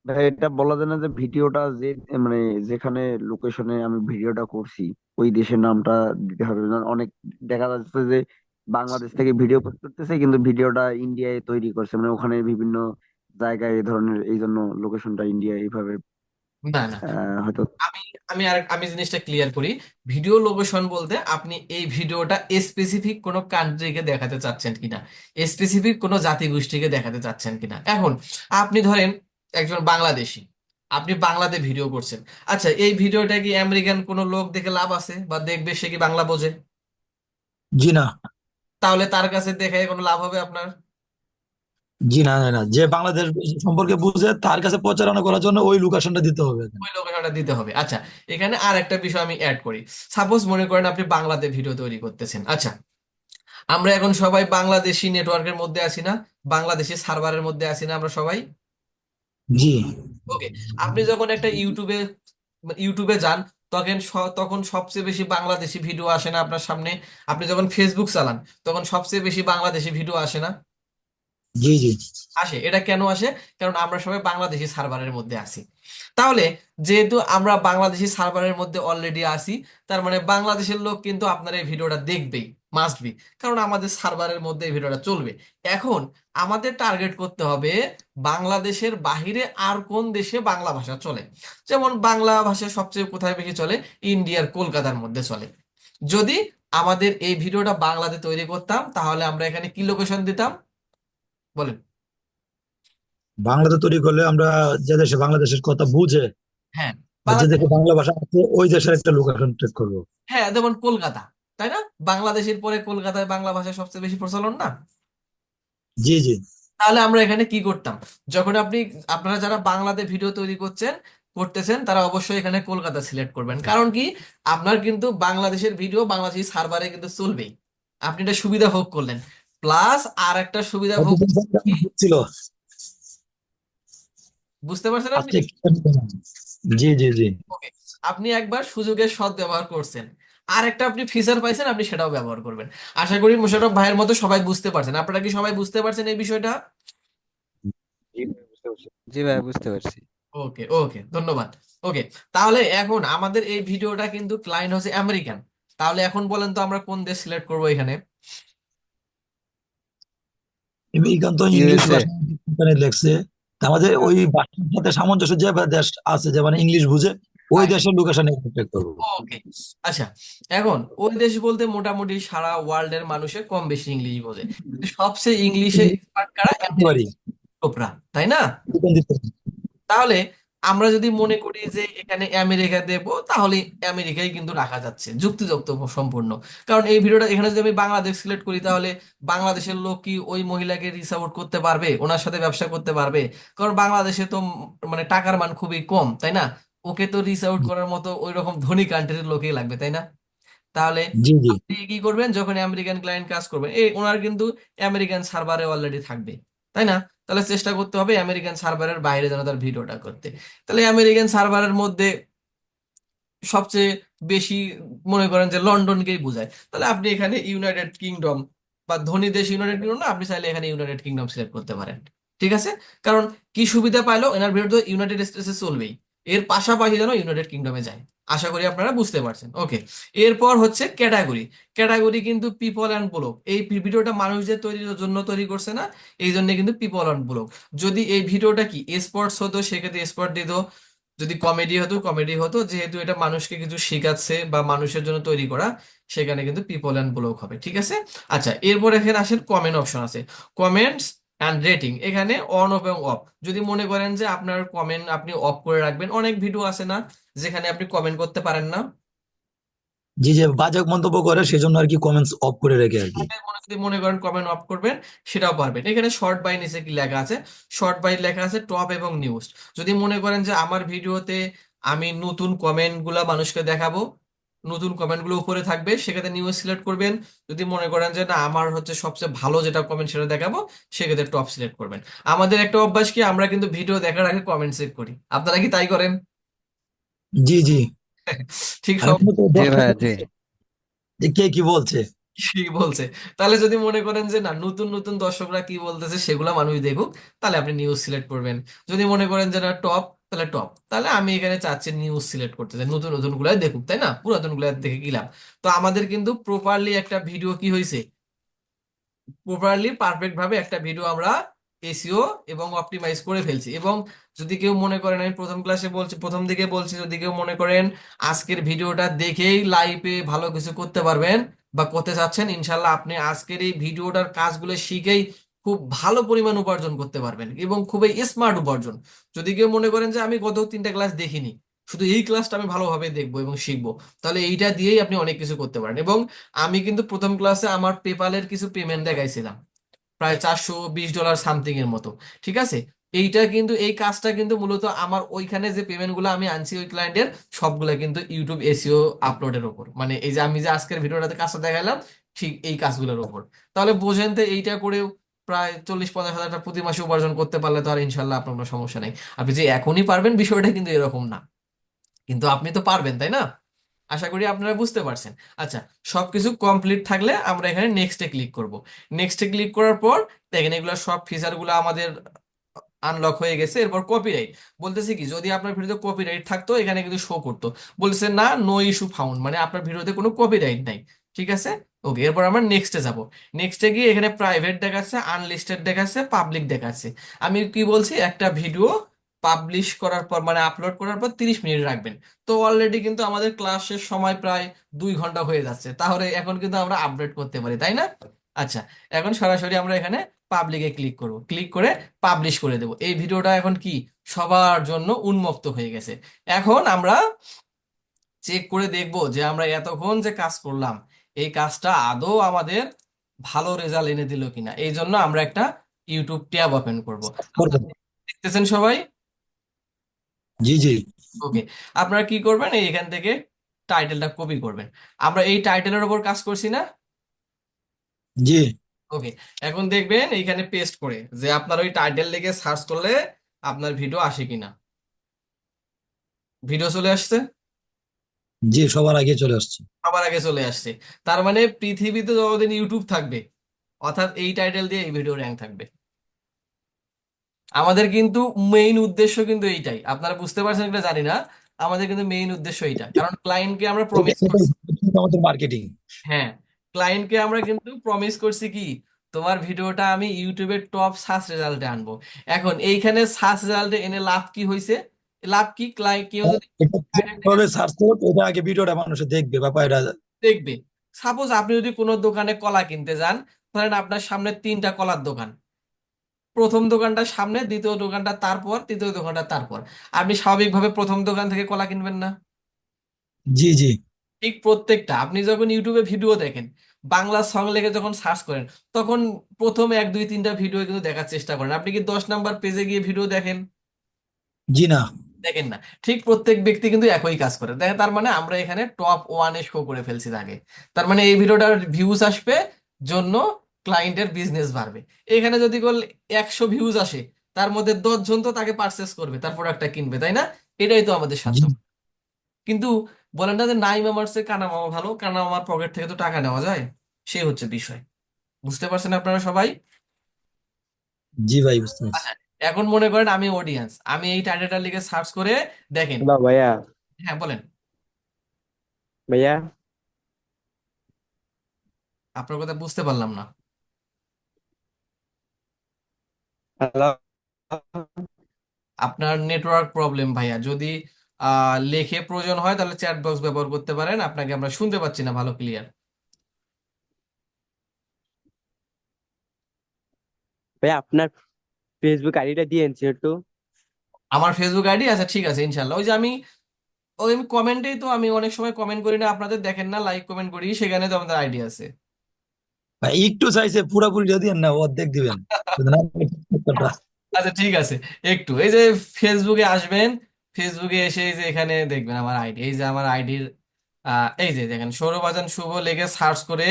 ভাই এটা বলা যায় না যে ভিডিওটা যে মানে যেখানে লোকেশনে আমি ভিডিওটা করছি ওই দেশের নামটা দিতে হবে না? অনেক দেখা যাচ্ছে যে বাংলাদেশ থেকে ভিডিও পোস্ট করতেছে কিন্তু ভিডিওটা ইন্ডিয়ায় তৈরি করছে, মানে ওখানে বিভিন্ন জায়গায় এই ধরনের, এই জন্য লোকেশনটা ইন্ডিয়া এইভাবে না না, হয়তো। আমি আমি জিনিসটা ক্লিয়ার করি। ভিডিও লোকেশন বলতে আপনি এই ভিডিওটা স্পেসিফিক কোনো কান্ট্রিকে দেখাতে চাচ্ছেন কিনা, স্পেসিফিক কোনো জাতিগোষ্ঠীকে দেখাতে চাচ্ছেন কিনা। এখন আপনি ধরেন একজন বাংলাদেশী, আপনি বাংলাতে ভিডিও করছেন। আচ্ছা, এই ভিডিওটা কি আমেরিকান কোনো লোক দেখে লাভ আছে বা দেখবে, সে কি বাংলা বোঝে? জি না। তাহলে তার কাছে দেখে কোনো লাভ হবে আপনার? জি না না না, যে বাংলাদেশ সম্পর্কে বুঝে তার কাছে প্রচারণা করার জন্য ওই লোকেশনটা দিতে হবে এখানে। ওই লোকেশনটা দিতে হবে। আচ্ছা, এখানে আর একটা বিষয় আমি অ্যাড করি। সাপোজ মনে করেন আপনি বাংলাতে ভিডিও তৈরি করতেছেন। আচ্ছা, আমরা এখন সবাই বাংলাদেশি নেটওয়ার্কের মধ্যে আছি না, বাংলাদেশি সার্ভারের মধ্যে আছি না আমরা সবাই? জি ওকে, আপনি যখন একটা ইউটিউবে যান, তখন সবচেয়ে বেশি বাংলাদেশি ভিডিও আসে না আপনার সামনে? আপনি যখন ফেসবুক চালান, তখন সবচেয়ে বেশি বাংলাদেশি ভিডিও আসে না? জি জি। আসে। এটা কেন আসে? কারণ আমরা সবাই বাংলাদেশি সার্ভারের মধ্যে আছি। তাহলে যেহেতু আমরা বাংলাদেশি সার্ভারের মধ্যে অলরেডি আছি, তার মানে বাংলাদেশের লোক কিন্তু আপনার এই ভিডিওটা দেখবেই, মাস্ট বি, কারণ আমাদের সার্ভারের মধ্যে এই ভিডিওটা চলবে। এখন আমাদের টার্গেট করতে হবে বাংলাদেশের বাহিরে আর কোন দেশে বাংলা ভাষা চলে। যেমন বাংলা ভাষা সবচেয়ে কোথায় বেশি চলে? ইন্ডিয়ার কলকাতার মধ্যে চলে। যদি আমাদের এই ভিডিওটা বাংলাতে তৈরি করতাম, তাহলে আমরা এখানে কি লোকেশন দিতাম বলেন? বাংলাতে তৈরি করলে আমরা যে দেশে বাংলাদেশের কথা বুঝে হ্যাঁ, বা যে বাংলাদেশ। দেশে বাংলা ভাষা আছে ওই দেশের একটা লোকেশন ট্রেক করবো। হ্যাঁ, যেমন কলকাতা, তাই না? বাংলাদেশের পরে কলকাতায় বাংলা ভাষা সবচেয়ে বেশি প্রচলন না? জি জি। তাহলে আমরা এখানে কি করতাম? যখন আপনারা যারা বাংলাতে ভিডিও তৈরি করতেছেন, তারা অবশ্যই এখানে কলকাতা সিলেক্ট করবেন। কারণ কি, আপনার কিন্তু বাংলাদেশের ভিডিও বাংলাদেশি সার্ভারে কিন্তু চলবেই। আপনি এটা সুবিধা ভোগ করলেন। প্লাস আর একটা সুবিধা ভোগ কি, ছিল বুঝতে পারছেন আপনি? আজকে জি জি জি। ওকে, আপনি একবার সুযোগের সদ্ব্যবহার করছেন, আর একটা আপনি ফিচার পাইছেন, আপনি সেটাও ব্যবহার করবেন। আশা করি মোশাররফ ভাইয়ের মতো সবাই বুঝতে পারছেন। আপনারা কি সবাই বুঝতে পারছেন এই বিষয়টা? জি ভাই, বুঝতে পারছি। জি ভাই, বুঝতে পারছি। ওকে ওকে, ধন্যবাদ। ওকে, তাহলে এখন আমাদের এই ভিডিওটা কিন্তু ক্লায়েন্ট হচ্ছে আমেরিকান। তাহলে এখন বলেন তো আমরা কোন দেশ সিলেক্ট করবো এখানে? আমেরিকান তো ইংলিশ ইউএসএ। ভাষা লেখছে। তা আমাদের ওই ভাষার সাথে সামঞ্জস্য যে দেশ আছে যে মানে ইংলিশ বুঝে ওই রাইট। দেশের লোকেশনে ট্রেক করবো। ওকে, আচ্ছা, এখন ওই দেশ বলতে মোটামুটি সারা ওয়ার্ল্ডের মানুষে কম বেশি ইংলিশ বোঝে, কিন্তু সবচেয়ে ইংলিশে এক্সপার্ট কারা? দিতে পারি। আমেরিকানরা, তাই না? বেতন দিতে পারি। তাহলে আমরা যদি মনে করি যে এখানে আমেরিকা দেব, তাহলে আমেরিকাই কিন্তু রাখা যাচ্ছে, যুক্তিযুক্ত সম্পূর্ণ। কারণ এই ভিডিওটা এখানে যদি আমি বাংলাদেশ সিলেক্ট করি, তাহলে বাংলাদেশের লোক কি ওই মহিলাকে রিচ আউট করতে পারবে, ওনার সাথে ব্যবসা করতে পারবে? কারণ বাংলাদেশে তো মানে টাকার মান খুবই কম, তাই না? ওকে তো রিচ আউট করার মতো ওই রকম ধনী কান্ট্রির লোকই লাগবে, তাই না? তাহলে জি জি। আপনি কি করবেন যখন আমেরিকান ক্লায়েন্ট কাজ করবেন? ওনার কিন্তু আমেরিকান সার্ভারে অলরেডি থাকবে, তাই না? তাহলে চেষ্টা করতে হবে আমেরিকান সার্ভারের বাইরে যেন তার ভিডিওটা করতে। তাহলে আমেরিকান সার্ভারের মধ্যে সবচেয়ে বেশি মনে করেন যে লন্ডনকেই বোঝায়, তাহলে আপনি এখানে ইউনাইটেড কিংডম বা ধনী দেশ ইউনাইটেড কিংডম না, আপনি চাইলে এখানে ইউনাইটেড কিংডম সিলেক্ট করতে পারেন। ঠিক আছে? কারণ কি সুবিধা পাইলো, এনার ভিডিও তো ইউনাইটেড স্টেটসে চলবেই, এর পাশাপাশি যেন ইউনাইটেড কিংডমে যায়। আশা করি আপনারা বুঝতে পারছেন। ওকে, এরপর হচ্ছে ক্যাটাগরি। ক্যাটাগরি কিন্তু পিপল অ্যান্ড ব্লগ। এই ভিডিওটা মানুষদের তৈরির জন্য তৈরি করছে না, এই জন্য কিন্তু পিপল অ্যান্ড ব্লগ। যদি এই ভিডিওটা কি স্পোর্টস হতো, সেক্ষেত্রে স্পোর্ট দিত। যদি কমেডি হতো, কমেডি হতো। যেহেতু এটা মানুষকে কিছু শেখাচ্ছে বা মানুষের জন্য তৈরি করা, সেখানে কিন্তু পিপল অ্যান্ড ব্লগ হবে। ঠিক আছে? আচ্ছা, এরপর এখানে আসেন কমেন্ট অপশন আছে। কমেন্টস অ্যান্ড রেটিং এখানে অন এবং অফ। যদি মনে করেন যে আপনার কমেন্ট আপনি অফ করে রাখবেন, অনেক ভিডিও আছে না যেখানে আপনি কমেন্ট করতে পারেন না? জি যে বাজে মন্তব্য করে সেজন্য আর কি কমেন্টস অফ করে রেখে আর কি। যদি মনে করেন কমেন্ট অফ করবেন, সেটাও পারবেন। এখানে শর্ট বাই নিচে কি লেখা আছে? শর্ট বাই লেখা আছে টপ এবং নিউজ। যদি মনে করেন যে আমার ভিডিওতে আমি নতুন কমেন্ট গুলা মানুষকে দেখাবো, নতুন কমেন্ট গুলো উপরে থাকবে, সেক্ষেত্রে নিউজ সিলেক্ট করবেন। যদি মনে করেন যে না, আমার হচ্ছে সবচেয়ে ভালো যেটা কমেন্ট সেটা দেখাবো, সেক্ষেত্রে টপ সিলেক্ট করবেন। আমাদের একটা অভ্যাস কি, আমরা কিন্তু ভিডিও দেখার আগে কমেন্ট চেক করি। আপনারা কি তাই করেন? জি জি। ঠিক আর সব এখানে তো জি দর্শক ভাই, জি। যে কে কি বলছে। কি বলছে। তাহলে যদি মনে করেন যে না, নতুন নতুন দর্শকরা কি বলতেছে সেগুলো মানুষ দেখুক, তাহলে আপনি নিউজ সিলেক্ট করবেন। যদি মনে করেন যে না টপ, তাহলে টপ। তাহলে আমি এখানে চাচ্ছি নিউজ সিলেক্ট করতে চাই, নতুন নতুন গুলাই দেখুক, তাই না? পুরাতন গুলা দেখে কি লাভ? তো আমাদের কিন্তু প্রপারলি একটা ভিডিও কি হয়েছে, প্রপারলি পারফেক্ট ভাবে একটা ভিডিও আমরা এসইও এবং অপটিমাইজ করে ফেলছি। এবং যদি কেউ মনে করেন, আমি প্রথম ক্লাসে বলছি, প্রথম দিকে বলছি, যদি কেউ মনে করেন আজকের ভিডিওটা দেখেই লাইভে ভালো কিছু করতে পারবেন বা করতে চাচ্ছেন, ইনশাল্লাহ আপনি আজকের এই ভিডিওটার কাজগুলো শিখেই খুব ভালো পরিমাণ উপার্জন করতে পারবেন এবং খুবই স্মার্ট উপার্জন। যদি কেউ মনে করেন যে আমি গত 3টা ক্লাস দেখিনি, শুধু এই ক্লাসটা আমি ভালোভাবে দেখবো এবং শিখবো, তাহলে এইটা দিয়েই আপনি অনেক কিছু করতে পারেন। এবং আমি কিন্তু প্রথম ক্লাসে আমার পেপালের কিছু পেমেন্ট দেখাইছিলাম। প্রায় $420 সামথিং এর মতো। ঠিক আছে, এইটা কিন্তু এই কাজটা কিন্তু মূলত আমার ওইখানে যে পেমেন্ট গুলো আমি আনছি ওই ক্লায়েন্টের সবগুলা কিন্তু ইউটিউব এসইও আপলোডের উপর, মানে এই যে আমি যে আজকের ভিডিওটাতে কাজটা দেখালাম ঠিক এই কাজগুলোর উপর। তাহলে বোঝেন তো এইটা করেও প্রায় 40-50 হাজার টাকা প্রতি মাসে উপার্জন করতে পারলে তো আর ইনশাল্লাহ আপনার কোনো সমস্যা নেই। আপনি যে এখনই পারবেন বিষয়টা কিন্তু এরকম না, কিন্তু আপনি তো পারবেন তাই না? আশা করি আপনারা বুঝতে পারছেন। আচ্ছা, সবকিছু কমপ্লিট থাকলে আমরা এখানে নেক্সটে ক্লিক করব। নেক্সটে ক্লিক করার পর দেখেন এগুলো সব ফিচারগুলো আমাদের আনলক হয়ে গেছে। এরপর কপিরাইট বলতেছে কি, যদি আপনার ভিডিওতে কপিরাইট থাকতো এখানে কিন্তু শো করতো, বলছে না, নো ইস্যু ফাউন্ড, মানে আপনার ভিডিওতে কোনো কপিরাইট নাই। ঠিক আছে, ওকে। এরপর আমরা নেক্সটে যাব। নেক্সটে গিয়ে এখানে প্রাইভেট দেখাচ্ছে, আনলিস্টেড দেখাচ্ছে, পাবলিক দেখাচ্ছে। আমি কি বলছি, একটা ভিডিও পাবলিশ করার পর মানে আপলোড করার পর 30 মিনিট রাখবেন। তো অলরেডি কিন্তু আমাদের ক্লাসের সময় প্রায় 2 ঘন্টা হয়ে যাচ্ছে, তাহলে এখন কিন্তু আমরা আপডেট করতে পারি তাই না? আচ্ছা, এখন সরাসরি আমরা এখানে পাবলিকে ক্লিক করব, ক্লিক করে পাবলিশ করে দেব। এই ভিডিওটা এখন কি সবার জন্য উন্মুক্ত হয়ে গেছে। এখন আমরা চেক করে দেখব যে আমরা এতক্ষণ যে কাজ করলাম এই কাজটা আদৌ আমাদের ভালো রেজাল্ট এনে দিল কিনা। এই জন্য আমরা একটা ইউটিউব ট্যাব ওপেন করব। করবেন। দেখতেছেন সবাই? জি জি। ওকে, আপনারা কি করবেন, এই এখান থেকে টাইটেলটা কপি করবেন। আমরা এই টাইটেলের উপর কাজ করছি না? জি ওকে, এখন দেখবেন এইখানে পেস্ট করে যে আপনার ওই টাইটেল লিখে সার্চ করলে আপনার ভিডিও আসে কিনা। ভিডিও চলে আসছে, জি, সবার আগে চলে আসছে। সবার আগে চলে আসছে। তার মানে পৃথিবীতে যতদিন ইউটিউব থাকবে, অর্থাৎ এই টাইটেল দিয়ে এই ভিডিও র্যাঙ্ক থাকবে। আমাদের কিন্তু মেইন উদ্দেশ্য কিন্তু এইটাই, আপনারা বুঝতে পারছেন কিনা জানি না। আমাদের কিন্তু মেইন উদ্দেশ্য এইটা, কারণ ক্লায়েন্টকে আমরা প্রমিস করছি। এটাই আমাদের মার্কেটিং। হ্যাঁ, ক্লায়েন্টকে আমরা কিন্তু প্রমিস করছি কি, তোমার ভিডিওটা আমি ইউটিউবের টপ সার্চ রেজাল্টে আনবো। এখন এইখানে সার্চ রেজাল্টে এনে লাভ কি হয়েছে? লাভ কি, ক্লায়েন্ট কেউ যদি এটা কিভাবে সার্চ করবো, এটা আগে ভিডিওটা মানুষে দেখবে বা পায়রা। দেখবে, সাপোজ আপনি যদি কোনো দোকানে কলা কিনতে যান, ধরেন আপনার সামনে 3টা কলার দোকান, প্রথম দোকানটা সামনে, দ্বিতীয় দোকানটা তারপর, তৃতীয় দোকানটা তারপর, আপনি স্বাভাবিকভাবে প্রথম দোকান থেকে কলা কিনবেন না? জি জি ঠিক প্রত্যেকটা আপনি যখন ইউটিউবে ভিডিও দেখেন, বাংলা সং লিখে যখন সার্চ করেন, তখন প্রথম 1 2 3টা ভিডিও কিন্তু দেখার চেষ্টা করেন। আপনি কি 10 নাম্বার পেজে গিয়ে ভিডিও দেখেন? জি না। দেখেন না। ঠিক প্রত্যেক ব্যক্তি কিন্তু একই কাজ করে দেখে, তার মানে আমরা এখানে টপ 1-এ শো করে ফেলছি তাকে। তার মানে এই ভিডিওটার ভিউজ আসবে, জন্য ক্লায়েন্টের বিজনেস বাড়বে। এখানে যদি বল 100 ভিউজ আসে, তার মধ্যে 10 জন তো তাকে পারচেস করবে, তার প্রোডাক্টটা কিনবে তাই না? এটাই তো আমাদের জি স্বার্থ। কিন্তু বলেন না যে নাই মামার চেয়ে কানা মামা ভালো, কানা মামার পকেট থেকে তো টাকা নেওয়া যায়, সে হচ্ছে বিষয়। বুঝতে পারছেন আপনারা সবাই? জি ভাই, বুঝতে পারছি। আচ্ছা, এখন মনে করেন আমি অডিয়েন্স, আমি এই টাইটেলটা লিখে সার্চ করে দেখেন। হ্যালো ভাইয়া। হ্যাঁ বলেন, ভাইয়া। আপনার কথা বুঝতে পারলাম না। হ্যালো। আপনার নেটওয়ার্ক প্রবলেম ভাইয়া, যদি লেখে প্রয়োজন হয় তাহলে চ্যাট বক্স ব্যবহার করতে পারেন, আপনাকে আমরা শুনতে পাচ্ছি না ভালো ক্লিয়ার। ভাইয়া আপনার ফেসবুক আইডিটা দিয়েন একটু। আমার ফেসবুক আইডি, আচ্ছা ঠিক আছে ইনশাল্লাহ। ওই আমি কমেন্টেই তো, আমি অনেক সময় কমেন্ট করি না, আপনাদের দেখেন না, লাইক কমেন্ট করি, সেখানে তো আমাদের আইডি আছে। ভাই একটু চাইছে পুরোপুরি যদি না অর্ধেক দিবেন। যদি না, একটা। আচ্ছা ঠিক আছে, একটু এই যে ফেসবুকে আসবেন, ফেসবুকে এসে এই যে এখানে দেখবেন আমার আইডি, এই যে আমার আইডির এই যে দেখেন সৌরভজন শুভ লিখে সার্চ করে,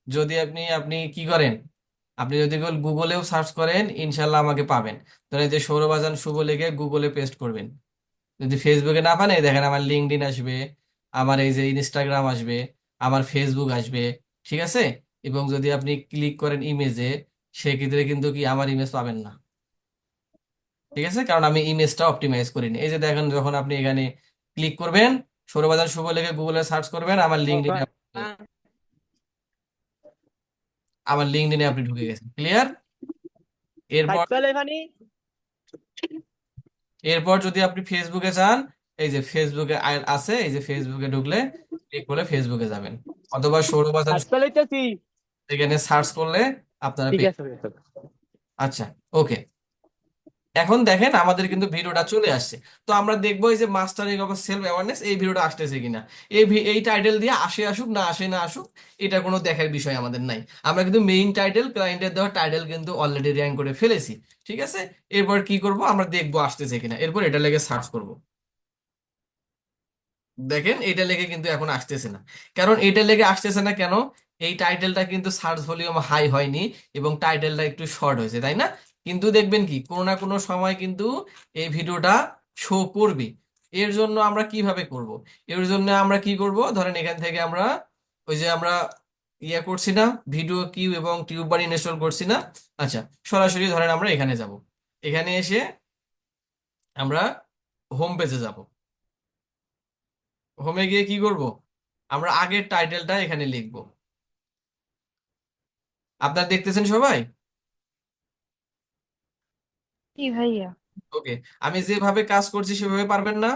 যদি আপনি আপনি কি করেন, আপনি যদি গুগলেও সার্চ করেন ইনশাল্লাহ আমাকে পাবেন। ধরেন এই যে সৌরভজন শুভ লিখে গুগলে পেস্ট করবেন। যদি ফেসবুকে না পান, এই দেখেন আমার লিঙ্কডইন আসবে, আমার এই যে ইনস্টাগ্রাম আসবে, আমার ফেসবুক আসবে। ঠিক আছে, এবং যদি আপনি ক্লিক করেন ইমেজে, সেক্ষেত্রে কিন্তু কি আমার ইমেজ পাবেন না। ঠিক আছে, কারণ আমি ইমেজটা অপটিমাইজ করিনি। এই যে দেখেন যখন আপনি এখানে ক্লিক করবেন, সৌরবাজার শুভ লিখে গুগলে সার্চ করবেন, আমার লিঙ্কডইনে আপনি ঢুকে গেছেন। ক্লিয়ার? এরপর এরপর যদি আপনি ফেসবুকে যান, এই যে ফেসবুকে আছে, এই যে ফেসবুকে ঢুকলে ক্লিক করলে ফেসবুকে যাবেন, অথবা সৌরবাজার এখানে সার্চ করলে আপনারা ঠিক পেয়ে। আছে ভাইয়া। আচ্ছা, ওকে। এখন দেখেন আমাদের কিন্তু ভিডিওটা চলে আসছে। তো আমরা দেখবো এই যে মাস্টারিং অফ সেলফ অ্যাওয়ারনেস এই ভিডিওটা আসতেছে কিনা। এই টাইটেল দিয়ে আসুক না আসুক, এটা কোনো দেখার বিষয় আমাদের নাই। আমরা কিন্তু মেইন টাইটেল, ক্লায়েন্টের দেওয়া টাইটেল কিন্তু অলরেডি র্যাঙ্ক করে ফেলেছি। ঠিক আছে, এরপর কি করব, আমরা দেখবো আসতেছে কিনা, এরপর এটা লেগে সার্চ করব। দেখেন এটা লেগে কিন্তু এখন আসতেছে না। কারণ এটা লেগে আসতেছে না কেন? এই টাইটেলটা কিন্তু সার্চ ভলিউম হাই হয়নি এবং টাইটেলটা একটু শর্ট হয়েছে, তাই না? কিন্তু দেখবেন কি কোনো না কোনো সময় কিন্তু এই ভিডিওটা শো করবে। এর জন্য আমরা কিভাবে করব? এর জন্য আমরা কি করব, ধরেন এখান থেকে আমরা ওই যে আমরা করছি না, ভিডিও কিউ এবং টিউববার ইনস্টল করছি না। আচ্ছা, সরাসরি ধরেন আমরা এখানে যাব। এখানে এসে আমরা হোম পেজে যাব। হোমে গিয়ে কি করব, আমরা আগের টাইটেলটা এখানে লিখব। আপনারা দেখতেছেন সবাই? জি ভাইয়া। ওকে, আমি যেভাবে কাজ করছি সেভাবে পারবেন না?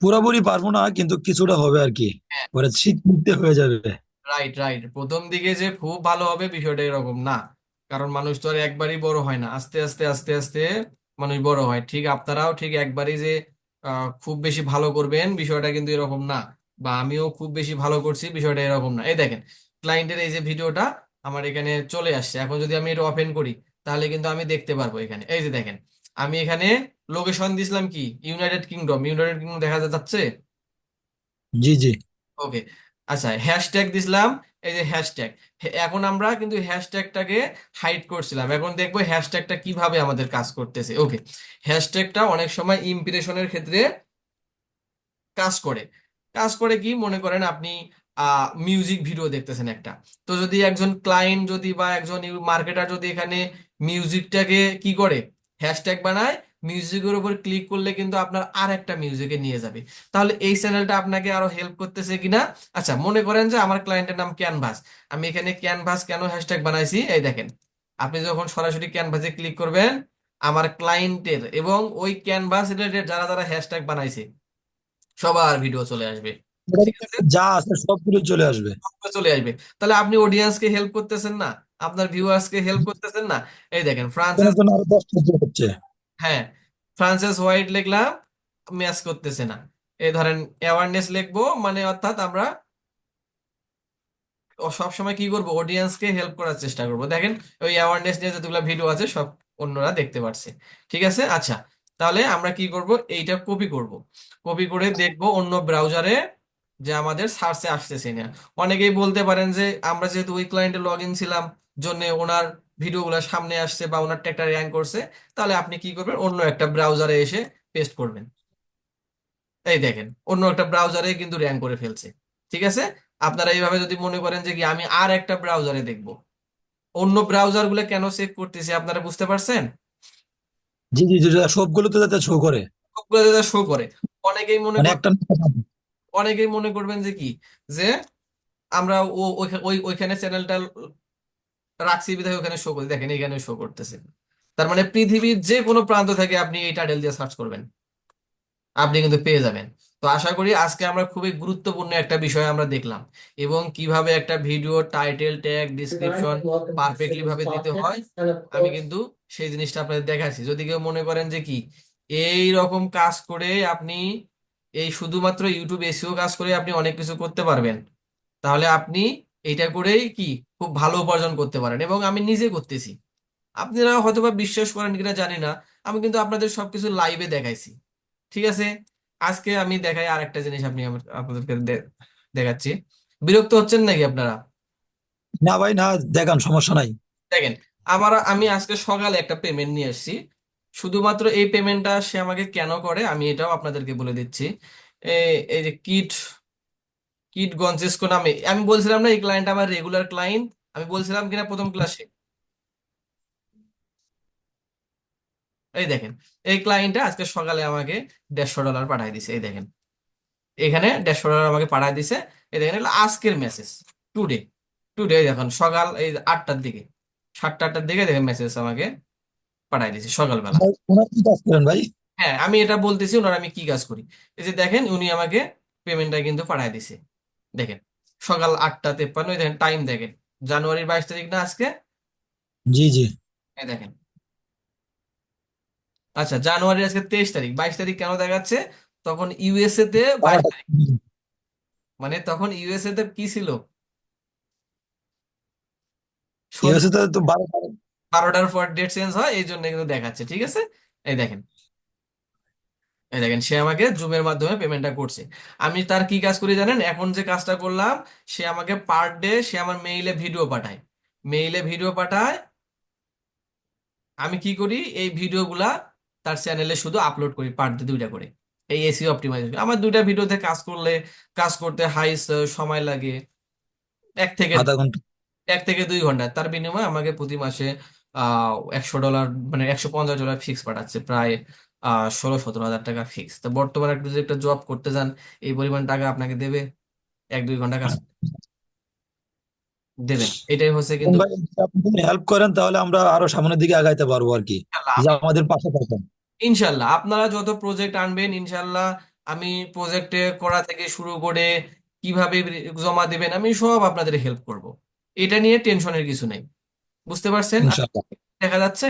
পুরোপুরি পারবো না, কিন্তু কিছুটা হবে আর কি, হ্যাঁ, পরে শিখতে হয়ে যাবে। Right right. প্রথম দিকে যে খুব ভালো হবে বিষয়টা এরকম না। কারণ মানুষ তো আর একবারই বড় হয় না, আস্তে আস্তে আস্তে আস্তে মানুষ বড় হয়। ঠিক আপনারাও ঠিক একবারই যে খুব বেশি ভালো করবেন বিষয়টা কিন্তু এরকম না। বা আমিও খুব বেশি ভালো করছি বিষয়টা এরকম না। এই দেখেন ক্লায়েন্টের এই যে ভিডিওটা আমার এখানে চলে আসছে। এখন যদি আমি এটা ওপেন করি তাহলে কিন্তু আমি দেখতে পারবো এখানে, এই যে দেখেন আমি এখানে লোকেশন দিছিলাম কি, ইউনাইটেড কিংডম। ইউনাইটেড কিংডম দেখা যাচ্ছে। জি জি। ওকে, আচ্ছা হ্যাশট্যাগ দিছিলাম, এই যে হ্যাশট্যাগ। এখন আমরা কিন্তু হ্যাশট্যাগটাকে হাইড করছিলাম, এখন দেখবো হ্যাশট্যাগটা কিভাবে আমাদের কাজ করতেছে। ওকে, হ্যাশট্যাগটা অনেক সময় ইমপ্রেশনের ক্ষেত্রে কাজ করে। কাজ করে কি, মনে করেন আপনি মিউজিক ভিডিও দেখতেছেন একটা, তো যদি একজন ক্লায়েন্ট যদি বা একজন মার্কেটার যদি এখানে মিউজিকটাকে কি করে, হ্যাশট্যাগ বানায়, মিউজিকের উপর ক্লিক করলে কিন্তু আপনার আর একটা মিউজিকে নিয়ে যাবে। তাহলে এই চ্যানেলটা আপনাকে আরো হেল্প করতেছে কিনা? আচ্ছা মনে করেন যে আমার ক্লায়েন্টের নাম ক্যানভাস, আমি এখানে ক্যানভাস কেন হ্যাশট্যাগ বানাইছি, এই দেখেন আপনি যখন সরাসরি ক্যানভাসে ক্লিক করবেন আমার ক্লায়েন্টের এবং ওই ক্যানভাস রিলেটেড যারা যারা হ্যাশট্যাগ বানাইছে সবার ভিডিও চলে আসবে। ঠিক আছে, যা আছে সবগুলো চলে আসবে। সবগুলো চলে আসবে। তাহলে আপনি অডিয়েন্সকে হেল্প করতেছেন না, আপনার ভিউয়ার্সকে হেল্প করতেছেন না। এই দেখেন এখানে ফ্রান্সেস, জন্য আরো 10টা যোগ হচ্ছে। হ্যাঁ ফ্রান্সেস হোয়াইট লিখলাম, ম্যাচ করতেছে না। এই ধরেন অ্যাওয়ারনেস লিখবো, মানে অর্থাৎ আমরা সব সময় কি করব, অডিয়েন্সকে হেল্প করার চেষ্টা করব। দেখেন ওই অ্যাওয়ারনেস নিয়ে যতগুলো ভিডিও আছে সব অন্যরা দেখতে পারছে। ঠিক আছে, আচ্ছা তাহলে আমরা কি করব, এইটা কপি করব। কপি করে দেখব অন্য ব্রাউজারে যে আমাদের সার্চে আসতেছে না। অনেকেই বলতে পারেন যে আমরা যেহেতু ওই ক্লায়েন্টে লগ ইন ছিলাম জন্য ওনার ভিডিওগুলো সামনে আসছে বা ওনার একটা র্যাঙ্ক করছে। তাহলে আপনি কি করবেন, অন্য একটা ব্রাউজারে এসে পেস্ট করবেন। এই দেখেন অন্য একটা ব্রাউজারে কিন্তু র্যাঙ্ক করে ফেলছে। ঠিক আছে, আপনারা এইভাবে যদি মনে করেন যে কি আমি আর একটা ব্রাউজারে দেখব, অন্য ব্রাউজার গুলো কেন চেক করতেছি আপনারা বুঝতে পারছেন? জি জি জি, সবগুলোতে যাতে শো করে, সবগুলো শো করে। অনেকেই মনে মানে কর, একটা না একটা পাবে। অনেকেই মনে করবেন যে কি, যে আমরা ওইখানে চ্যানেলটা রাখছি বিধায় ওখানে শো করে, দেখেন এখানে শো করতেছে। তার মানে পৃথিবীর যে কোনো প্রান্ত থেকে আপনি এই টাইটেল দিয়ে সার্চ করবেন আপনি কিন্তু পেয়ে যাবেন। তো আশা করি আজকে আমরা খুবই গুরুত্বপূর্ণ একটা বিষয় আমরা দেখলাম, এবং কিভাবে একটা video title tag description perfectly ভাবে দিতে হয় আমি কিন্তু সেই জিনিসটা আপনাদের দেখাচ্ছি। যদি কেউ মনে করেন যে কি এই রকম কাজ করে আপনি এই শুধুমাত্র ইউটিউব এসিও কাজ করে আপনি অনেক কিছু করতে পারবেন, তাহলে আপনি এইটা করেই কি খুব ভালো উপার্জন করতে পারেন, এবং আমি নিজে করতেছি। আপনারা হয়তোবা বিশ্বাস করেন কিনা জানি না, আমি কিন্তু আপনাদের সবকিছু লাইভে দেখাইছি। ঠিক আছে, আজকে আমি দেখাই আরেকটা জিনিস, আপনাদেরকে দেখাচ্ছি। বিরক্ত হচ্ছেন নাকি আপনারা? না ভাই না, দেখান, সমস্যা নাই। দেখেন আমি আজকে সকালে একটা পেমেন্ট নিয়ে এসেছি। শুধুমাত্র এই পেমেন্টটা সে আমাকে কেন করে আমি এটাও আপনাদেরকে বলে দিচ্ছি। এই যে কিট কিট গঞ্জেস্কো নামে, আমি বলছিলাম না এই ক্লায়েন্ট আমার রেগুলার ক্লায়েন্ট, আমি বলছিলাম কিনা প্রথম ক্লাসে। এই দেখেন এই ক্লায়েন্টটা আজকে সকালে আমাকে $150 পাঠিয়ে দিছে। এই দেখেন এখানে $150 আমাকে পাঠিয়ে দিছে। এই দেখেন এগুলো আজকের মেসেজ, টুডে। টুডে দেখুন সকাল এই 8টার দিকে, 7টা 8টার দিকে দেখেন মেসেজ আমাকে পাঠিয়ে দিছে সকালবেলা। ভাই, ওনার কি কাজ করেন ভাই? হ্যাঁ আমি এটা বলতেছি ওনার আমি কি কাজ করি। এই যে দেখেন উনি আমাকে পেমেন্টটা কিন্তু পাঠিয়ে দিছে। দেখেন সকাল 8টা 53, এই দেখেন টাইম দেখেন, জানুয়ারির 22 তারিখ না আজকে। জি জি। এই দেখেন আচ্ছা, জানুয়ারি আজকে 23 তারিখ, 22 তারিখ কেন দেখাচ্ছে? তখন ইউএসএ তে 22 12টা। তারিখ মানে তখন ইউএসএ তে কি ছিল? সন্ধ্যা ইউএসএ তে তো 12টা। 12টার পর ডেট চেঞ্জ হয়, এই জন্য কিন্তু দেখাচ্ছে। ঠিক আছে, এই দেখেন, এই দেখেন সে আমাকে জুমের মাধ্যমে পেমেন্টটা করছে। আমি তার কি কাজ করি জানেন? এখন যে কাজটা করলাম, সে আমাকে পার ডে সে আমার মেইলে ভিডিও পাঠায়, মেইলে ভিডিও পাঠায়। আমি কি করি, এই ভিডিওগুলা তার চ্যানেলে শুধু আপলোড করি পার ডে 2টা করে। এই এসইও অপটিমাইজেশন আমার 2টা ভিডিওতে কাজ করলে, কাজ করতে হাইস সময় লাগে 1 থেকে আধা ঘন্টা। 1 থেকে 2 ঘন্টা। তার বিনিময়ে আমাকে প্রতি মাসে $100, মানে $150 ফিক্স পাঠাচ্ছে, প্রায় 16-17 হাজার টাকা ফিক্স। তো বর্তমানে একটু যদি একটা জব করতে যান, এই পরিমাণ টাকা আপনাকে দেবে 1-2 ঘন্টা কাজ দেবেন। এটাই হচ্ছে কিন্তু। ভাই, যদি আপনি হেল্প করেন তাহলে আমরা আরো সামনের দিকে আগাইতে পারবো আর কি, ইনশাল্লাহ যে আমাদের পাশে থাকেন। ইনশাল্লাহ আপনারা যত প্রজেক্ট আনবেন, ইনশাল্লাহ আমি প্রজেক্টে করা থেকে শুরু করে কিভাবে জমা দিবেন, আমি সব আপনাদের হেল্প করব। এটা নিয়ে টেনশনের কিছু নেই। বুঝতে পারছেন? ইনশাআল্লাহ। দেখা যাচ্ছে।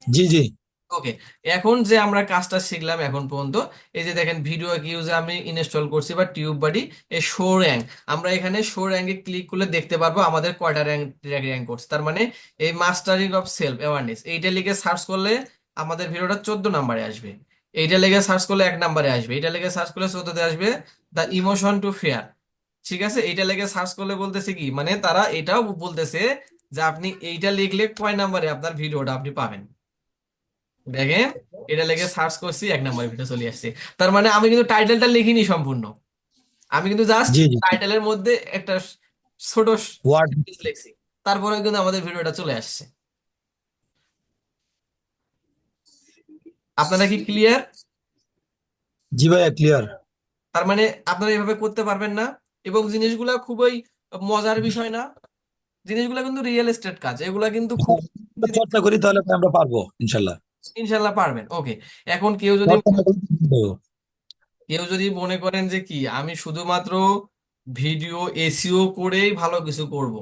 জি জি। ওকে, এখন যে আমরা কাজটা শিখলাম এখন পর্যন্ত, এই যে দেখেন ভিডিও কিউজে আমি ইনস্টল করছি বা টিউব বাডি, এই শো র্যাঙ্ক, আমরা এখানে শো র্যাঙ্কে ক্লিক করলে দেখতে পারবো আমাদের কয়টা র্যাঙ্ক র্যাঙ্ক করছে। তার মানে এই মাস্টারিং অফ সেলফ অ্যাওয়ারনেস, এইটা লিখে সার্চ করলে আমাদের ভিডিওটা 14 নম্বরে আসবে। এইটা লিখে সার্চ করলে 1 নম্বরে আসবে। এইটা লিখে সার্চ করলে 14তে আসবে। দ্য ইমোশন টু ফেয়ার, ঠিক আছে। এইটা লিখে সার্চ করলে বলতেছে কি, মানে তারা এটাও বলতেছে যে আপনি এইটা লিখলে কয় নম্বরে আপনার ভিডিওটা আপনি পাবেন। দেখেন, এটা লেগে সার্চ করছি, 1 নম্বর ভিডিও চলে আসছে। তার মানে আমি কিন্তু টাইটেলটা লিখিনি সম্পূর্ণ, আমি কিন্তু জাস্ট জি জি। টাইটেলের মধ্যে একটা ছোট ওয়ার্ড। sentence লিখছি, তারপরে কিন্তু আমাদের ভিডিওটা চলে আসছে। আপনারা কি ক্লিয়ার? জি ভাইয়া, ক্লিয়ার। তার মানে আপনারা এভাবে করতে পারবেন না, এবং জিনিসগুলা খুবই মজার বিষয় না, জিনিসগুলা কিন্তু রিয়েল এস্টেট কাজ, এগুলা কিন্তু খুব চর্চা করি তাহলে আমরা পারবো ইনশাল্লাহ। ইনশাল্লাহ পারবেন। ওকে, এখন কেউ যদি চর্চা না করলে কি করবো? মনে করেন যে কি আমি শুধুমাত্র ভিডিও এসইও করেই ভালো কিছু করব,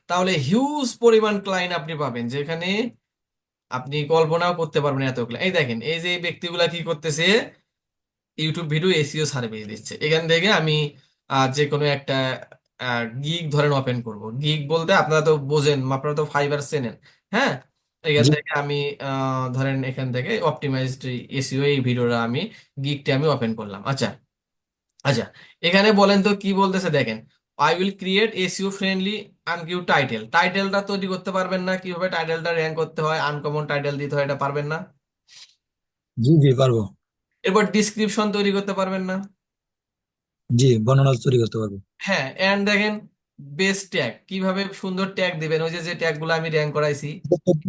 তাহলে হিউজ পরিমাণ ক্লায়েন্ট আপনি পাবেন, যেখানে আপনি কল্পনাও করতে পারবেন এত client। এই দেখেন, এই যে এই ব্যক্তিগুলা কি করতেছে, ইউটিউব ভিডিও এসইও সার্ভিস দিচ্ছে। এখান থেকে আমি যে কোনো একটা গিগ ধরেন ওপেন করব। গিগ বলতে আপনারা তো বোঝেন, আপনারা তো ফাইবার চেনেন। হ্যাঁ, এখান জি। থেকে আমি ধরেন এখান থেকে অপটিমাইজড এসইও এই ভিডিওটা আমি গিগটা আমি ওপেন করলাম। আচ্ছা, আচ্ছা, এখানে বলেন তো কি বলতেছে দেখেন, I will create SEO friendly unique title. টাইটেলটা তৈরি করতে পারবেন না, কিভাবে টাইটেলটা র্যাঙ্ক করতে হয়, আনকমন টাইটেল দিতে হয়, এটা পারবেন না। জি জি, পারবো। এরপর ডিসক্রিপশন তৈরি করতে পারবেন না। জি, বর্ণনা তৈরি করতে পারবো। হ্যাঁ, এন্ড দেখেন বেস ট্যাগ, কিভাবে সুন্দর ট্যাগ দিবেন, ওই যে যে ট্যাগ গুলো আমি র্যাঙ্ক করাইছি,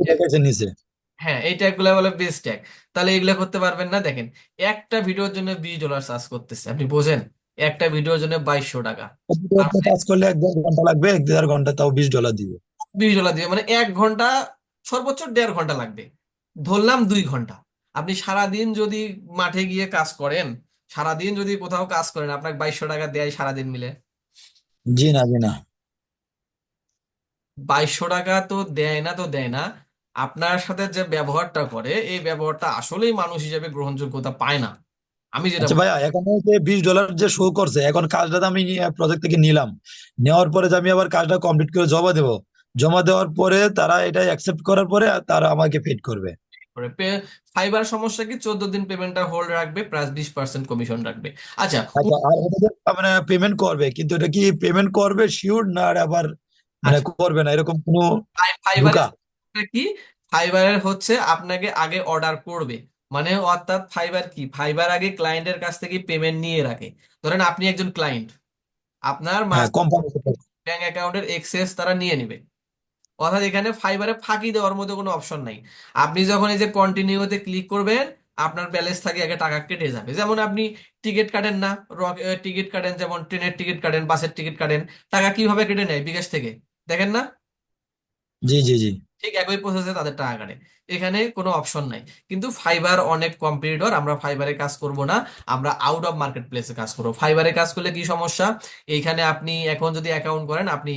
লেখা নিচে। হ্যাঁ এই ট্যাগ গুলো বলে বেস ট্যাগ। তাহলে এগুলো করতে পারবেন না। দেখেন, একটা ভিডিওর জন্য $20 চার্জ করতেছে, আপনি বোঝেন? একটা ভিডিওর জন্য 2200 টাকা। কম্পিউটারে কাজ করলে 1-1.5 ঘন্টা লাগবে, 1-1.5 ঘন্টা, তাও $20 দিবে। $20 দিবে মানে 1 ঘন্টা, সর্বোচ্চ 1.5 ঘন্টা লাগবে, ধরলাম 2 ঘন্টা। আপনি সারাদিন যদি মাঠে গিয়ে কাজ করেন, সারাদিন যদি কোথাও কাজ করেন, আপনাকে 2200 টাকা দেয় সারাদিন মিলে? জি না, জি না। 2200 টাকা তো দেয় না, তো দেয় না, আপনার সাথে যে ব্যবহারটা করে, এই ব্যবহারটা আসলেই মানুষ হিসেবে গ্রহণযোগ্যতা পায় না, আমি যেটা আচ্ছা বলি। ভাইয়া, এখানে যে $20 যে শো করছে, এখন কাজটা তো আমি প্রজেক্ট থেকে নিলাম, নেওয়ার পরে যে আমি আবার কাজটা কমপ্লিট করে জমা দেবো, জমা দেওয়ার পরে তারা এটা অ্যাকসেপ্ট করার পরে তারা আমাকে পেড করবে। ফাইবার সমস্যা কি, 14 দিন পেমেন্টটা হোল্ড রাখবে, প্লাস 20% কমিশন রাখবে। আচ্ছা, আচ্ছা, আর এটা যে মানে পেমেন্ট করবে, কিন্তু এটা কি পেমেন্ট করবে শিওর না, আর আবার মানে আচ্ছা, করবে না, এরকম কোনো ফাইবারের ঢোকা? কি, ফাইবারের হচ্ছে আপনাকে আগে অর্ডার করবে, মানে অর্থাৎ ফাইবার কি, ফাইবার আগে ক্লায়েন্টের কাছ থেকে পেমেন্ট নিয়ে রাখে। ধরেন আপনি একজন ক্লায়েন্ট, আপনার হ্যাঁ, মাস কোম্পানি। ব্যাংক অ্যাকাউন্টের এক্সেস তারা নিয়ে নেবে। অর্থাৎ এখানে ফাইবারে ফাঁকি দেওয়ার মতো কোনো অপশন নাই। আপনি যখন এই যে কন্টিনিউতে ক্লিক করবেন, আপনার ব্যালেন্স থেকে আগে টাকা কেটে যাবে। যেমন আপনি টিকিট কাটেন না, টিকিট কাটেন, যেমন ট্রেনের টিকিট কাটেন, বাসের টিকিট কাটেন, টাকা কিভাবে কেটে নেয় বিকাশ থেকে, দেখেন না? জি জি জি। ঠিক একই প্রসেসে তাদের টাকা কাটে। এখানে কোনো অপশন নাই। কিন্তু ফাইবার অনেক কম্পিটিটর, আমরা ফাইবারে কাজ করব না, আমরা আউট অফ মার্কেট প্লেসে কাজ করবো। ফাইবারে কাজ করলে কি সমস্যা, এইখানে আপনি এখন যদি অ্যাকাউন্ট করেন, আপনি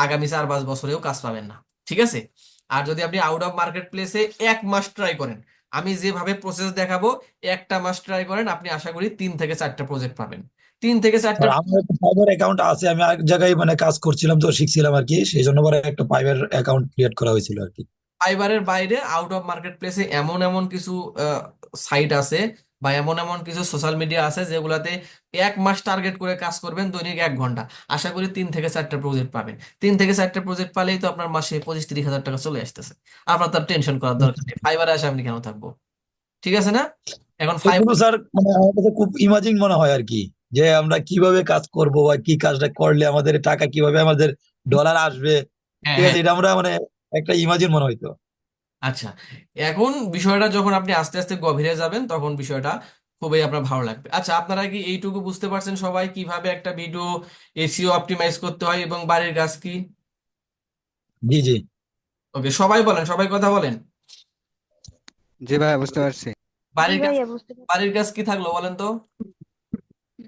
আগামী 4-5 বছরেও কাজ পাবেন না, ঠিক আছে। আর যদি আপনি আউট অফ মার্কেট প্লেসে 1 মাস ট্রাই করেন, আমি যেভাবে প্রসেস দেখাবো, একটা মাস ট্রাই করেন, আপনি আশা করি 3 থেকে 4টা প্রজেক্ট পাবেন। 3 থেকে 4টা। স্যার আমার একটা ফাইবার অ্যাকাউন্ট আছে, আমি আরেক জায়গায় মানে কাজ করছিলাম তো শিখছিলাম আর কি, সেই জন্য পরে একটা ফাইবার অ্যাকাউন্ট ক্রিয়েট করা হয়েছিল আর কি। ফাইবারের বাইরে আউট অফ মার্কেট প্লেসে এমন এমন কিছু সাইট আছে বা এমন এমন কিছু সোশ্যাল মিডিয়া আছে যেগুলাতে 1 মাস টার্গেট করে কাজ করবেন, দৈনিক 1 ঘন্টা, আশা করি 3 থেকে 4টা প্রজেক্ট পাবেন। 3 থেকে 4টা প্রজেক্ট পালেই তো আপনার মাসে 25-30 হাজার টাকা চলে আসতেছে। আপনার তার টেনশন করার দরকার নেই, ফাইবারে আসে আপনি কেন থাকবো? ঠিক আছে না? এখন এগুলো ফাইবার। স্যার মানে আমার কাছে খুব ইমাজিং মনে হয় আর কি, যে আমরা কিভাবে কাজ করব বা কি কাজটা করলে আমাদের টাকা কিভাবে আমাদের ডলার আসবে। হ্যাঁ, ঠিক হ্যাঁ। আছে, এটা আমরা মানে একটা ইমাজিন মনে হইতো। আচ্ছা, এখন বিষয়টা যখন আপনি আস্তে আস্তে গভীরে যাবেন তখন বিষয়টা খুবই আপনার ভালো লাগবে। আচ্ছা, আপনারা কি এইটুকু বুঝতে পারছেন সবাই কিভাবে একটা ভিডিও এসইও অপটিমাইজ করতে হয় এবং বাড়ির কাজ কি? জি জি। ওকে, সবাই বলেন, সবাই কথা বলেন। জি ভাইয়া, বুঝতে পারছি। জি বাড়ির কাজ, ভাইয়া বুঝতে পারছি। বাড়ির কাজ কি থাকলো বলেন তো?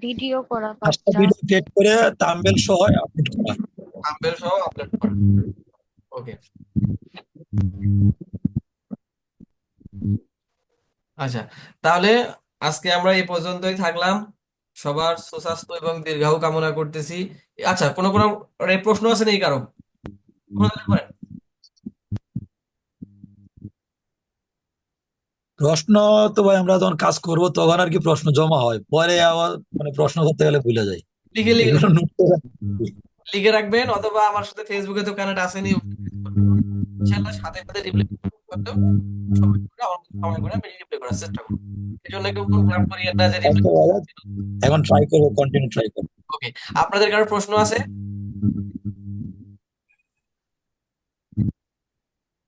ভিডিও করা 5টা 5টা। ভিডিও ক্রিয়েট করে থাম্বনেল সহ আপলোড করা। থাম্বনেল সহ আপলোড করা। ওকে। আচ্ছা, তাহলে আজকে আমরা এই পর্যন্তই থাকলাম। সবার সুস্বাস্থ্য এবং দীর্ঘায়ু কামনা করতেছি। আচ্ছা, কোনো কোনো প্রশ্ন আছে নাকি কারো? কোনো করেন। প্রশ্ন তো ভাই আমরা যখন কাজ করব তখন আর কি প্রশ্ন জমা হয়, পরে আবার মানে প্রশ্ন করতে গেলে ভুলে যাই, লিখে লিখে এগুলো নোট করে রাখি। লিখে রাখবেন, অথবা আমার সাথে ফেসবুকে তো কানেক্ট আসেনি, ইনশাআল্লাহ সাথে সাথে রিপ্লাই করতেও সময় করে সময় করে আমি রিপ্লাই করার চেষ্টা করব। এই জন্য একটু কনফার্ম করিয়েন না যে রিপ্লাই। ওকে ভাইয়া, এখন ট্রাই করবো, কন্টিনিউ ট্রাই করবো। ওকে, আপনাদের কারো প্রশ্ন আছে?